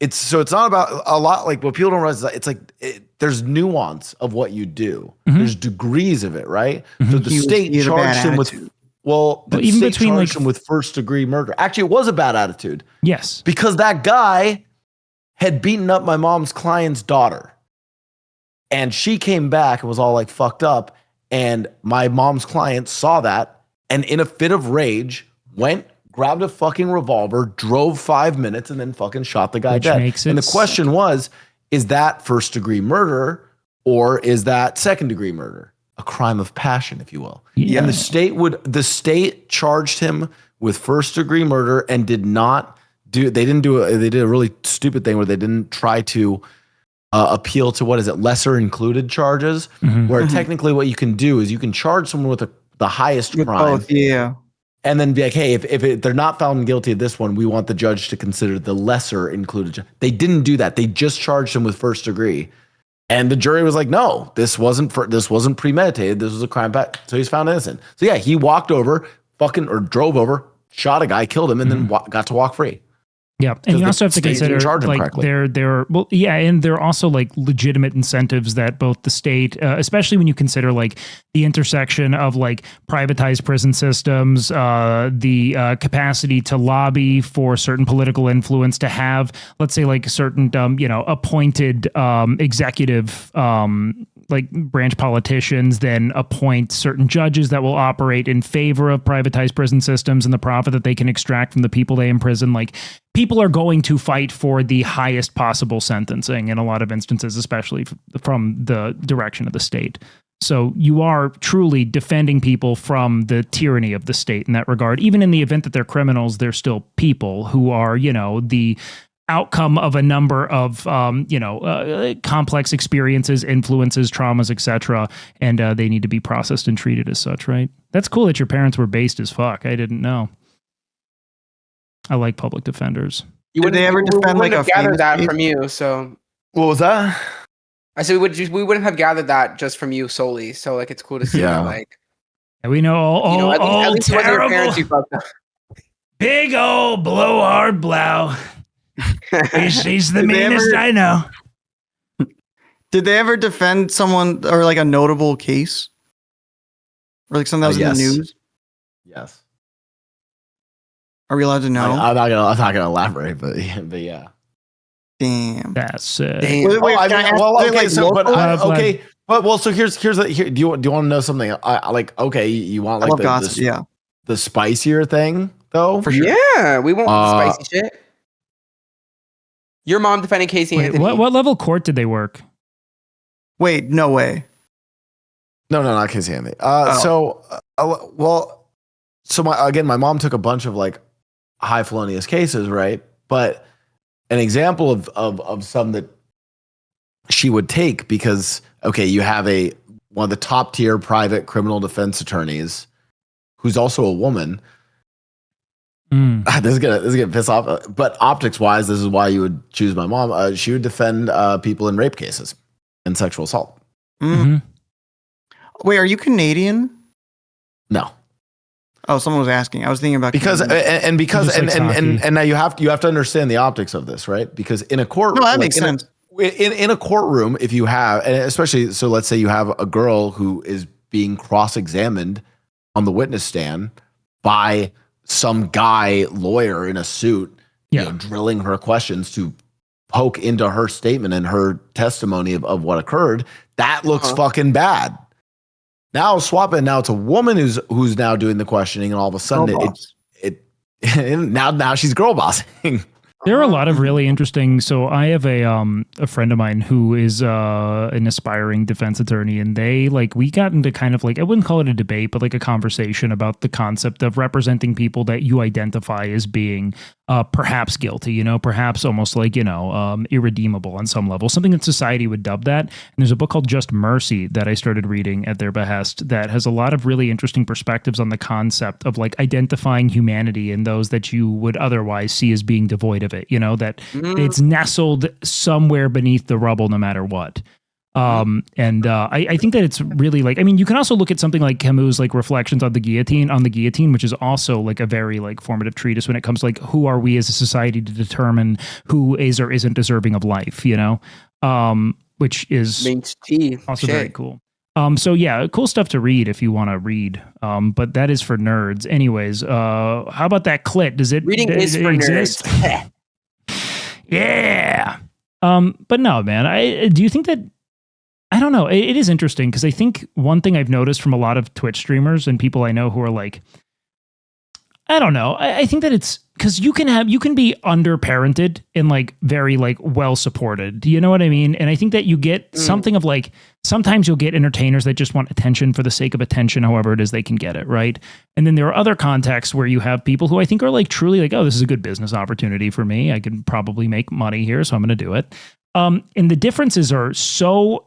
it's not about a lot. Like, what people don't realize is that there's nuance of what you do. There's degrees of it, right? So the state charged him with him with first degree murder. Actually, it was a bad attitude. Yes, because that guy had beaten up my mom's client's daughter, and she came back and was all like fucked up. And my mom's client saw that, and in a fit of rage, grabbed a fucking revolver, drove 5 minutes, and then fucking shot the guy dead. And the question was, is that first degree murder or is that second degree murder? A crime of passion, if you will. Yeah. And the state charged him with first degree murder and they did a really stupid thing where they didn't try to appeal to lesser included charges, where technically what you can do is you can charge someone with the highest crime. Both, yeah. And then be like, hey, if they're not found guilty of this one, we want the judge to consider the lesser included. They didn't do that. They just charged him with first degree. And the jury was like, no, this wasn't premeditated. This was a crime. So he's found innocent. So yeah, he walked over, drove over, shot a guy, killed him, and then got to walk free. Yeah, and you also have to consider like and there are also like legitimate incentives that both the state, especially when you consider like the intersection of like privatized prison systems, the capacity to lobby for certain political influence, to have, let's say, like certain appointed executive like branch politicians then appoint certain judges that will operate in favor of privatized prison systems and the profit that they can extract from the people they imprison. Like, people are going to fight for the highest possible sentencing in a lot of instances, especially from the direction of the state. So you are truly defending people from the tyranny of the state in that regard. Even in the event that they're criminals, they're still people who are, you know, the outcome of a number of, complex experiences, influences, traumas, etc. And they need to be processed and treated as such, right? That's cool that your parents were based as fuck. I didn't know. I like public defenders. Did they ever defend like a gathered that case? from you? So What was that? I said we wouldn't have gathered that just from you solely. So like it's cool to see Yeah. like And we know all at least it wasn't your terrible, parents you fucked up. big old blowhard blow. He's the Did they meanest ever- I know. Did they ever defend someone or like a notable case? Or like something that was in Yes. the news? Yes. Are we allowed to know? I'm not gonna elaborate, but yeah. Damn. That's Damn. Wait, Well, I can I mean, ask, well, is it, okay, like, so, but local? okay, but well, so here's here. Do you want to know something? I like, okay, you want I like love gossip. Yeah. the spicier thing though? For sure. Yeah, we won't Uh, spicy shit. Your mom defending Casey Wait, Anthony. what level court did they work? Wait, no way. No, not Casey Anthony. Oh. So my mom took a bunch of like high felonious cases, right? But an example of some that she would take, because okay, you have one of the top tier private criminal defense attorneys who's also a woman. This is gonna piss off, but optics wise, this is why you would choose my mom. She would defend people in rape cases and sexual assault. Mhm. Wait, are you Canadian? No, Oh, someone was asking. I was thinking about because Canadian. and now you have to understand the optics of this, right? Because in a court, No, that makes sense. In a courtroom, if you have, and especially, so let's say you have a girl who is being cross-examined on the witness stand by some guy lawyer in a suit, drilling her questions to poke into her statement and her testimony of what occurred. That looks fucking bad. Now swap it. Now it's a woman who's now doing the questioning, and all of a sudden now she's girl bossing. There are a lot of really interesting. So I have a friend of mine who is an aspiring defense attorney, and we got into kind of like, I wouldn't call it a debate, but like a conversation about the concept of representing people that you identify as being perhaps guilty, perhaps almost like, irredeemable on some level, something that society would dub that. And there's a book called Just Mercy that I started reading at their behest that has a lot of really interesting perspectives on the concept of like identifying humanity in those that you would otherwise see as being devoid of it, that it's nestled somewhere beneath the rubble no matter what. I think that it's really like, I mean, you can also look at something like Camus' like Reflections on the Guillotine, which is also like a very like formative treatise when it comes to like, who are we as a society to determine who is or isn't deserving of life, which is also very cool. So yeah, cool stuff to read if you want to read. But that is for nerds. Anyways, how about that clit? Does it exist? Nerds. Yeah. But no, man, do you think that, I don't know. It is interesting because I think one thing I've noticed from a lot of Twitch streamers and people I know who are like, I don't know. I think that it's because you can be underparented and like very like well supported. Do you know what I mean? And I think that you get something of like, sometimes you'll get entertainers that just want attention for the sake of attention, however it is they can get it, right? And then there are other contexts where you have people who I think are like truly like, oh, this is a good business opportunity for me. I can probably make money here, so I'm going to do it. And the differences are so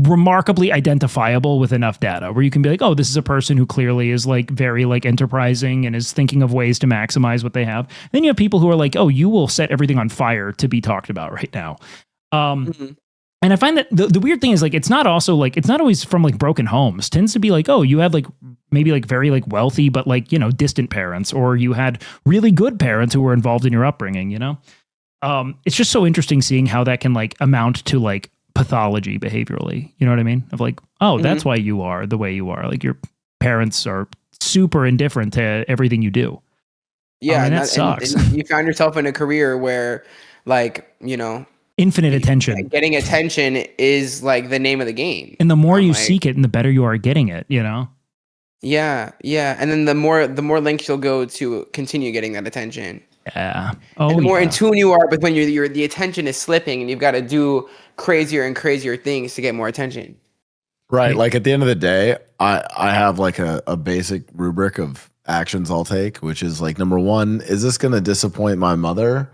remarkably identifiable with enough data where you can be like, oh, this is a person who clearly is like very like enterprising and is thinking of ways to maximize what they have. And then you have people who are like, oh, you will set everything on fire to be talked about right now. And I find that the weird thing is like, it's not always from like broken homes. It tends to be like, oh, you had like maybe like very like wealthy, but like, distant parents, or you had really good parents who were involved in your upbringing, it's just so interesting seeing how that can like amount to like pathology behaviorally, you know what I mean? Of like, oh, that's why you are the way you are. Like your parents are super indifferent to everything you do. Yeah, that sucks. And you found yourself in a career where, like, infinite attention. Getting attention is like the name of the game. And the more you like, seek it and the better you are at getting it, you know? Yeah. And then the more lengths you'll go to continue getting that attention. Yeah. And the more in tune you are, but when the attention is slipping and you've got to do crazier and crazier things to get more attention. Right. Like at the end of the day, I have like a basic rubric of actions I'll take, which is like, number one, is this going to disappoint my mother?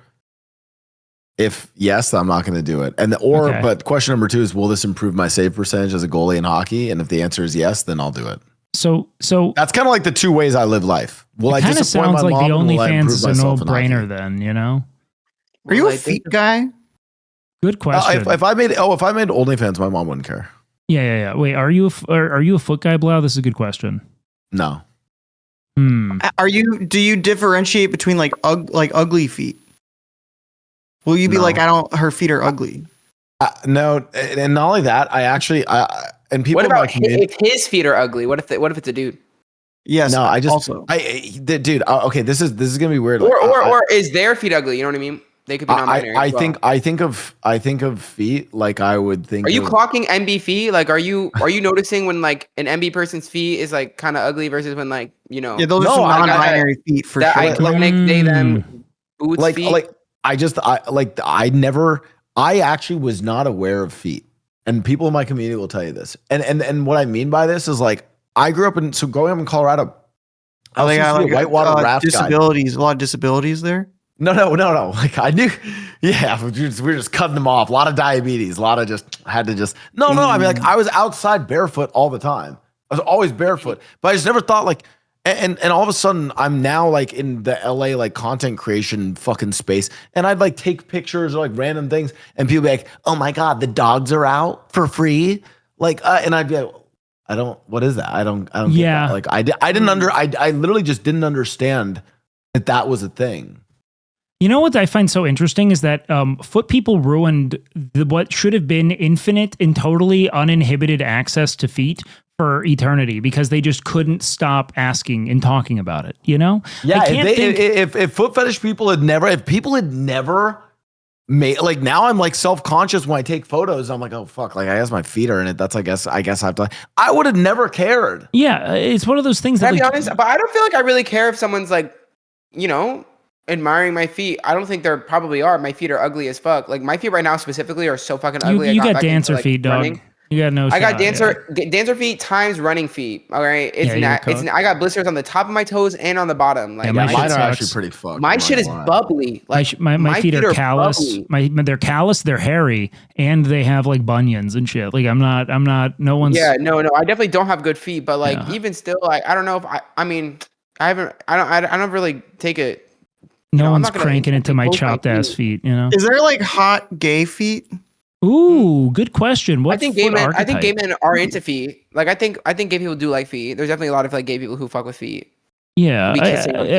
If yes, I'm not going to do it. But question number two is, will this improve my save percentage as a goalie in hockey? And if the answer is yes, then I'll do it. So that's kind of like the two ways I live life. Will I disappoint my mom? It kind of sounds like the OnlyFans is a no-brainer then, you know? Are you a feet guy? Good question. If I made OnlyFans, my mom wouldn't care. Yeah. Wait, are you a foot guy, Blau? This is a good question. No. Do you differentiate between like ugly feet? Will you be like, her feet are ugly? No, and not only that, and people. What about if his feet are ugly? What if it's a dude? Yes. No, dude. Okay, this is gonna be weird. Or is their feet ugly? You know what I mean? They could be non-binary. I think of feet like I would think. Are you clocking MB feet? Like, are you noticing when like an MB person's feet is like kind of ugly versus when like, you know? Yeah, those are some non-binary feet for sure. Iconic they them boots feet. I actually was not aware of feet, and people in my community will tell you this. And what I mean by this is like, I grew up growing up in Colorado. I was a whitewater raft disabilities. A lot of disabilities there. No. Like I knew, yeah. We were just cutting them off. A lot of diabetes. A lot of I mean, like I was outside barefoot all the time. I was always barefoot, but I just never thought like. And all of a sudden, I'm now like in the LA like content creation fucking space, and I'd like take pictures of like random things, and people be like, "Oh my god, the dogs are out for free!" Like, and I'd be like, "I don't. What is that? I don't get that." Like, I literally just didn't understand that was a thing. You know what I find so interesting is that foot people ruined what should have been infinite and totally uninhibited access to feet for eternity because they just couldn't stop asking and talking about it, you know? Yeah, if foot fetish people had never made, like now I'm like self-conscious when I take photos. I'm like, oh fuck, like I guess my feet are in it. That's I guess I have to. I would have never cared. Yeah, it's one of those things. Can I be honest? But I don't feel like I really care if someone's like, you know, admiring my feet. I don't think there probably are. My feet are ugly as fuck. Like my feet right now specifically are so fucking ugly. You got dancer feet, dog. Running. You got no. I got dancer feet times running feet. All right, I got blisters on the top of my toes and on the bottom. Like mine are actually pretty fucked. My shit is bubbly. Like my feet are callous. They're callous. They're hairy, and they have like bunions and shit. Like I'm not. No one's. Yeah, no. I definitely don't have good feet. But like even still, like I don't know if I mean I don't really take it. No one's cranking into my chopped ass feet. You know. Is there like hot gay feet? Ooh, good question. What I think gay men are into feet. Like I think gay people do like feet. There's definitely a lot of like gay people who fuck with feet. Yeah,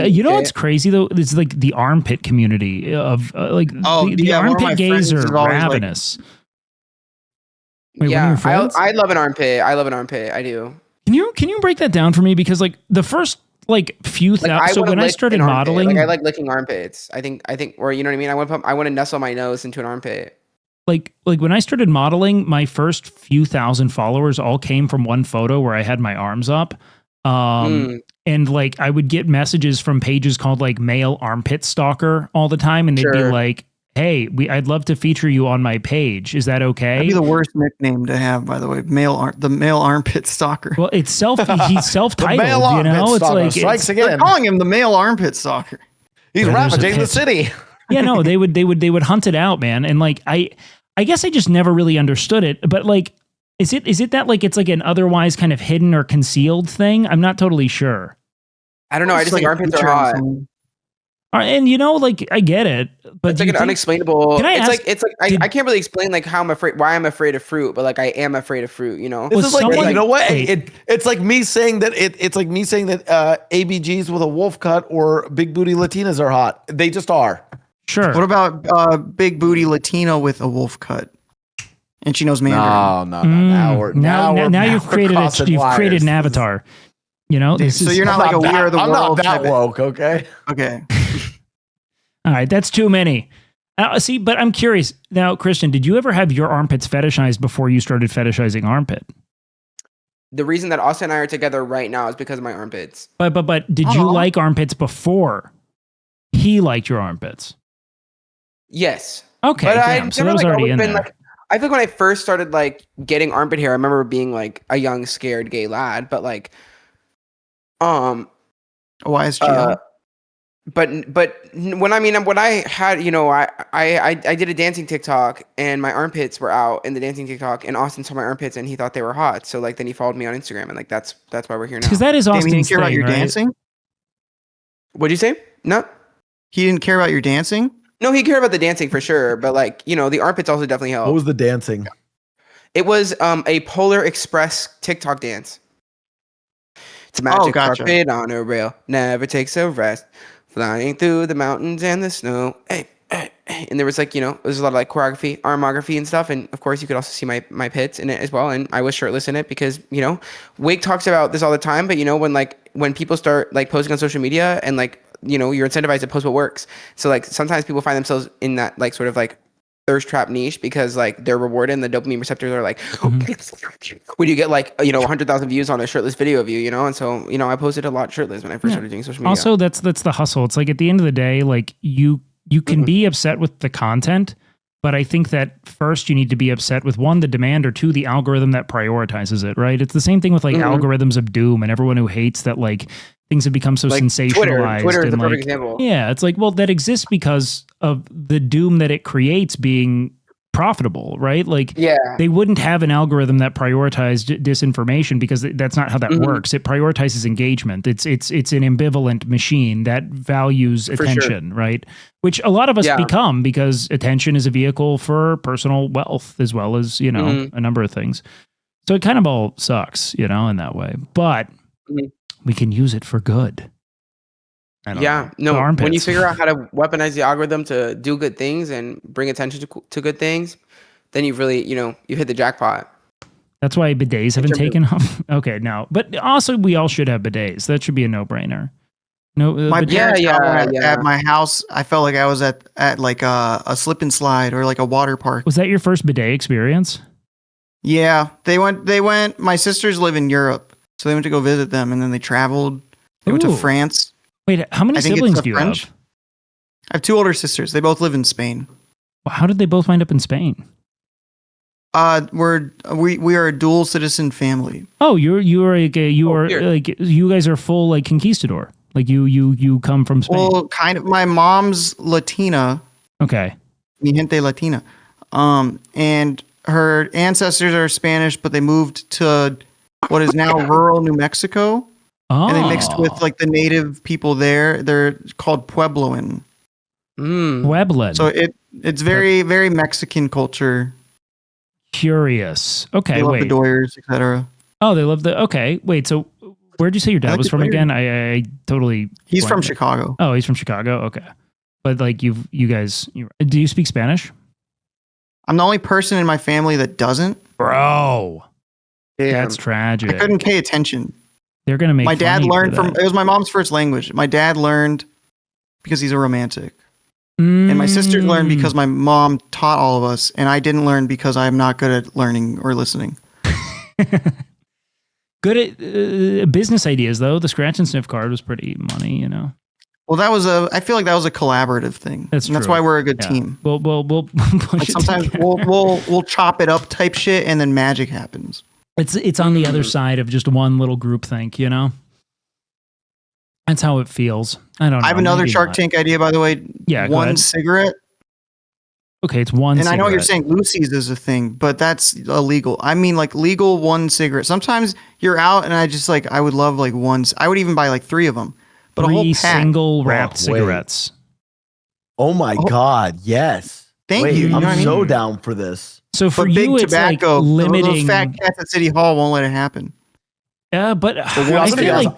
you know what's crazy though? It's like the armpit community of the armpit gays are ravenous. Wait, yeah, I love an armpit. I do. Can you break that down for me? Because like the first like few thousand. So when I started modeling, like I like licking armpits. I think, or you know what I mean. I want to nestle my nose into an armpit. Like when I started modeling, my first few thousand followers all came from one photo where I had my arms up. And like I would get messages from pages called like male armpit stalker all the time. And they'd be like, hey, I'd love to feature you on my page. Is that okay? That'd be the worst nickname to have, by the way. The male armpit stalker. Well, he's self-titled, you know? It's like strikes again. They're calling him the male armpit stalker. He's ravaging the city. Yeah, no, they would hunt it out, man. And like I guess I just never really understood it, but like, is it that like it's like an otherwise kind of hidden or concealed thing? I'm not totally sure. I don't know. I just think armpits are hot. And you know, like I get it, but it's like an unexplainable. I can't really explain like why I'm afraid of fruit, but like I am afraid of fruit. You know, this is like you know what? It's like me saying that ABGs with a wolf cut or big booty Latinas are hot. They just are. Sure. What about big booty Latino with a wolf cut? And she knows Mandarin. No. Now you've created an avatar. You know, so you're not like a We Are the World. I'm not that woke, okay? Okay. All right, that's too many. See, but I'm curious now, Christian. Did you ever have your armpits fetishized before you started fetishizing armpit? The reason that Austin and I are together right now is because of my armpits. But did you like armpits before he liked your armpits? Yes. Okay, But damn. So that was already in there. like, I think when I first started like getting armpit hair, I remember being like a young, scared gay lad. But like, Why is Gio? but when I had, you know, I did a dancing TikTok and my armpits were out in the dancing TikTok and Austin saw my armpits and he thought they were hot. So like then he followed me on Instagram and like that's why we're here now. Because that is Damn, he Austin's didn't care thing, about your right? dancing? What'd you say? No. He didn't care about your dancing? No, he cared about the dancing for sure, but like, you know, the armpits also definitely help. What was the dancing? It was a Polar Express TikTok dance. It's a magic gotcha. carpet on a rail, never takes a rest, flying through the mountains and the snow. Hey, hey, hey. And there was like, you know, there's a lot of like choreography, armography and stuff. And of course you could also see my pits in it as well. And I was shirtless in it because, you know, Wig talks about this all the time, but you know, when people start like posting on social media and like, you know, you're incentivized to post what works. So like sometimes people find themselves in that like sort of like thirst trap niche because like they're rewarded and the dopamine receptors are like, when you get like, you know, 100,000 views on a shirtless video of you, you know? And so, you know, I posted a lot shirtless when I first started doing social media. Also, that's the hustle. It's like at the end of the day, like you can be upset with the content, but I think that first you need to be upset with one, the demand, or two, the algorithm that prioritizes it, right? It's the same thing with like algorithms of doom and everyone who hates that like things have become so like sensationalized. Twitter is and the perfect like, example. yeah, it's like, well, that exists because of the doom that it creates being profitable, right? Like they wouldn't have an algorithm that prioritized disinformation because that's not how that works. It prioritizes engagement. It's an ambivalent machine that values attention, right? Which a lot of us become because attention is a vehicle for personal wealth as well as, you know, a number of things. So it kind of all sucks, you know, in that way. But we can use it for good. Yeah, no, when you figure out how to weaponize the algorithm to do good things and bring attention to good things, then you've really, you know, you hit the jackpot. That's why bidets haven't taken off. Okay, now, but also we all should have bidets. That should be a no-brainer. No, my parents at my house, I felt like I was at like a slip and slide or like a water park. Was that your first bidet experience? Yeah, they went. My sisters live in Europe, so they went to go visit them, and then they traveled. They went to France. Wait, how many siblings do you have? I have two older sisters. They both live in Spain. Well, how did they both wind up in Spain? We are a dual citizen family. Oh, you guys are full like conquistador. Like you come from Spain. Well, kind of. My mom's Latina. Okay. Mi gente Latina. And her ancestors are Spanish, but they moved to what is now rural New Mexico. Oh. And they mixed with like the native people there. They're called Puebloan. Puebloan. So it's very, very Mexican culture. Curious. Okay, they love wait. the Doyers, etc. Oh, they love the. Okay, wait. So where'd you say your dad was from again? I totally. He's from Chicago. Oh, he's from Chicago. Okay, but like you guys, do you speak Spanish? I'm the only person in my family that doesn't. Bro, damn. That's tragic. I couldn't pay attention. They're gonna make. My dad learned from. It was my mom's first language. My dad learned because he's a romantic. And my sisters learned because my mom taught all of us, and I didn't learn because I'm not good at learning or listening. Good at business ideas, though. The scratch and sniff card was pretty money, you know. Well, I feel like that was a collaborative thing. That's true. That's why we're a good team. We'll push like sometimes we'll chop it up type shit, and then magic happens. It's on the other side of just one little group think, you know. That's how it feels. I don't know. I have another Shark Tank idea, by the way. Yeah, one cigarette. Okay, it's one. And cigarette. I know you're saying Lucy's is a thing, but that's illegal. I mean, like legal one cigarette. Sometimes you're out, and I would love like one. I would even buy like 3 of them, but a whole pack. Single wrapped cigarettes. Oh my God! Yes. Thank you. I'm so down for this. So for but you, big it's tobacco, like limiting. Those fat cats at City Hall won't let it happen. Yeah, but I feel like.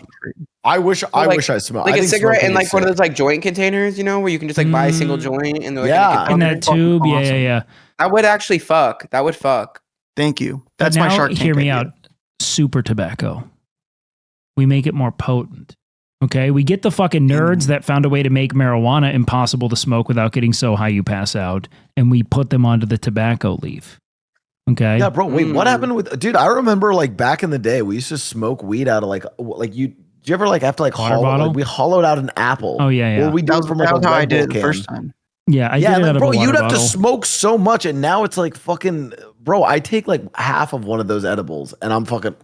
I wish I smelled like a cigarette in like one of those like joint containers, you know, where you can just like buy a single joint and like, in that tube. Awesome. Yeah. That would actually fuck. That would fuck. Thank you. That's my Shark Tank. Hear me idea. out. Super tobacco. We make it more potent. Okay, we get the fucking nerds that found a way to make marijuana impossible to smoke without getting so high you pass out, and we put them onto the tobacco leaf. Okay. Yeah, bro. Wait, what happened with? Dude, I remember like back in the day, we used to smoke weed out of like you. Did you ever like have to like Water hollow? bottle? Like, we hollowed out an apple. Oh yeah. Or we did from like That a was how I Red did Bull it the can. first time. Yeah, I did it and out then, of bro, a water you'd have to bottle. smoke so much, and now it's like fucking, bro. I take like half of one of those edibles, and I'm fucking.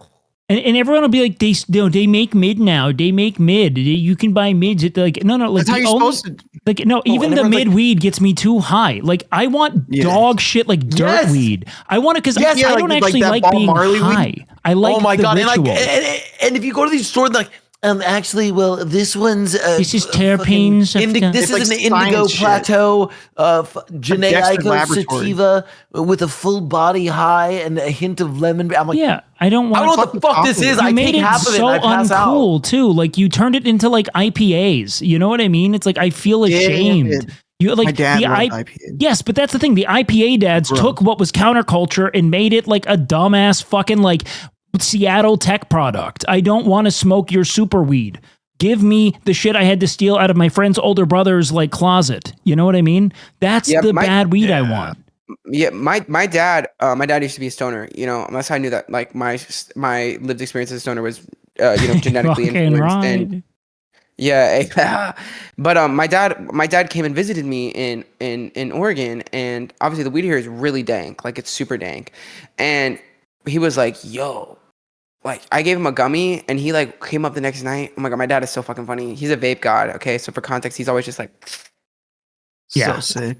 And everyone will be like, they make mid now. They make mid. You can buy mids at like no, like That's how you're supposed to. like no. Even and the everyone's mid like- weed gets me too high. Like I want Yeah. dog shit like dirt Yes. weed. I want it because Yes, I yeah, don't like actually that like Bob being Marley weed. high. I like Oh my the god! ritual. And if you go to these stores, like, actually, well, this one's This is terpenes of the- this It's is like an indigo science shit. plateau, Dexter Janaeico Laboratory. sativa with a full body high and a hint of lemon. I'm like, yeah, I don't I want. don't know what the fuck this is. You I made take it half of it so and I pass out. uncool too. Like you turned it into like IPAs. You know what I mean? It's like I feel ashamed. did. You like My dad the loved IPA. Yes, but that's the thing. The IPA dads took what was counterculture and made it like a dumbass fucking like Seattle tech product. I don't want to smoke your super weed. Give me the shit I had to steal out of my friend's older brother's like closet. You know what I mean? That's Yeah, the bad weed I want. Yeah, my dad used to be a stoner. You know, unless I knew that like my lived experience as a stoner was genetically Fucking influenced. right. And yeah, but my dad came and visited me in Oregon, and obviously the weed here is really dank, like it's super dank, and he was like, "Yo." Like I gave him a gummy and he like came up the next night. Oh my god, my dad is so fucking funny. He's a vape god. Okay, so for context, he's always just like, Yeah. So sick.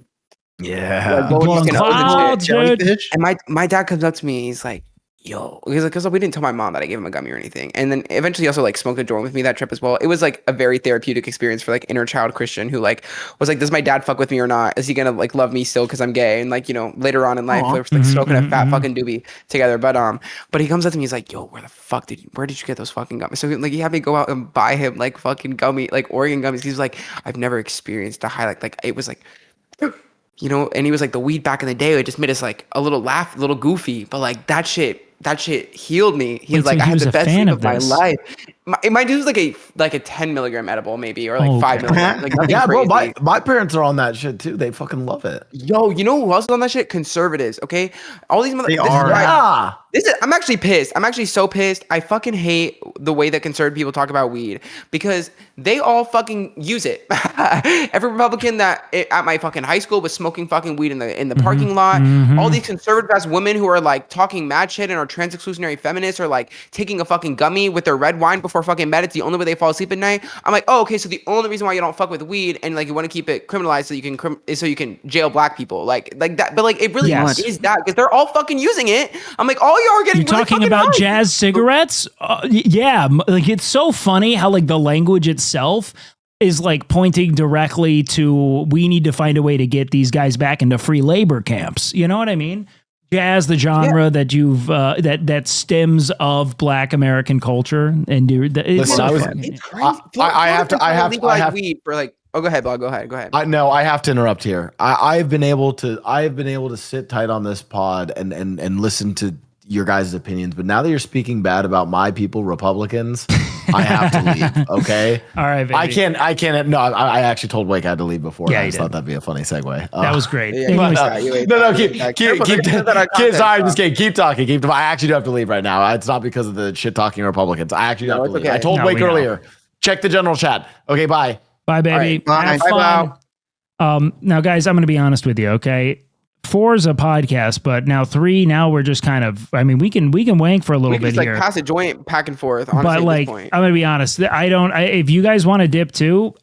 Yeah. like, blowing Blowing fucking O's and shit. clouds, dude. Jellyfish. And my dad comes up to me. He's like, "Yo," because we didn't tell my mom that I gave him a gummy or anything. And then eventually he also like smoked a joint with me that trip as well. It was like a very therapeutic experience for like inner child Christian who like was like, "Does my dad fuck with me or not? Is he gonna like love me still because I'm gay?" And like later on in life, Aw. we're like smoking a fat mhm. fucking doobie together. But he comes up to me. He's like, "Yo, where did you get those fucking gummies?" So like he had me go out and buy him like fucking like Oregon gummies. He's like, "I've never experienced a high like it was like." And he was like, the weed back in the day, it just made us like a little laugh, a little goofy, but like that shit healed me. He Wait, was like, so I he had was the a best fan sleep of of my this. life. My dude was like a 10 milligram edible maybe, or like Oh, 5 okay. milligrams. Like nothing Yeah, bro. crazy. My parents are on that shit too. They fucking love it. Yo, you know who else is on that shit? Conservatives, okay? All these They this is are. why- Yeah. I'm actually pissed. I'm actually so pissed. I fucking hate the way that conservative people talk about weed because they all fucking use it. Every Republican at my fucking high school was smoking fucking weed in the parking lot. All these conservative ass women who are like talking mad shit and are trans exclusionary feminists are like taking a fucking gummy with their red wine before fucking bed. It's the only way they fall asleep at night. I'm like, oh, okay. So the only reason why you don't fuck with weed and like you want to keep it criminalized so you can jail black people like that. But like it really Yes. is that because they're all fucking using it. I'm like, all y'all are getting You're really talking fucking about high. jazz cigarettes? Yeah, like it's so funny how like the language itself is like pointing directly to we need to find a way to get these guys back into free labor camps. You know what I mean? Jazz, the genre that you've that stems of Black American culture, and Listen, I was- It's crazy. I have to legalize weed for like. Oh, go ahead, Bob. Go ahead. I have to interrupt here. I've been able to sit tight on this pod and listen to your guys' opinions, but now that you're speaking bad about my people, Republicans, I have to leave. Okay. All right, baby. I can't. No, I actually told Wake I had to leave before. Yeah, I you just did. thought that'd be a funny segue. That was great. Yeah, Anyways, Keep. Sorry, just kidding. Keep talking. I actually do have to leave right now. It's not because of the shit talking Republicans. I actually do have to it's leave. okay. I told No, Wake we know. earlier. Check the general chat. Okay, bye. bye, baby. All right, Have bye. fun. Bye. Now, guys, I'm going to be honest with you. Okay. 4 is a podcast, but now 3. Now we're just kind of. I mean, we can wank for a little We can bit just like here. pass a joint back and forth. Honestly, But at like, this point. I'm gonna be honest. If you guys want to dip too,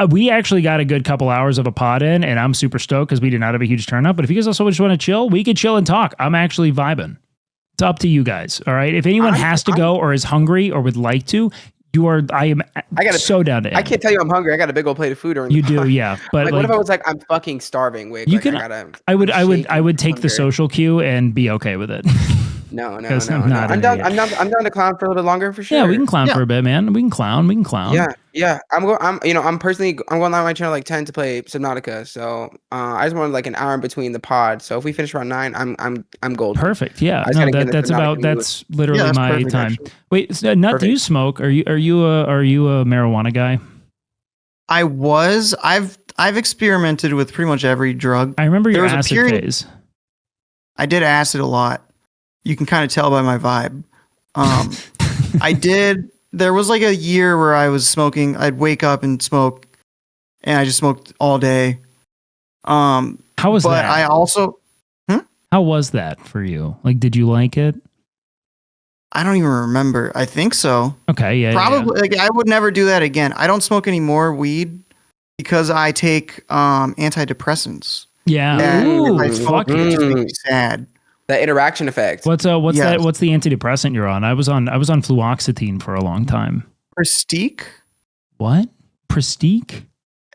we actually got a good couple hours of a pod in, and I'm super stoked because we did not have a huge turn up. But if you guys also just want to chill, we could chill and talk. I'm actually vibing. It's up to you guys. All right. If anyone has to go or is hungry or would like to, I gotta so down to end. I can't tell you I'm hungry. I got a big old plate of food. You do, yeah. But Like, what if I was like, I'm fucking starving? Wait, You like, can- I would take the social cue and be okay with it. No. I'm 'Cause down. I'm not an idiot. I'm down to clown for a little bit longer for sure. Yeah, we can clown for a bit, man. We can clown. Yeah. I'm going on my channel like 10 to play Subnautica. So I just wanted like an hour in between the pod. So if we finish around 9, I'm golden. Perfect. Yeah. I just No, gotta get into Subnautica mood. that's literally that's my perfect, time. actually. Wait, so, Nut, do you smoke? Are you a marijuana guy? I've experimented with pretty much every drug. I remember your There was a acid period- phase. I did acid a lot. You can kind of tell by my vibe. There was like a year where I was smoking. I'd wake up and smoke, and I just smoked all day. How was but that? I also, How was that for you? Like, did you like it? I don't even remember. I think so. Okay, yeah. Probably. Like, I would never do that again. I don't smoke any more weed because I take antidepressants. Yeah. And Ooh, if I smoke, fuck it it. just makes me sad. The interaction effect. What's Yes. that? What's the antidepressant you're on? I was on fluoxetine for a long time. Prestique? What? Prestique?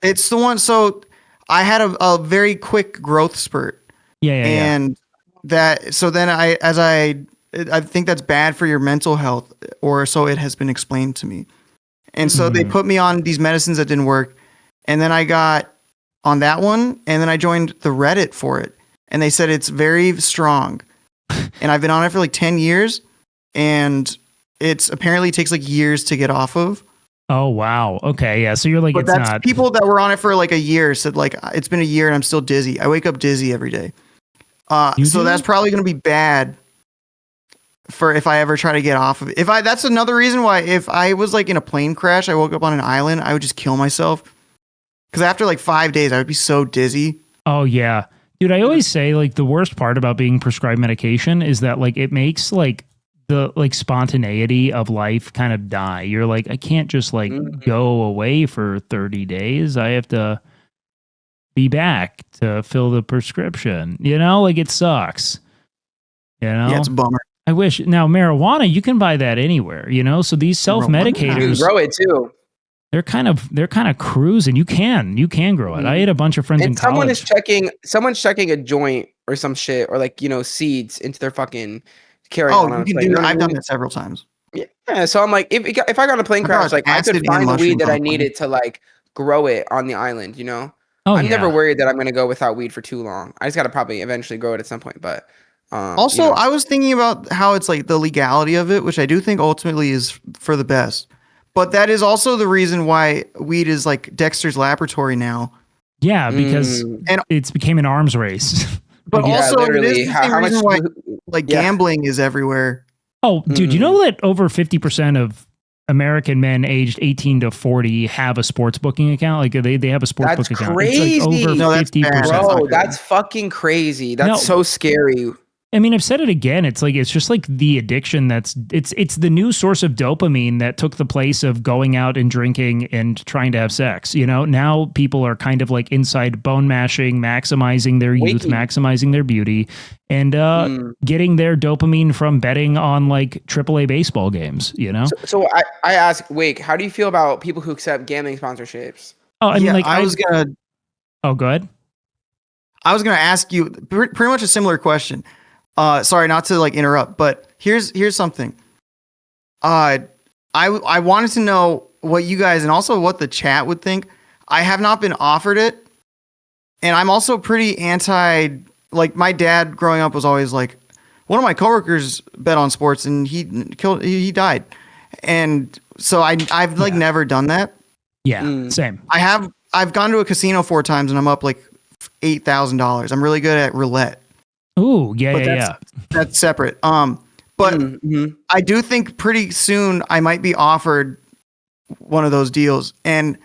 It's the one. So I had a very quick growth spurt. Yeah. And that, so then I think that's bad for your mental health, or so it has been explained to me. And so they put me on these medicines that didn't work. And then I got on that one, and then I joined the Reddit for it. And they said it's very strong. And I've been on it for like 10 years, and it's apparently takes like years to get off of. Oh, wow. Okay, yeah. So you're like, But it's that's not. people that were on it for like a year said like, it's been a year and I'm still dizzy. I wake up dizzy every day. You So do? that's probably going to be bad for if I ever try to get off of it. That's another reason why if I was like in a plane crash, I woke up on an island, I would just kill myself. Because after like 5 days, I would be so dizzy. Oh, yeah. Dude, I always say like the worst part about being prescribed medication is that like it makes like the like spontaneity of life kind of die. You're like, I can't just like go away for 30 days. I have to be back to fill the prescription. You know, like it sucks. You know? Yeah, it's a bummer. I wish. Now, marijuana, you can buy that anywhere, you know? So these You can self-medicators, grow it too. they're kind of cruising. You can grow it. I had a bunch of friends in And college. someone's checking a joint or some shit, or like, seeds into their fucking carry Oh, on. you can do that. I've done that several times. Yeah, so I'm like, if I got on a plane I brought crash, like I acid could and find the mushroom weed that I on a plane. needed to like grow it on the island, Oh, I'm yeah. never worried that I'm gonna go without weed for too long. I just gotta probably eventually grow it at some point. But Also, I was thinking about how it's like the legality of it, which I do think ultimately is for the best. But that is also the reason why weed is like Dexter's Laboratory now. Yeah, because And it's became an arms race. but Yeah, also it literally. is the same reason why like Yeah. gambling is everywhere. Oh, dude, you know that over 50% of American men aged 18 to 40 have a sports booking account? Like they have a sports That's book account. crazy. It's like over No, that's 50%. bad. Bro, that's fucking crazy. That's No. so scary. I mean, I've said it again. It's like it's just like the addiction it's the new source of dopamine that took the place of going out and drinking and trying to have sex. You know, now people are kind of like inside bone mashing, maximizing their youth, Waking. maximizing their beauty, and getting their dopamine from betting on like AAA baseball games. You know? So I ask, Wake, how do you feel about people who accept gambling sponsorships? Oh, I mean, like I was gonna Oh, go ahead. ask you pretty much a similar question. Sorry, not to like interrupt, but here's something. I wanted to know what you guys and also what the chat would think. I have not been offered it, and I'm also pretty anti. Like my dad growing up was always like, one of my coworkers bet on sports and he died, and so I've like never done that. Yeah, same. I've gone to a casino 4 times and I'm up like $8,000. I'm really good at roulette. Ooh, yeah, But yeah. That's separate. But I do think pretty soon I might be offered one of those deals. And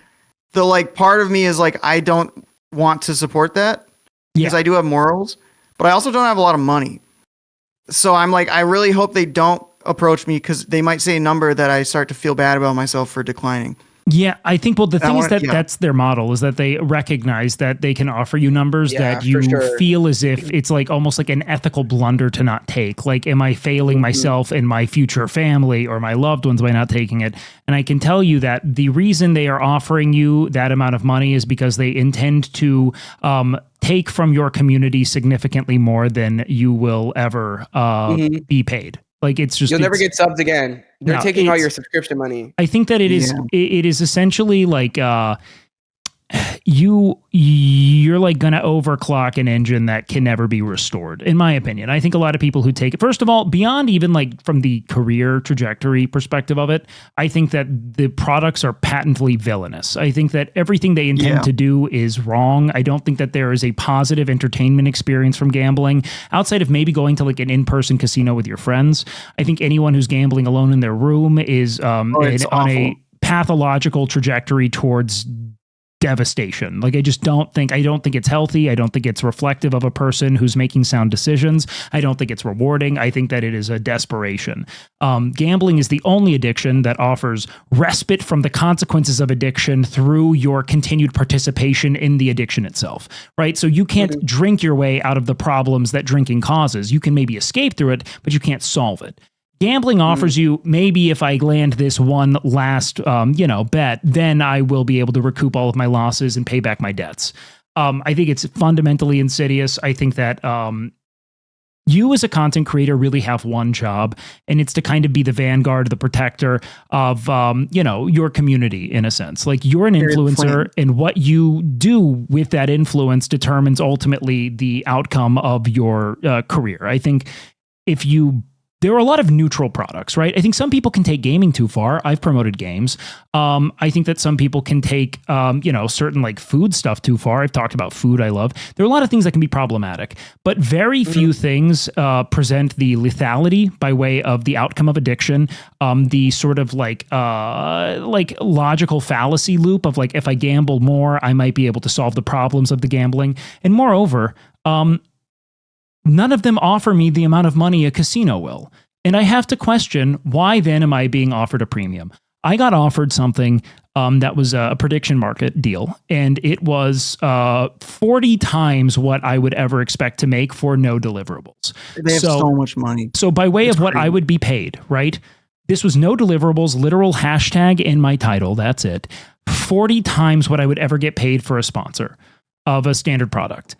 the like part of me is like, I don't want to support that because I do have morals, but I also don't have a lot of money. So I'm like, I really hope they don't approach me because they might say a number that I start to feel bad about myself for declining. Yeah, I think, well, the thing is that yeah. that's their model, is that they recognize that they can offer you numbers Yeah, that you for sure. feel as if it's like almost like an ethical blunder to not take. Like, am I failing myself and my future family or my loved ones by not taking it? And I can tell you that the reason they are offering you that amount of money is because they intend to take from your community significantly more than you will ever be paid. Like, it's just, You'll never get subs again. They're No, taking all it's- your subscription money. I think that it is essentially like you're like going to overclock an engine that can never be restored, in my opinion. I think a lot of people who take it, first of all, beyond even like from the career trajectory perspective of it, I think that the products are patently villainous. I think that everything they intend to do is wrong. I don't think that there is a positive entertainment experience from gambling outside of maybe going to like an in-person casino with your friends. I think anyone who's gambling alone in their room is on a pathological trajectory towards devastation. Like, I don't think it's healthy. I don't think it's reflective of a person who's making sound decisions. I don't think it's rewarding. I think that it is a desperation. Gambling is the only addiction that offers respite from the consequences of addiction through your continued participation in the addiction itself, right? So you can't drink your way out of the problems that drinking causes. You can maybe escape through it, but you can't solve it. Gambling offers you, maybe if I land this one last, bet, then I will be able to recoup all of my losses and pay back my debts. I think it's fundamentally insidious. I think that you as a content creator really have one job, and it's to kind of be the vanguard, the protector of, your community in a sense. Like, you're an influencer, and what you do with that influence determines ultimately the outcome of your career. I think there are a lot of neutral products, right? I think some people can take gaming too far. I've promoted games. I think that some people can take, certain like food stuff too far. I've talked about food I love. There are a lot of things that can be problematic, but very few things present the lethality by way of the outcome of addiction, the sort of like logical fallacy loop of like, if I gamble more, I might be able to solve the problems of the gambling. And moreover, none of them offer me the amount of money a casino will. And I have to question, why then am I being offered a premium? I got offered something that was a prediction market deal, and it was 40 times what I would ever expect to make for no deliverables. They have so much money. So by way of what I would be paid, right? This was no deliverables, literal hashtag in my title. That's it. 40 times what I would ever get paid for a sponsor of a standard product.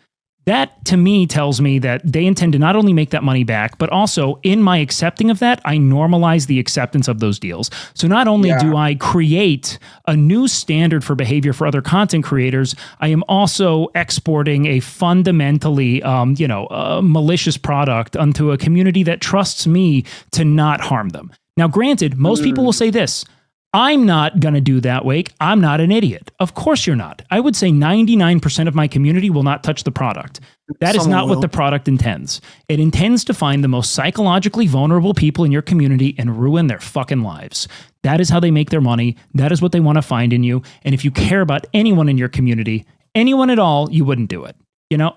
That, to me, tells me that they intend to not only make that money back, but also in my accepting of that, I normalize the acceptance of those deals. So not only do I create a new standard for behavior for other content creators, I am also exporting a fundamentally, malicious product onto a community that trusts me to not harm them. Now, granted, most people will say this: I'm not going to do that, Wake. I'm not an idiot. Of course you're not. I would say 99% of my community will not touch the product. That is not what the product intends. It intends to find the most psychologically vulnerable people in your community and ruin their fucking lives. That is how they make their money. That is what they want to find in you. And if you care about anyone in your community, anyone at all, you wouldn't do it.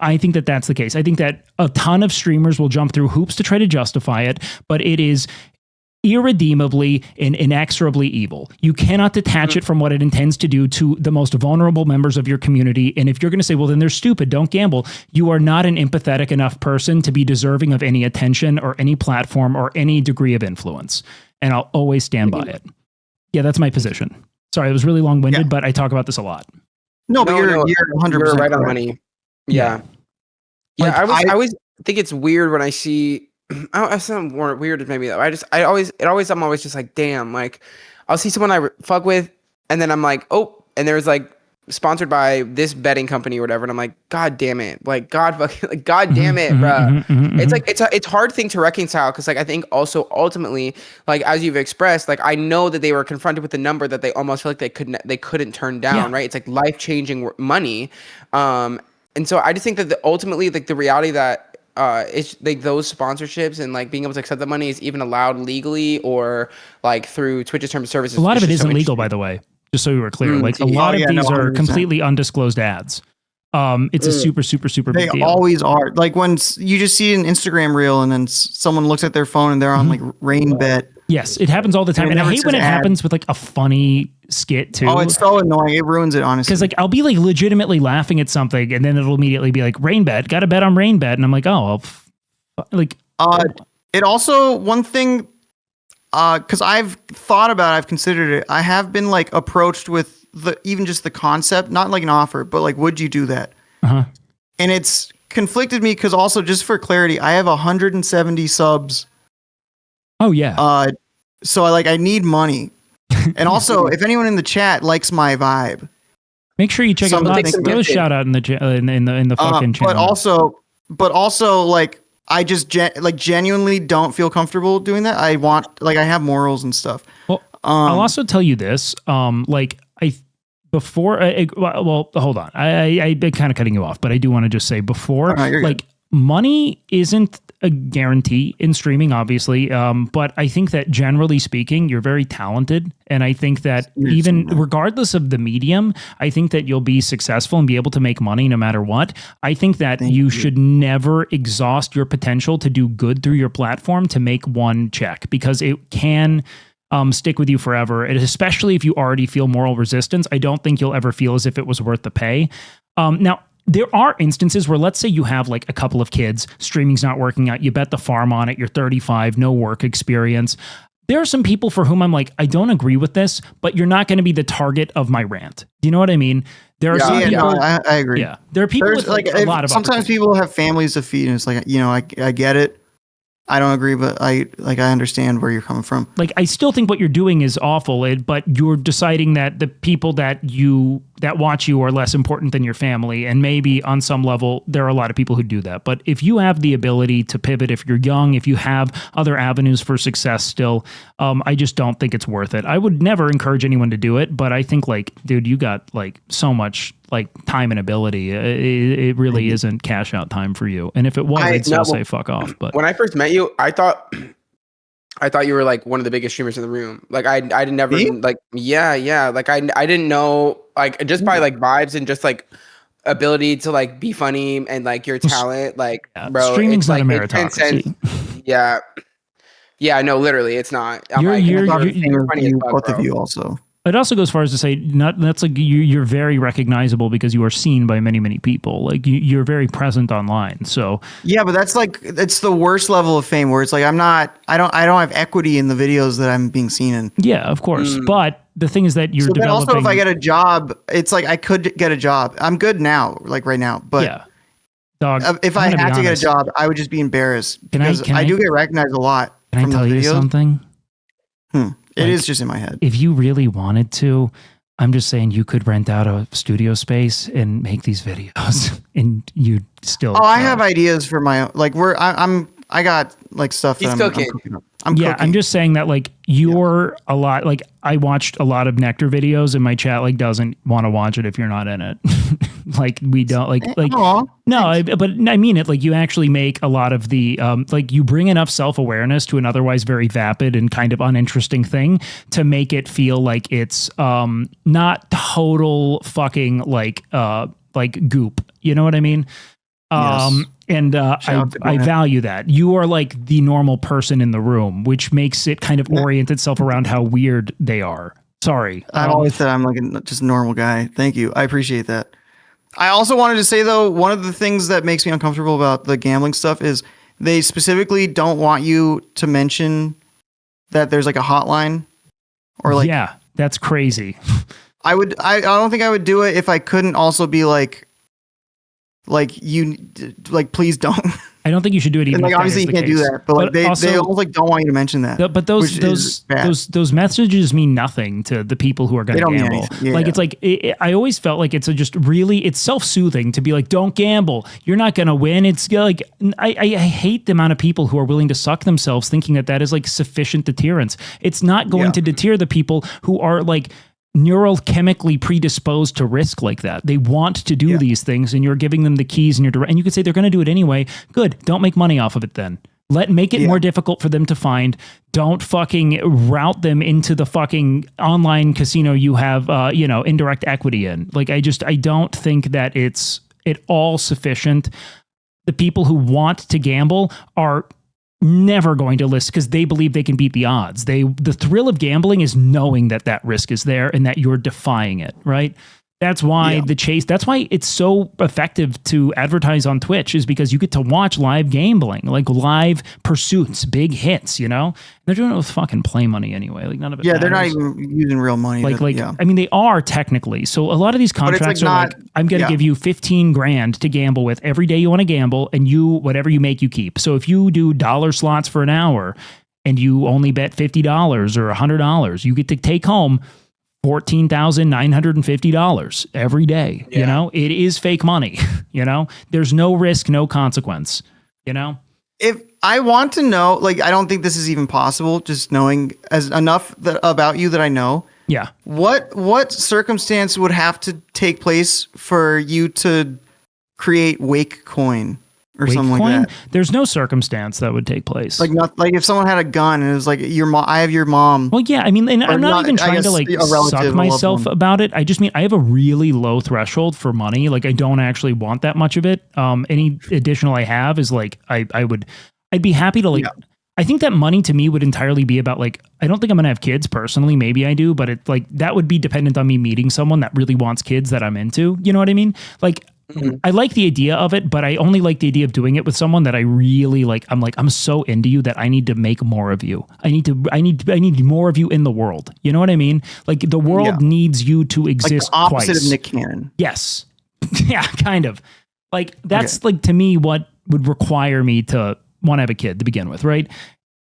I think that that's the case. I think that a ton of streamers will jump through hoops to try to justify it, but it is irredeemably and inexorably evil. You cannot detach it from what it intends to do to the most vulnerable members of your community. And if you're going to say, well, then they're stupid, don't gamble, you are not an empathetic enough person to be deserving of any attention or any platform or any degree of influence. And I'll always stand by it. Yeah, that's my position. Sorry, it was really long-winded, but I talk about this a lot. No, but you're 100% right on money. Yeah. Yeah, I always think it's weird when I see, I sound more weird maybe though. I'm always just like, damn, like I'll see someone I fuck with, and then I'm like, oh, and there's like sponsored by this betting company or whatever, and I'm like, god damn it, like god damn it, bro. It's like it's a hard thing to reconcile, because like I think also ultimately, like as you've expressed, like I know that they were confronted with the number that they almost feel like they couldn't turn down, right? It's like life-changing money, and so I just think that ultimately, like the reality that it's like those sponsorships and like being able to accept that money is even allowed legally or like through Twitch's terms of services. A lot of it isn't legal, by the way, just so we were clear. Like a lot of these are completely undisclosed ads. It's a super, super, super big deal. They always are. Like when you just see an Instagram reel and then someone looks at their phone and they're on like Rain Bet Yes, it happens all the time. And it And I never hate when says it ad. happens with like a funny skit too. Oh, it's so annoying. It ruins it, honestly. Because like I'll be like legitimately laughing at something and then it'll immediately be like rain bet, got to bet on rain bet. And I'm like, oh, well, like, It also, one thing, because I've thought about it, I've considered it. I have been like approached with even just the concept, not like an offer, but like, would you do that? uh-huh. And it's conflicted me because also, just for clarity, I have 170 subs. Oh yeah. So I need money. And also, if anyone in the chat likes my vibe, Make sure you check out Somebody Knox. Throw a shout out in the fucking channel. but also like I just genuinely don't feel comfortable doing that. I have morals and stuff. Well, I'll also tell you this. Hold on. I've been kind of cutting you off, but I do want to just say before, you're good. money isn't a guarantee in streaming, obviously. But I think that generally speaking, you're very talented. And I think that even regardless of the medium, I think that you'll be successful and be able to make money no matter what. I think that you should never exhaust your potential to do good through your platform to make one check, because it can stick with you forever. And especially if you already feel moral resistance, I don't think you'll ever feel as if it was worth the pay. Now, there are instances where, let's say you have like a couple of kids, streaming's not working out, you bet the farm on it, you're 35, no work experience. There are some people for whom I'm like, I don't agree with this, but you're not going to be the target of my rant. Do you know what I mean? There are some people. I agree. Yeah, there are people with like a lot of. Sometimes people have families to feed, and it's like, I get it. I don't agree, but I understand where you're coming from. Like, I still think what you're doing is awful, but you're deciding that the people that watch you are less important than your family. And maybe on some level, there are a lot of people who do that. But if you have the ability to pivot, if you're young, if you have other avenues for success still, I just don't think it's worth it. I would never encourage anyone to do it, but I think like, dude, you got like so much like time and ability. It really isn't cash out time for you. And if it was, I'd still say fuck off. But when I first met you, I thought you were like one of the biggest streamers in the room. Like I never like like I didn't know, like just by like vibes and just like ability to like be funny and like your talent, like bro, streaming's not like, a meritocracy. Yeah, no, literally, it's not. You're funny as fuck, both bro. of you also. It also goes as far as to say, that's like you're very recognizable because you are seen by many, many people. Like you're very present online. So yeah, but that's like, it's the worst level of fame where it's like, I don't have equity in the videos that I'm being seen in. yeah, of course. But the thing is that you're Then developing. also, if I get a job, it's like I could get a job. I'm good now, like right now. But yeah, dog. if I had to get a job, I would just be embarrassed because I do get recognized a lot. Can I tell you something? It is just in my head. If you really wanted to, I'm just saying you could rent out a studio space and make these videos, and you'd still. I have ideas for my like. I got like stuff. He's that cooking. I'm cooking up. I'm just saying that like you're a lot. Like I watched a lot of Nectar videos, and my chat like doesn't want to watch it if you're not in it. Like we don't like Aww. no, but I mean it. Like you actually make a lot of the like you bring enough self-awareness to an otherwise very vapid and kind of uninteresting thing to make it feel like it's not total fucking like goop. You know what I mean? Yes. And I value that. You are like the normal person in the room, which makes it kind of orient itself around how weird they are. Sorry. I've always said I'm like just a normal guy. Thank you. I appreciate that. I also wanted to say, though, one of the things that makes me uncomfortable about the gambling stuff is they specifically don't want you to mention that there's like a hotline or like. Yeah, that's crazy. I don't think I would do it if I couldn't also be like you, like, please don't. I don't think you should do it even. And like obviously you can't do that, but like they almost like don't want you to mention that. But those messages mean nothing to the people who are going to gamble. Like it's like I always felt like it's it's self-soothing to be like, don't gamble. You're not going to win. It's like I hate the amount of people who are willing to suck themselves thinking that is like sufficient deterrence. It's not going to deter the people who are like neurochemically predisposed to risk like that. They want to do these things, and you're giving them the keys, and and you could say they're going to do it anyway. Good. Don't make money off of it then. Make it more difficult for them to find. Don't fucking route them into the fucking online casino you have indirect equity in. Like I don't think that it's at all sufficient. The people who want to gamble are never going to list because they believe they can beat the odds. The thrill of gambling is knowing that risk is there and that you're defying it, right? That's why that's why it's so effective to advertise on Twitch, is because you get to watch live gambling, like live pursuits, big hits, you know? They're doing it with fucking play money anyway. Like none of it matters. They're not even using real money. I mean, they are technically. So a lot of these contracts are like, I'm going to give you 15 grand to gamble with every day you want to gamble, and whatever you make, you keep. So if you do dollar slots for an hour and you only bet $50 or $100, you get to take home $14,950 every day. You know, it is fake money. You know, there's no risk, no consequence. You know, if I want to know, like, I don't think this is even possible, just knowing enough about you that I know. Yeah. What circumstance would have to take place for you to create Wake Coin? Or Wake something coin? like that. There's no circumstance that would take place. Like if someone had a gun and it was like I have your mom. Well, yeah, I mean, and I'm not even trying to like suck myself about it. I just mean I have a really low threshold for money. Like I don't actually want that much of it. Any additional I have is like I'd be happy to like. Yeah. I think that money to me would entirely be about like, I don't think I'm gonna have kids personally. Maybe I do, but it like that would be dependent on me meeting someone that really wants kids that I'm into. You know what I mean? Like. Mm-hmm. I like the idea of it, but I only like the idea of doing it with someone that I really like. I'm so into you that I need to make more of you. I need more of you in the world. You know what I mean? Like the world needs you to exist. Like the opposite twice. of Nick Cannon. Yes. Yeah, kind of. Like that's like to me what would require me to want to have a kid to begin with, right?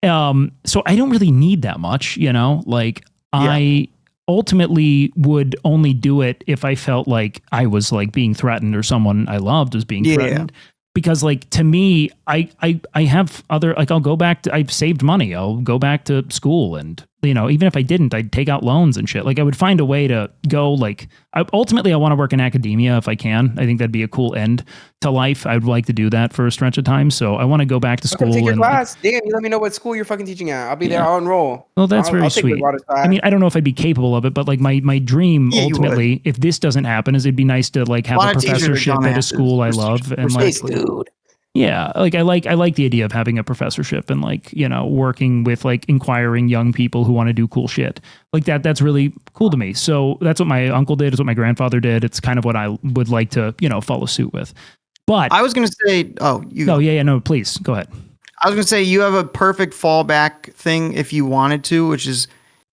So I don't really need that much, you know? Like I ultimately would only do it if I felt like I was like being threatened or someone I loved was being threatened. Because like to me, I have other, like I've saved money. I'll go back to school, and you know, even if I didn't, I'd take out loans and shit. Like I would find a way to go like, ultimately I want to work in academia if I can. I think that'd be a cool end to life. I'd like to do that for a stretch of time. So I want to go back to school. Take your class. Damn, you let me know what school you're fucking teaching at. I'll be there. I'll enroll. Well, that's very sweet. I mean, I don't know if I'd be capable of it, but like my dream ultimately, if this doesn't happen, is it'd be nice to like have a professorship at a school I love and like, dude. Yeah, like I like the idea of having a professorship and like, you know, working with like inquiring young people who want to do cool shit. Like that's really cool to me. So that's what my uncle did, it's what my grandfather did. It's kind of what I would like to, you know, follow suit with. But I was going to say, no, please go ahead. I was going to say you have a perfect fallback thing if you wanted to, which is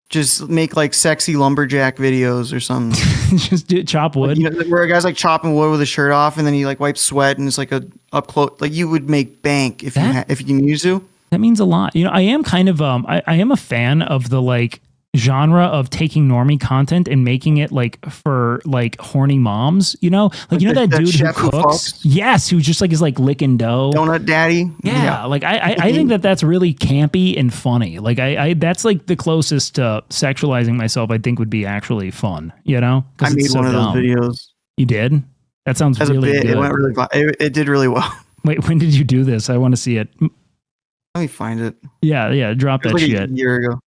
just make like sexy lumberjack videos or something. Just chop wood. Like, you know, where a guy's like chopping wood with his shirt off, and then he like wipes sweat, and it's like a up close. Like you would make bank if you can use to. That means a lot. You know, I am kind of I am a fan of the like genre of taking normie content and making it like for like horny moms, you know, like you know that dude who cooks, who just like is like licking dough, donut daddy. Like I think that's really campy and funny. Like I that's like the closest to sexualizing myself I think would be actually fun, you know. I made one of those videos. You did? That sounds really good. It went really it did really well. Wait, when did you do this? I want to see it. Let me find it. Yeah, drop that shit. A year ago.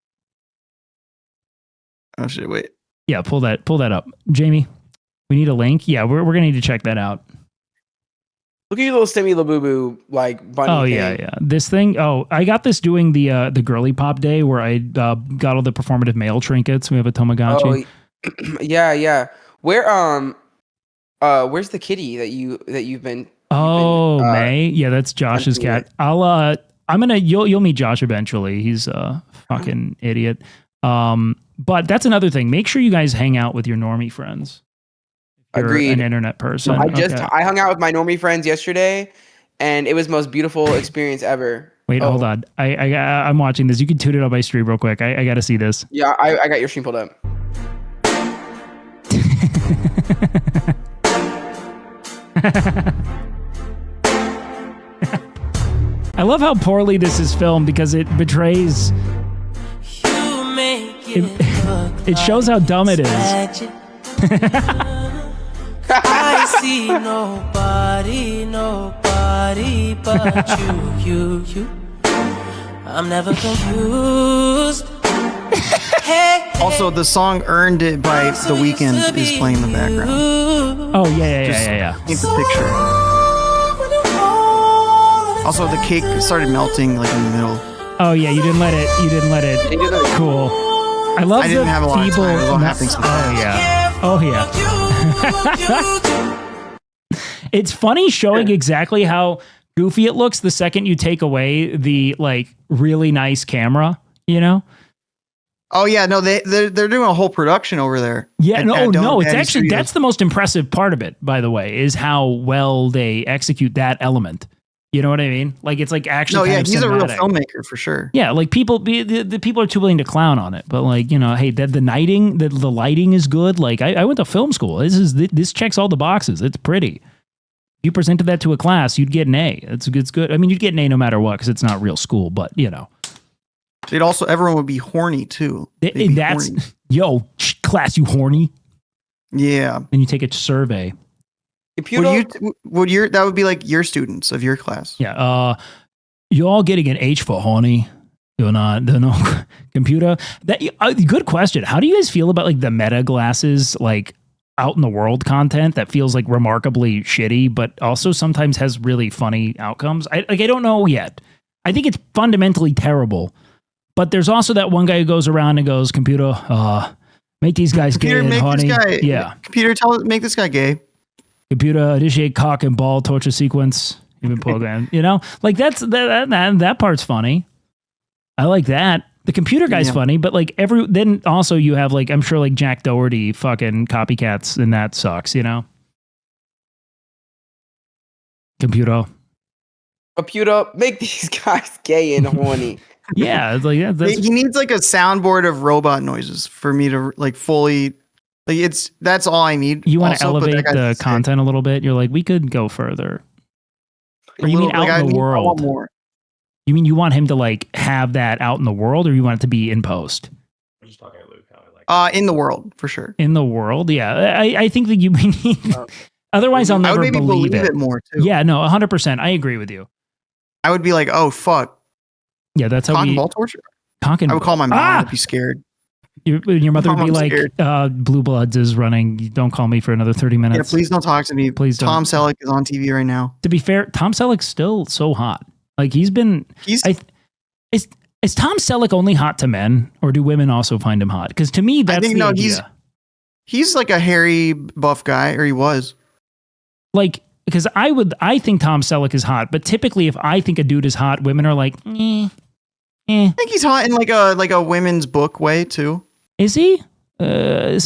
Oh shit! Wait. Yeah, pull that up, Jamie. We need a link. Yeah, we're gonna need to check that out. Look at your little Stimmy LaBoo like bunny. Oh thing. yeah. This thing. Oh, I got this doing the girly pop day where I got all the performative male trinkets. We have a Tamagotchi. Oh, yeah. Where's the kitty that you've been? May. Yeah, that's Josh's cat. You'll meet Josh eventually. He's a fucking idiot. But that's another thing. Make sure you guys hang out with your normie friends. Agreed. An internet person. I hung out with my normie friends yesterday, and it was the most beautiful experience ever. Wait, hold on. I'm watching this. You can tune it on my stream real quick. I got to see this. Yeah, I got your stream pulled up. I love how poorly this is filmed because it betrays. It shows how dumb it is. I see nobody but you. I'm never confused. Also, the song "Earned It" by The Weeknd is playing in the background. Oh yeah. Paint the picture. Also, the cake started melting like in the middle. Oh yeah, you didn't let it. Cool. I love I didn't the have a lot of feeble. time. It was all happening so fast. Oh yeah. It's funny showing exactly how goofy it looks the second you take away the like really nice camera. You know. Oh yeah, no, they're doing a whole production over there. Yeah, at no, it's Daddy actually Studios. that's the most impressive part of it. By the way, is how well they execute that element. You know what I mean? Like it's like actually. No, kind yeah, of he's a real cinematic. filmmaker for sure. Yeah, like the people are too willing to clown on it, but like hey, the lighting, the lighting is good. Like I went to film school. This checks all the boxes. It's pretty. If you presented that to a class, you'd get an A. It's good. I mean, you'd get an A no matter what because it's not real school. But Everyone would be horny too. They'd be that's horny. yo class. You horny? Yeah. Then you take a survey. Computer. That would be like your students of your class. Yeah. You all getting an H for horny? You're not. No computer. Good question. How do you guys feel about like the meta glasses, like out in the world content that feels like remarkably shitty, but also sometimes has really funny outcomes? I don't know yet. I think it's fundamentally terrible. But there's also that one guy who goes around and goes, computer, make these guys gay and horny. Computer, make this guy gay. Computer, initiate cock and ball torture sequence. You've been programmed. Like that part's funny. I like that. The computer guy's funny, but like then also you have like, I'm sure like Jack Doherty fucking copycats and that sucks, Computer, make these guys gay and horny. Yeah, it's like he needs like a soundboard of robot noises for me to like fully like that's all I need. You want to Also, but elevate that guy's the content a little bit. You're like, we could go further. Or you mean out in the world? More. You mean you want him to like have that out in the world, or you want it to be in post? I'm just talking to Luke. How I like In the world for sure. In the world, yeah. I think that you need. Otherwise, I'll never I would maybe believe it. more too. Yeah, no, 100%. I agree with you. I would be like, oh fuck. Yeah, that's how Cock we and ball torture. I would call my mom. I'd be scared. Your mother would be I'm like, Blue Bloods is running. Don't call me for another 30 minutes. Yeah, please don't talk to me. Please don't. Tom Selleck is on TV right now. To be fair, Tom Selleck's still so hot. Like is Tom Selleck only hot to men, or do women also find him hot? Because to me, that's the idea. He's like a hairy buff guy, or he was. Like, because I think Tom Selleck is hot, but typically if I think a dude is hot, women are like, eh. I think he's hot in like a women's book way too. Is he? Tom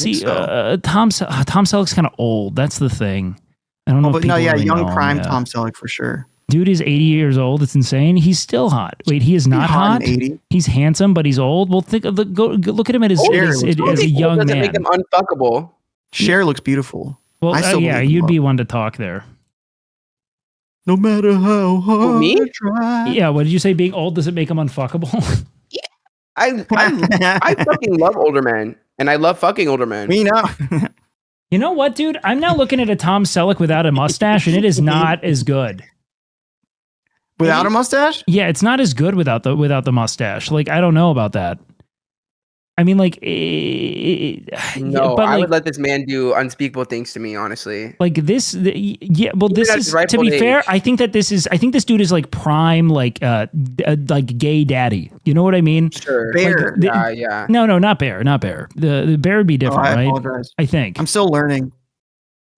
so. Tom Selleck's kind of old. That's the thing. I don't know. But if really young know prime him, yeah. Tom Selleck for sure. Dude is 80 years old. It's insane. He's still hot. Wait, he is not hot. 80. He's handsome, but he's old. Well, go look at him as a young man. Make him unfuckable. Cher looks beautiful. Well, yeah, you'd be one to talk there. No matter how hard me? I try. Yeah, what did you say? Being old does it make him unfuckable? I fucking love older men, and I love fucking older men. We know. You know what, dude? I'm now looking at a Tom Selleck without a mustache, and it is not as good. Without a mustache? Yeah, it's not as good without the mustache. Like, I don't know about that. I mean, like, no, I would let this man do unspeakable things to me. Honestly, like this, yeah. Well, this is right to be fair. I think this dude is like prime, like gay daddy. You know what I mean? Sure. Bear. Like, yeah. No, not bear. Not bear. The bear would be different, I right? apologize. I think. I'm still learning.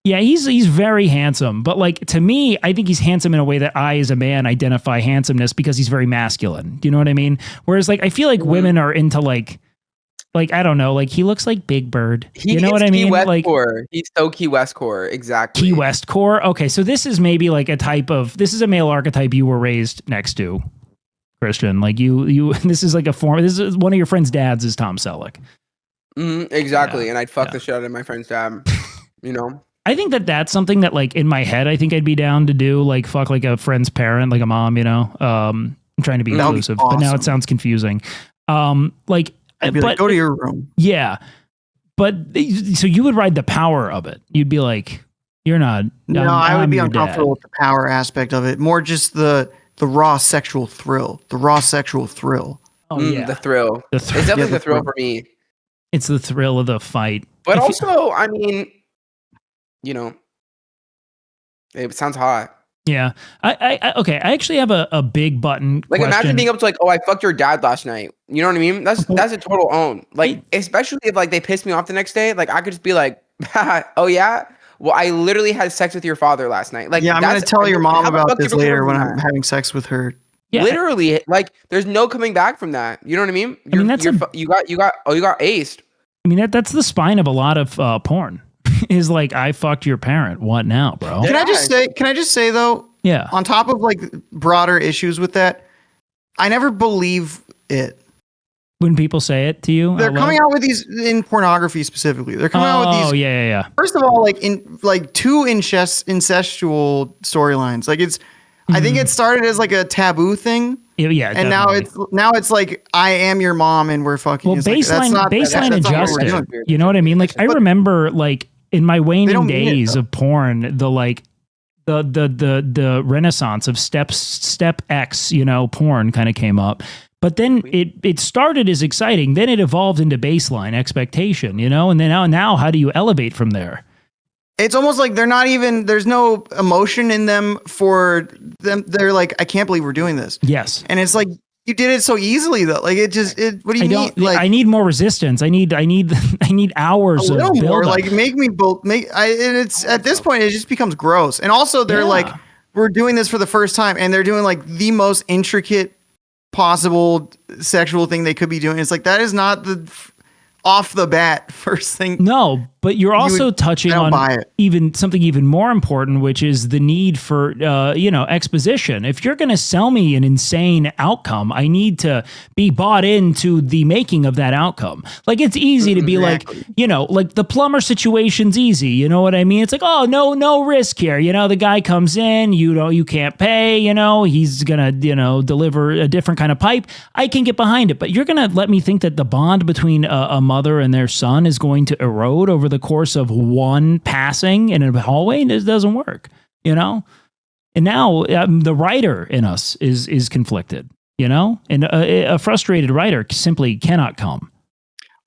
Yeah, he's very handsome, but like to me, I think he's handsome in a way that I, as a man, identify handsomeness because he's very masculine. Do you know what I mean? Whereas, like, I feel like women are into like I don't know, like he looks like Big Bird. You know what I mean? Key West like core. He's so Key West core, exactly. Key West core. Okay, so this is maybe like this is a male archetype you were raised next to, Christian. Like you. This is like this is one of your friend's dads is Tom Selleck. Exactly, Yeah, and I'd fuck the shit out of my friend's dad. You know. I think that's something that like in my head, I think I'd be down to do, like fuck like a friend's parent, like a mom. You know, I'm trying to be inclusive, but now it sounds confusing. Like. I'd be like, go to your room. Yeah. But so you would ride the power of it. You'd be like, you're not. No, I would be uncomfortable with the power aspect of it. More just the raw sexual thrill. The raw sexual thrill. Oh, yeah. The thrill. The It's definitely the thrill for me. It's the thrill of the fight. But also, I mean, you know, it sounds hot. Yeah. Okay. I actually have a big button Like, question. imagine being able to like, oh, I fucked your dad last night. You know what I mean? That's a total own. Like, especially if like they piss me off the next day, like I could just be like, oh yeah, well I literally had sex with your father last night. Like, Yeah, I'm gonna tell your mom how the about fuck this do you later recover when from I'm that? having sex with her. Yeah. Literally, like, there's no coming back from that. You know what I mean? I mean, that's you got aced. I mean, that's the spine of a lot of porn is like, I fucked your parent. What now, bro? Can I just say though, Yeah. on top of like broader issues with that, I never believe it. When people say it to you, They're coming out with these in pornography specifically. They're coming out with these. Oh, yeah. First of all, like two incestual storylines. Like I think it started as like a taboo thing. Yeah. And definitely. now it's like, I am your mom and we're fucking. Well, It's like, that's not- baseline that's not what we're adjusted. doing. You know what I mean? Like, I remember like in my waning don't mean it, days though. of porn, the renaissance of step X, porn kind of came up. But then it started as exciting. Then it evolved into baseline expectation, and then now how do you elevate from there? It's almost like there's no emotion in them for them. They're like, I can't believe we're doing this. Yes. And it's like, you did it so easily though. Like what do you mean? Like, I need more resistance. I need hours a little of more. build-up. Like and it's at this point it just becomes gross. And also they're like, we're doing this for the first time, and they're doing like the most intricate possible sexual thing they could be doing. It's like, that is not the off the bat first thing. No, but you're also touching on something even more important, which is the need for exposition. If you're going to sell me an insane outcome, I need to be bought into the making of that outcome. Like, it's easy to be like the plumber situation's easy. You know what I mean? It's like, oh, no risk here. The guy comes in, you can't pay, he's going to deliver a different kind of pipe. I can get behind it, but you're going to let me think that the bond between a mother and their son is going to erode over the course of one passing in a hallway. It doesn't work, And now the writer in us is conflicted, and a frustrated writer simply cannot come.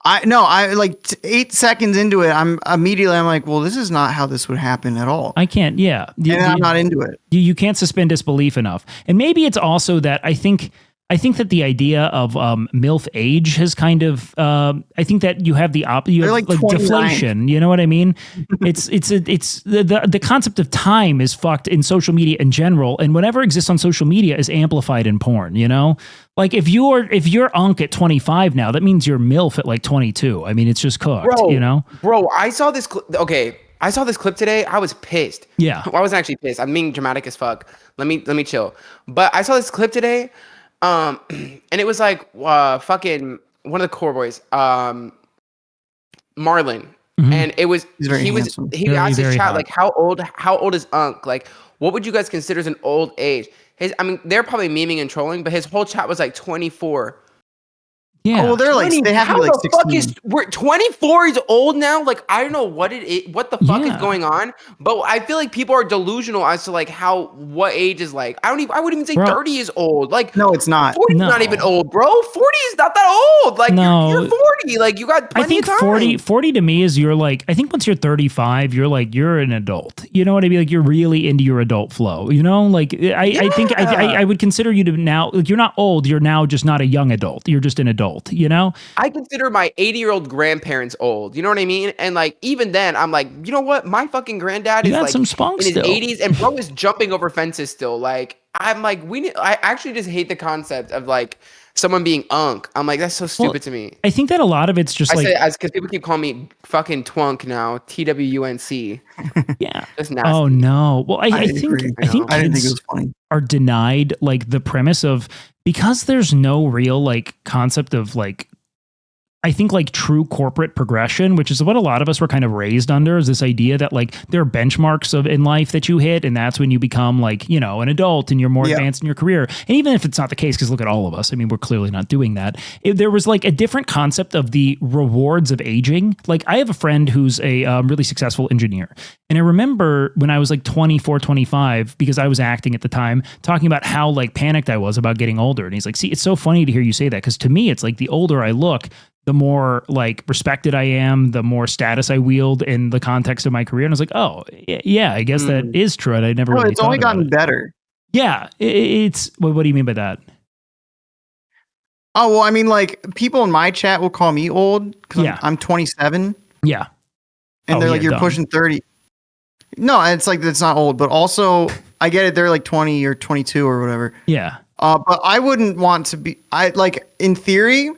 I like 8 seconds into it, I'm like, well, this is not how this would happen at all. I can't. Yeah. I'm not into it. You can't suspend disbelief enough. And maybe it's also that I think that the idea of MILF age has kind of I think that you have like deflation. You know what I mean? it's the concept of time is fucked in social media in general, and whatever exists on social media is amplified in porn. Like if you're unk at 25 now, that means you're MILF at like 22. I mean, it's just cooked. Bro, I saw this. I saw this clip today. I was pissed. Yeah, well, I wasn't actually pissed. I'm being dramatic as fuck. Let me chill. But I saw this clip today. And it was like fucking one of the core boys, Marlon, and it was he asked his chat like, how old is Unk? Like, what would you guys consider as an old age? They're probably memeing and trolling, but his whole chat was like 24. Yeah. Oh, well, they're like, they have to be like 16. We're 24 is old now. Like, I don't know what the fuck is going on, but I feel like people are delusional as to like what age is like. I wouldn't even say 30 is old. Like, no, it's not. 40 is not even old, bro. 40 is not that old. Like, you're 40. Like, you got plenty of time. 40 to me is I think once you're 35, you're an adult. You know what I mean? Like, you're really into your adult flow. Like, I think I would consider you to now, like, you're not old. You're now just not a young adult. You're just an adult. I consider my 80-year-old grandparents old. You know what I mean? And like, even then, I'm like, you know what? My fucking granddad is like some spunk in his still. 80s, and bro is jumping over fences still. Like, I'm like, I actually just hate the concept of like someone being unk. I'm like, that's so stupid to me. I think that a lot of it's just because people keep calling me fucking twunk now, TWUNC. Yeah. Just nasty. Oh no. Well, I think it was funny. Are denied like the premise of, because there's no real like concept of like, I think like true corporate progression, which is what a lot of us were kind of raised under, is this idea that like there are benchmarks in life that you hit, and that's when you become like, an adult and you're more advanced in your career. And even if it's not the case, because look at all of us, I mean, we're clearly not doing that. There was like a different concept of the rewards of aging. Like, I have a friend who's a really successful engineer. And I remember when I was like 24, 25, because I was acting at the time, talking about how like panicked I was about getting older. And he's like, see, it's so funny to hear you say that, because to me, it's like the older I look, the more like respected I am, the more status I wield in the context of my career. And I was like, oh yeah, I guess that is true. And I never really it's thought only about gotten it. better. Yeah, it's what do you mean by that? Oh, well, I mean, like, people in my chat will call me old because Yeah. I'm 27. Yeah. And Oh, they're yeah, like, you're dumb. pushing 30. No, it's like, that's not old. But also, I get it. They're like 20 or 22 or whatever. Yeah. But I wouldn't want to be, in theory,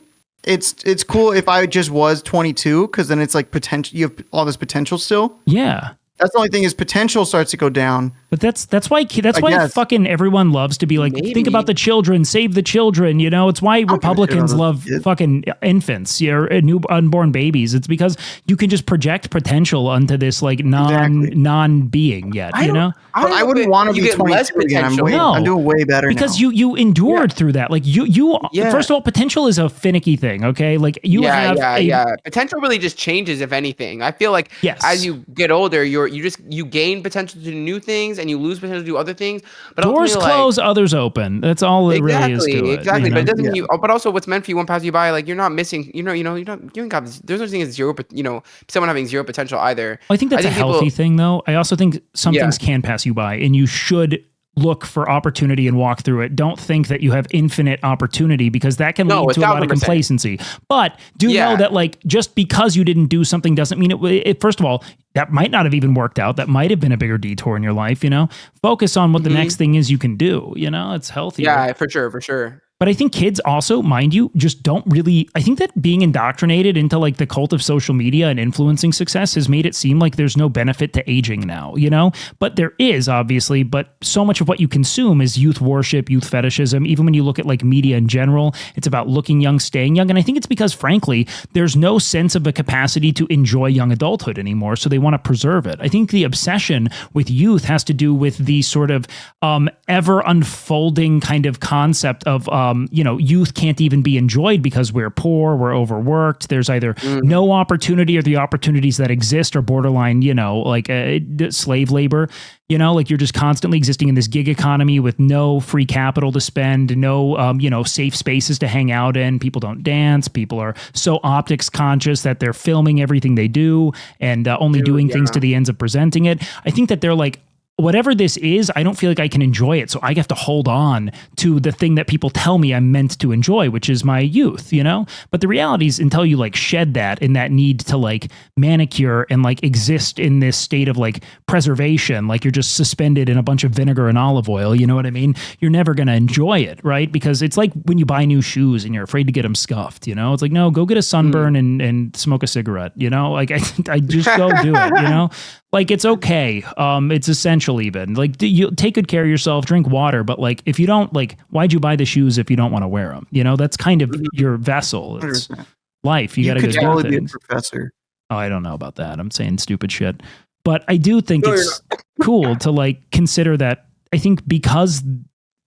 it's cool if I just was 22 because then it's like potential. You have all this potential still. Yeah. That's the only thing is potential starts to go down. But that's why guess. fucking everyone loves to be like, think about the children, save the children. You know, it's why Republicans love fucking infants, unborn babies. It's because you can just project potential onto this like non-being yet. You know, I wouldn't want to be 22 again. I'm doing way better because now. you endured through that. Like you first of all, potential is a finicky thing. Okay, like you have potential really just changes if anything. I feel like as you get older, you gain potential to do new things and you lose potential to do other things. But doors close, others open. That's all it really is to it. Exactly. You know? But it doesn't mean but also what's meant for you won't pass you by. Like you're not missing. You don't got. There's no thing as zero. Someone having zero potential either. I think that's a healthy thing, though. I also think some things can pass you by, and you should look for opportunity and walk through it. Don't think that you have infinite opportunity because that can lead to a lot of complacency. But know that like just because you didn't do something doesn't mean it. First of all, that might not have even worked out. That might have been a bigger detour in your life. You know, focus on what the next thing is you can do. You know, it's healthy. Yeah, for sure. But I think kids also, mind you, just don't really, I think that being indoctrinated into like the cult of social media and influencing success has made it seem like there's no benefit to aging now, you know? But there is, obviously, but so much of what you consume is youth worship, youth fetishism. Even when you look at like media in general, it's about looking young, staying young. And I think it's because, frankly, there's no sense of a capacity to enjoy young adulthood anymore. So they want to preserve it. I think the obsession with youth has to do with the sort of ever unfolding kind of concept of, youth can't even be enjoyed because we're poor, we're overworked. There's either no opportunity or the opportunities that exist are borderline, like slave labor. Like you're just constantly existing in this gig economy with no free capital to spend, no, safe spaces to hang out in. People don't dance. People are so optics conscious that they're filming everything they do and only doing things to the ends of presenting it. I think that they're like, whatever this is, I don't feel like I can enjoy it. So I have to hold on to the thing that people tell me I'm meant to enjoy, which is my youth, But the reality is until you like shed that and that need to like manicure and like exist in this state of like preservation, like you're just suspended in a bunch of vinegar and olive oil, you know what I mean? You're never going to enjoy it, right? Because it's like when you buy new shoes and you're afraid to get them scuffed, It's like, no, go get a sunburn and smoke a cigarette, Like I just go do it, Like it's okay. It's essential even. Like you take good care of yourself, drink water, but like if you don't, like why'd you buy the shoes if you don't want to wear them? That's kind of your vessel. It's life. You got to go do things. Be a professor. Oh, I don't know about that. I'm saying stupid shit. But I do think it's cool to like consider that. I think because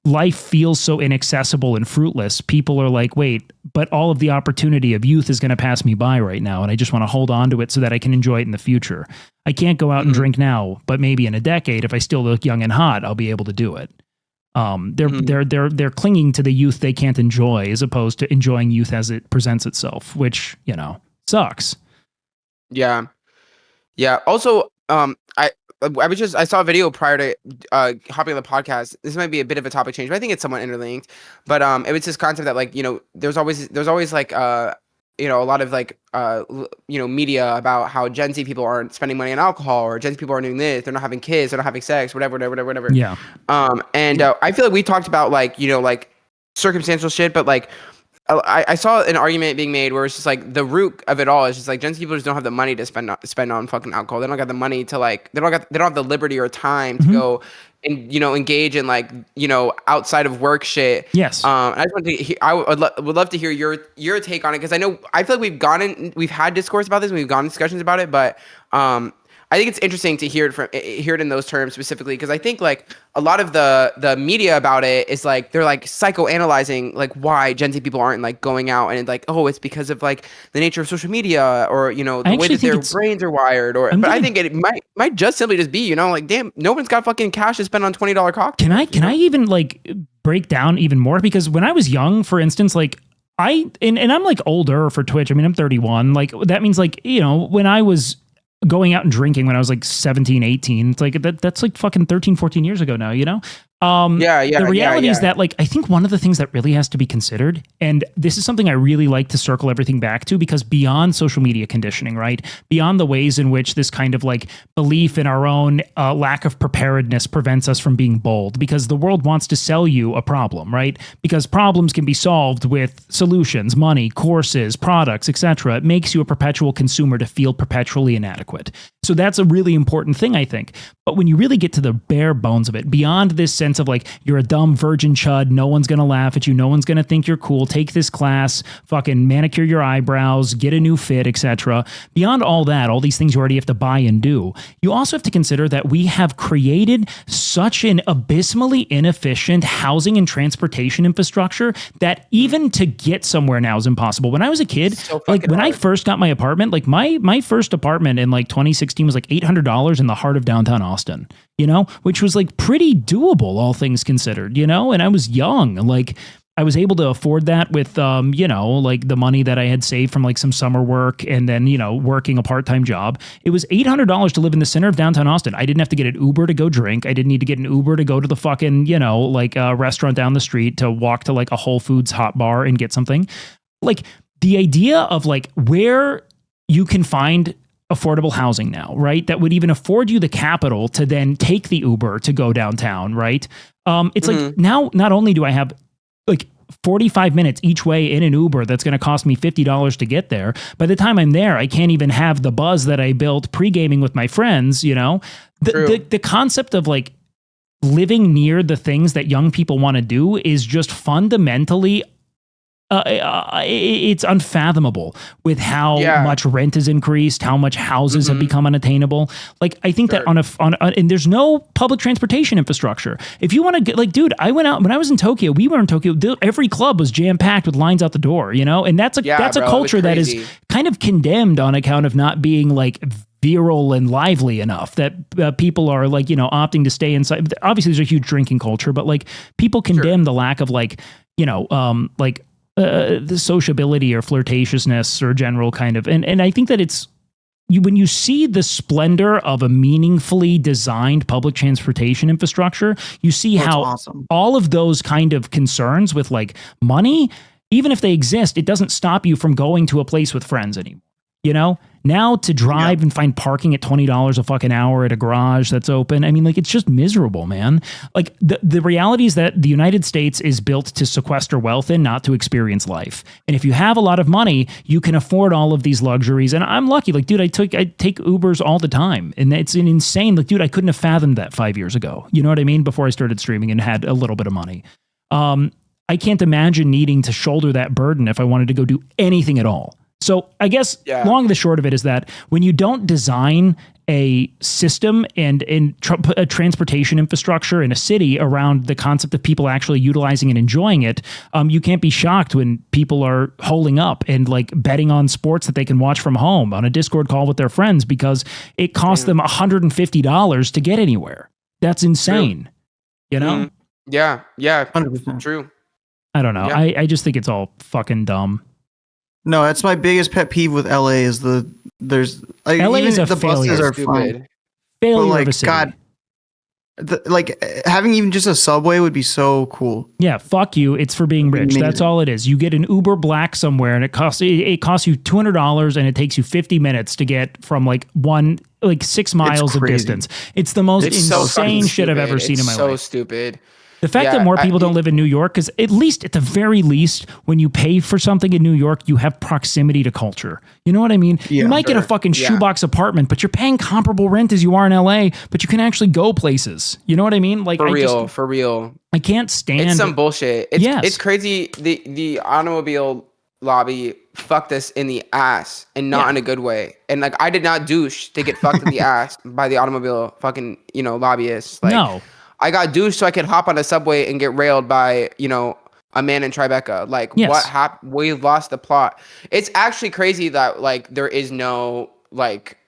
life feels so inaccessible and fruitless, people are like, wait, but all of the opportunity of youth is going to pass me by right now. And I just want to hold on to it so that I can enjoy it in the future. I can't go out and drink now, but maybe in a decade, if I still look young and hot, I'll be able to do it. They're clinging to the youth they can't enjoy as opposed to enjoying youth as it presents itself, which, sucks. Yeah. Yeah. Also, I saw a video prior to hopping on the podcast. This might be a bit of a topic change, but I think it's somewhat interlinked. But it was this concept that like, there's always like a lot of like media about how Gen Z people aren't spending money on alcohol, or Gen Z people aren't doing this, they're not having kids, they're not having sex, whatever. Yeah. I feel like we talked about like, like circumstantial shit, but like I saw an argument being made where it's just like the root of it all is just like Gen Z people just don't have the money to spend on fucking alcohol. They don't got the money to like, they don't have the liberty or time to go and, engage in like, outside of work shit. Yes. I just want to hear, I would love to hear your take on it. Cause I feel like we've had discourse about this and we've gone in discussions about it, but, I think it's interesting to hear it in those terms specifically, because I think like a lot of the media about it is like they're like psychoanalyzing like why Gen Z people aren't like going out, and like, oh, it's because of like the nature of social media, or the way that their brains are wired, or I think it might just simply just be like, damn, no one's got fucking cash to spend on $20 cocktails. Can I even like break down even more? Because when I was young, for instance, like and I'm like older for Twitch. I mean, I'm 31. Like that means like, you know, when I was going out and drinking when I was like 17, 18, it's like that's like fucking 13, 14 years ago now, you know? The reality is that like I think one of the things that really has to be considered, and this is something I really like to circle everything back to, because beyond social media conditioning, right? Beyond the ways in which this kind of like belief in our own lack of preparedness prevents us from being bold, because the world wants to sell you a problem, right? Because problems can be solved with solutions, money, courses, products, etc. It makes you a perpetual consumer to feel perpetually inadequate. So that's a really important thing, I think. But when you really get to the bare bones of it, beyond this sense of like, you're a dumb virgin chud, no one's going to laugh at you, no one's going to think you're cool, take this class, fucking manicure your eyebrows, get a new fit, etc. Beyond all that, all these things you already have to buy and do, you also have to consider that we have created such an abysmally inefficient housing and transportation infrastructure that even to get somewhere now is impossible. When I was a kid, like when I first got my apartment, like my first apartment in like 2016 was like $800 in the heart of downtown Austin, you know, which was like pretty doable, all things considered, you know, and I was young. Like I was able to afford that with, you know, like the money that I had saved from like some summer work and then, you know, working a part-time job. It was $800 to live in the center of downtown Austin. I didn't have to get an Uber to go drink. I didn't need to get an Uber to go to the fucking, you know, like a restaurant down the street, to walk to like a Whole Foods hot bar and get something. Like the idea of like where you can find affordable housing now, right? That would even afford you the capital to then take the Uber to go downtown, right? It's like now not only do I have like 45 minutes each way in an Uber that's going to cost me $50 to get there, by the time I'm there, I can't even have the buzz that I built pre-gaming with my friends, you know? The concept of like living near the things that young people want to do is just fundamentally it's unfathomable with how much rent has increased, how much houses have become unattainable. Like I think that on and there's no public transportation infrastructure. If you want to get like, dude, I went out when I was in Tokyo. We were in Tokyo. Every club was jam packed with lines out the door. You know, and that's a culture that is kind of condemned on account of not being like virile and lively enough, that people are like, you know, opting to stay inside. Obviously, there's a huge drinking culture, but like people condemn the lack of like, you know, the sociability or flirtatiousness or general kind of, and I think that it's when you see the splendor of a meaningfully designed public transportation infrastructure, you see how all of those kind of concerns with like money, even if they exist, it doesn't stop you from going to a place with friends anymore. You know, now to drive and find parking at $20 a fucking hour at a garage that's open. I mean, like, it's just miserable, man. Like the reality is that the United States is built to sequester wealth and not to experience life. And if you have a lot of money, you can afford all of these luxuries. And I'm lucky. Like, dude, I take Ubers all the time. And it's an insane, like, dude, I couldn't have fathomed that 5 years ago. You know what I mean? Before I started streaming and had a little bit of money. I can't imagine needing to shoulder that burden if I wanted to go do anything at all. So I guess long and the short of it is that when you don't design a system and a transportation infrastructure in a city around the concept of people actually utilizing and enjoying it, you can't be shocked when people are holing up and like betting on sports that they can watch from home on a Discord call with their friends because it costs them $150 to get anywhere. That's insane. You know? Yeah. 100%. True. I don't know. I just think it's all fucking dumb. No, that's my biggest pet peeve with LA is there's like LA even is a the failure. buses are Stupid. fine. Failure But like of a city. God, like having even just a subway would be so cool. Yeah, fuck you. It's for being rich. Amazing. That's all it is. You get an Uber Black somewhere, and it costs you $200, and it takes you 50 minutes to get from like 6 miles of crazy. distance. It's the most insane shit I've ever seen in my life. So stupid. The fact that more people don't live in New York, because at the very least, when you pay for something in New York, you have proximity to culture. You know what I mean? Yeah, you might get a fucking shoebox apartment, but you're paying comparable rent as you are in LA, but you can actually go places. You know what I mean? Like For real. I can't stand. It's some bullshit. It's crazy. The automobile lobby fucked us in the ass and not in a good way. And like I did not douche to get fucked in the ass by the automobile fucking, you know, lobbyists. Like, no. I got douched so I could hop on a subway and get railed by, you know, a man in Tribeca. Like, what happened? We lost the plot. It's actually crazy that, like, there is no, like,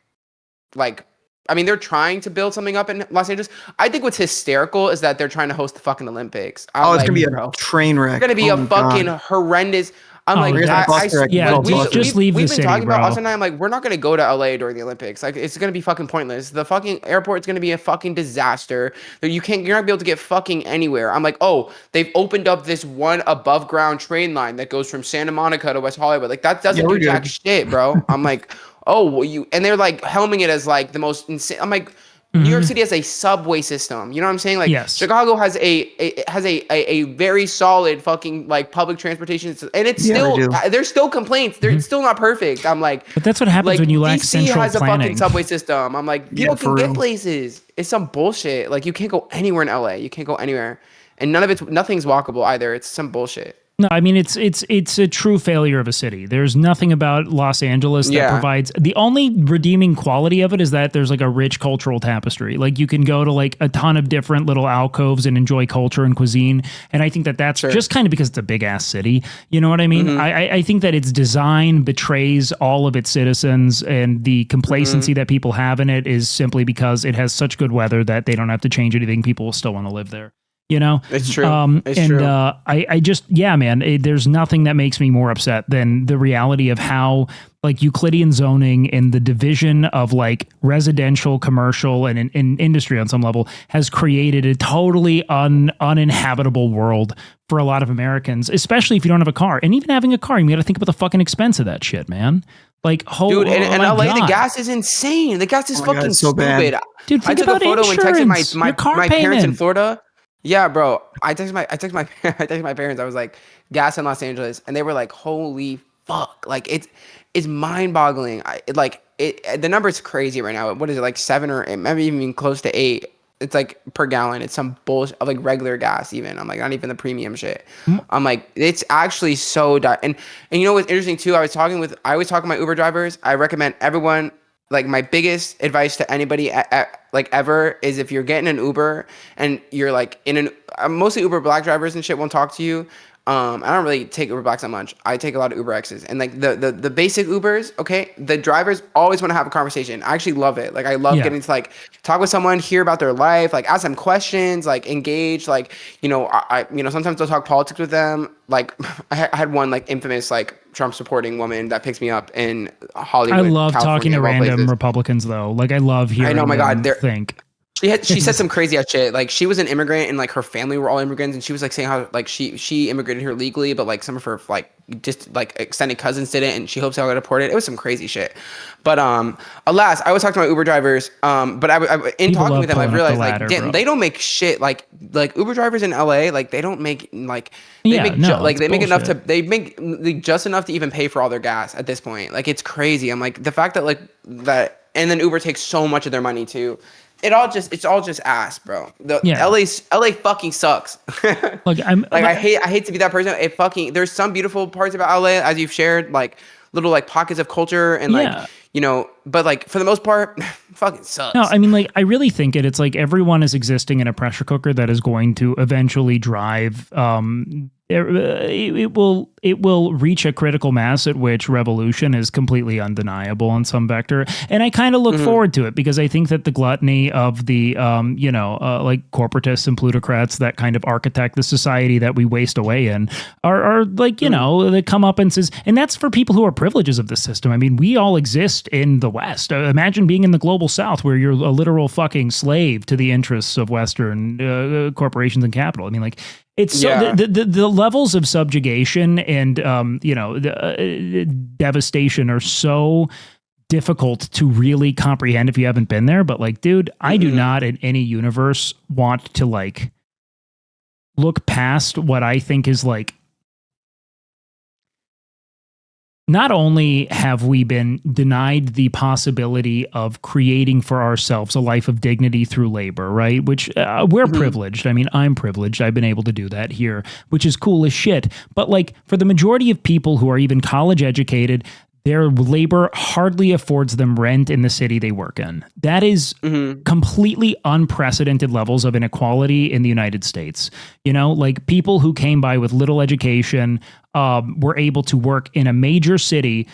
I mean, they're trying to build something up in Los Angeles. I think what's hysterical is that they're trying to host the fucking Olympics. It's going to be a train wreck. It's going to be a fucking horrendous. I'm like, just leave the we've city, been talking bro. about Austin and I'm like, we're not gonna go to LA during the Olympics. Like, it's gonna be fucking pointless. The fucking airport's gonna be a fucking disaster. You're not gonna be able to get fucking anywhere. I'm like, oh, they've opened up this one above ground train line that goes from Santa Monica to West Hollywood. Like, that doesn't do jack shit, bro. I'm like, oh, well, and they're like helming it as like the most insane. I'm like, New York City has a subway system. You know what I'm saying? Like, Chicago has a very solid fucking like public transportation system. And it's there's still complaints. It's still not perfect. I'm like, but that's what happens like, when you lack DC central has planning. a fucking subway system. I'm like, people can get places. It's some bullshit. Like, you can't go anywhere in LA. You can't go anywhere, and nothing's walkable either. It's some bullshit. No, I mean, it's a true failure of a city. There's nothing about Los Angeles that provides, the only redeeming quality of it is that there's like a rich cultural tapestry. Like, you can go to like a ton of different little alcoves and enjoy culture and cuisine. And I think that that's just kind of because it's a big ass city. You know what I mean? I think that its design betrays all of its citizens, and the complacency that people have in it is simply because it has such good weather that they don't have to change anything. People will still want to live there. You know, it's true. I just, man, there's nothing that makes me more upset than the reality of how like Euclidean zoning and the division of like residential, commercial, and in industry on some level has created a totally uninhabitable world for a lot of Americans, especially if you don't have a car. And even having a car, you got to think about the fucking expense of that shit, man. Like, dude, in LA, the gas is insane. The gas is fucking so stupid. bad. Dude, think I took about a photo insurance, and texted my car parents in payment. Florida. Yeah, bro. I texted my parents. I was like, gas in Los Angeles, and they were like, holy fuck. Like, it's mind-boggling. The number's crazy right now. What is it, like 7 or 8, maybe even close to 8? It's like per gallon. It's some bullshit of like regular gas even. I'm like, not even the premium shit. I'm like, it's actually so and you know what's interesting too? I always talking to my Uber drivers. I recommend everyone, like, my biggest advice to anybody like ever is, if you're getting an Uber and you're like mostly Uber Black drivers and shit won't talk to you. I don't really take Uber Blacks that much. I take a lot of Uber X's, and like the basic Ubers, okay, the drivers always want to have a conversation. I actually love it. Like, I love getting to like talk with someone, hear about their life, like ask them questions, like engage, like, you know, I sometimes I'll talk politics with them. Like, I had one like infamous like Trump supporting woman that picks me up in Hollywood. I love California, talking to random Republicans though. Like, I love hearing. I know, my God, them think. She said some crazy ass shit. Like, she was an immigrant and like her family were all immigrants, and she was like saying how like she immigrated here legally, but like some of her like just like extended cousins did it, and she hopes they'll get deported. It was some crazy shit. But alas, I always talk to my Uber drivers. But I in talking with them, I realized like, damn, they don't make shit like Uber drivers in LA. Like, they don't make like they make enough to just enough to even pay for all their gas at this point. Like, it's crazy. I'm like, the fact that and then Uber takes so much of their money too. It's all just ass, bro. LA fucking sucks. Look, I hate to be that person. There's some beautiful parts about LA, as you've shared, like little like pockets of culture and like, you know, but like for the most part, fucking sucks. No, I mean, like, I really think it's like everyone is existing in a pressure cooker that is going to eventually drive it will reach a critical mass at which revolution is completely undeniable on some vector. And I kind of look forward to it, because I think that the gluttony of the, like corporatists and plutocrats that kind of architect the society that we waste away in are like, you know, the comeuppances. And that's for people who are privileges of the system. I mean, we all exist in the West. Imagine being in the global South, where you're a literal fucking slave to the interests of Western corporations and capital. I mean, like, it's the levels of subjugation and devastation are so difficult to really comprehend if you haven't been there. But like, dude, I do not in any universe want to like look past what I think is like, not only have we been denied the possibility of creating for ourselves a life of dignity through labor, right? Which we're privileged. I mean, I'm privileged. I've been able to do that here, which is cool as shit. But like, for the majority of people who are even college educated, their labor hardly affords them rent in the city they work in. That is completely unprecedented levels of inequality in the United States. You know, like, people who came by with little education were able to work in a major city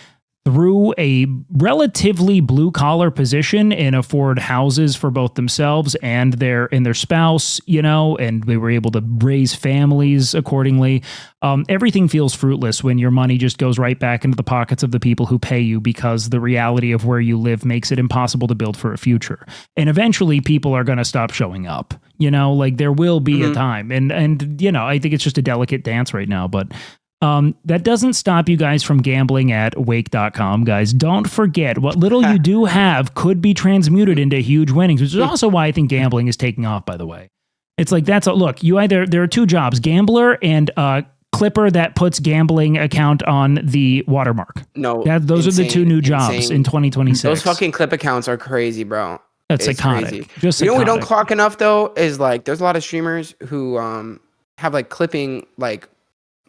through a relatively blue collar position and afford houses for both themselves and their spouse, you know, and they were able to raise families accordingly. Everything feels fruitless when your money just goes right back into the pockets of the people who pay you, because the reality of where you live makes it impossible to build for a future. And eventually people are going to stop showing up, you know, like there will be a time. And, you know, I think it's just a delicate dance right now, but that doesn't stop you guys from gambling at wake.com, guys. Don't forget, what little you do have could be transmuted into huge winnings, which is also why I think gambling is taking off, by the way. It's like, look, there are two jobs, gambler and clipper that puts gambling account on the watermark. No, those are the two new jobs in 2026. Those fucking clip accounts are crazy, bro. That's psychotic. Crazy. Just you know what we psychotic. don't clock enough though is like there's a lot of streamers who have like clipping like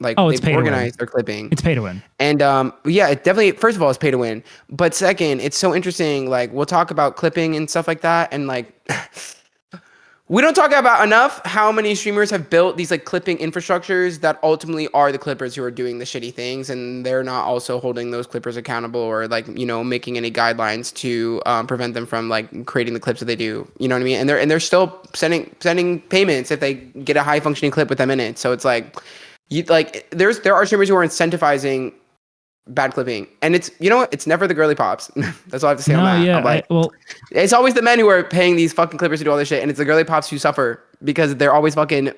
it's pay they've to organized win. their clipping. It's pay to win. And yeah, it definitely, first of all, it's pay to win. But second, it's so interesting. Like we'll talk about clipping and stuff like that. And like we don't talk about enough how many streamers have built these like clipping infrastructures that ultimately are the clippers who are doing the shitty things, and they're not also holding those clippers accountable or like, you know, making any guidelines to prevent them from like creating the clips that they do. You know what I mean? And they're still sending payments if they get a high functioning clip with them in it. So it's like there are streamers who are incentivizing bad clipping, and it's, you know what, it's never the girly pops. That's all I have to say on that. Yeah, like, it's always the men who are paying these fucking clippers to do all this shit, and it's the girly pops who suffer because they're always fucking,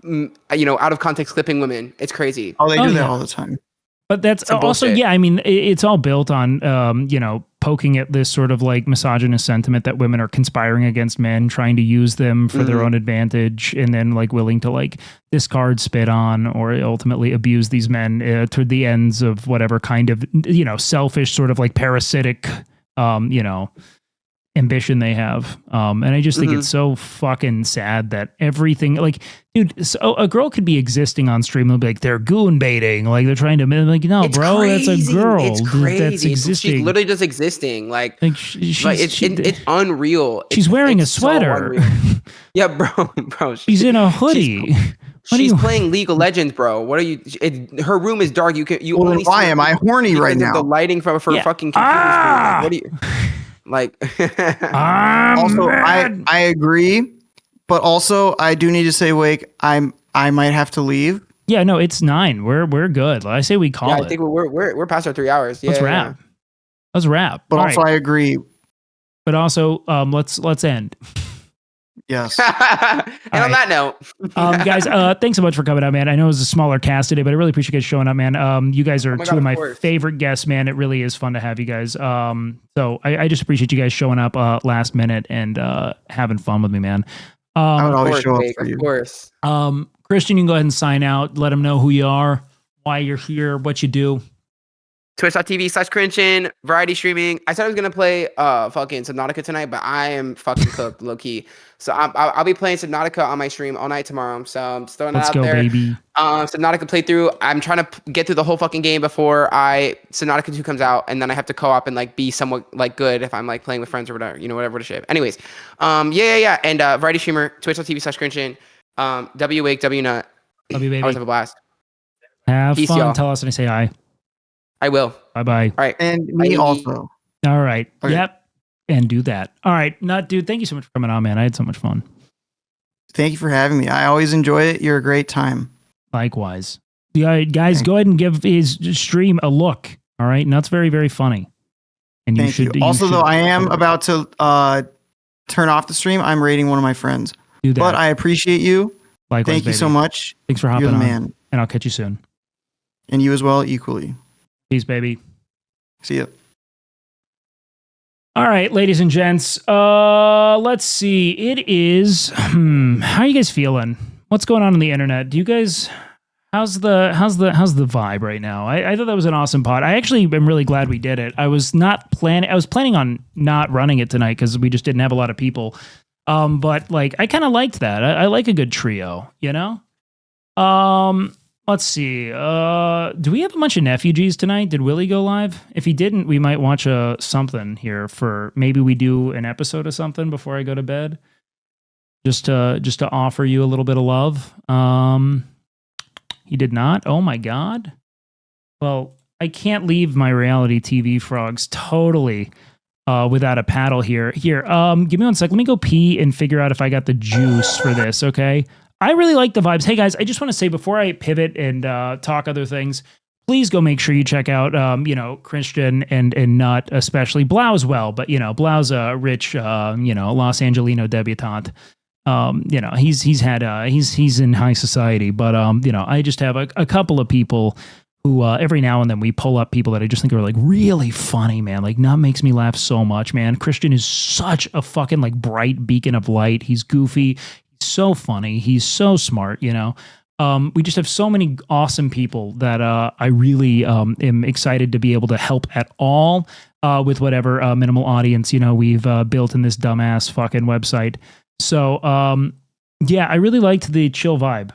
you know, out of context clipping women. It's crazy. Oh, they do that all the time. But that's Some also, bullshit. yeah, I mean, it's all built on, you know, poking at this sort of like misogynist sentiment that women are conspiring against men, trying to use them for their own advantage, and then like willing to like discard, spit on, or ultimately abuse these men to the ends of whatever kind of, you know, selfish sort of like parasitic, you know, ambition they have. And I just think it's so fucking sad that everything, like, dude, so a girl could be existing on stream and be like, they're goon baiting, like they're trying to, like, no, It's bro, crazy. that's a girl. It's Dude, crazy. that's existing. She's literally just existing. Like she's, it's unreal. she's wearing a it's so sweater. unreal. Yeah, bro. She's in a hoodie. She's playing League of Legends, bro. What are you? Her room is dark. You Well, only why see am I horny because right of now? the lighting from her fucking computer Ah! screen. Like, what do you like? Also, mad. I agree, but also I do need to say, Wake, I might have to leave. Yeah, no, it's 9. We're good. I say we call Yeah, it. I think we're past our 3 hours. Yeah, Let's wrap. Let's wrap. But All also, right. I agree. But also, let's end. Yes. And on that note, Guys, thanks so much for coming out, man. I know it was a smaller cast today, but I really appreciate you guys showing up, man. You guys are my two God, of of my course. favorite guests, man. It really is fun to have you guys. So I just appreciate you guys showing up last minute and having fun with me, man. I would of always course, show up Jake, for you. of course. Christian, you can go ahead and sign out. Let them know who you are, why you're here, what you do. Twitch.tv/Crinchen, variety streaming. I said I was gonna play fucking Subnautica tonight, but I am fucking cooked, low key. So I'll be playing Subnautica on my stream all night tomorrow. So I'm just throwing Let's that out go, there. baby. Subnautica playthrough. I'm trying to get through the whole fucking game before Subnautica 2 comes out, and then I have to co-op and like be somewhat like good if I'm like playing with friends or whatever, you know, whatever to ship. Anyways, yeah. And variety streamer, Twitch.tv/Crinchen, WWake, WNut. Love you, baby. Always have a blast. Have Peace, fun. y'all. Tell us when I say hi. I will. Bye-bye. All right. And me Bye. also. All right. Okay. Yep. And do that. All right. Dude, thank you so much for coming on, man. I had so much fun. Thank you for having me. I always enjoy it. You're a great time. Likewise. Yeah, guys, go ahead and give his stream a look. All right. And that's very, very funny. And Thank you. Also, though, I am about to turn off the stream. I'm rating one of my friends. do that. But I appreciate you. Likewise, Thank you so baby. much. Thanks for hopping You're the on. man. And I'll catch you soon. And you as well, equally. Peace, baby. See ya. All right, ladies and gents. Let's see. It is. How are you guys feeling? What's going on the internet? Do you guys? How's the vibe right now? I thought that was an awesome pod. I actually am really glad we did it. I was planning on not running it tonight because we just didn't have a lot of people. But like I kind of liked that. I like a good trio, you know? Let's see. Do we have a bunch of refugees tonight? Did Willie go live? If he didn't, we might watch something here for maybe we do an episode of something before I go to bed. Just to offer you a little bit of love. He did not. Oh my God. Well, I can't leave my reality TV frogs totally without a paddle here. Here, give me 1 sec. Let me go pee and figure out if I got the juice for this, okay? I really like the vibes. Hey, guys, I just want to say before I pivot and talk other things, please go make sure you check out, Christian and Nut, especially Blau as well. But, Blau's a rich, Los Angelino debutante. He's in high society. But, I just have a couple of people who every now and then we pull up people that I just think are like really funny, man. Like Nut makes me laugh so much, man. Christian is such a fucking like bright beacon of light. He's goofy. He's so funny. He's so smart, we just have so many awesome people that I really am excited to be able to help at all with whatever minimal audience, we've built in this dumbass fucking website. So, I really liked the chill vibe.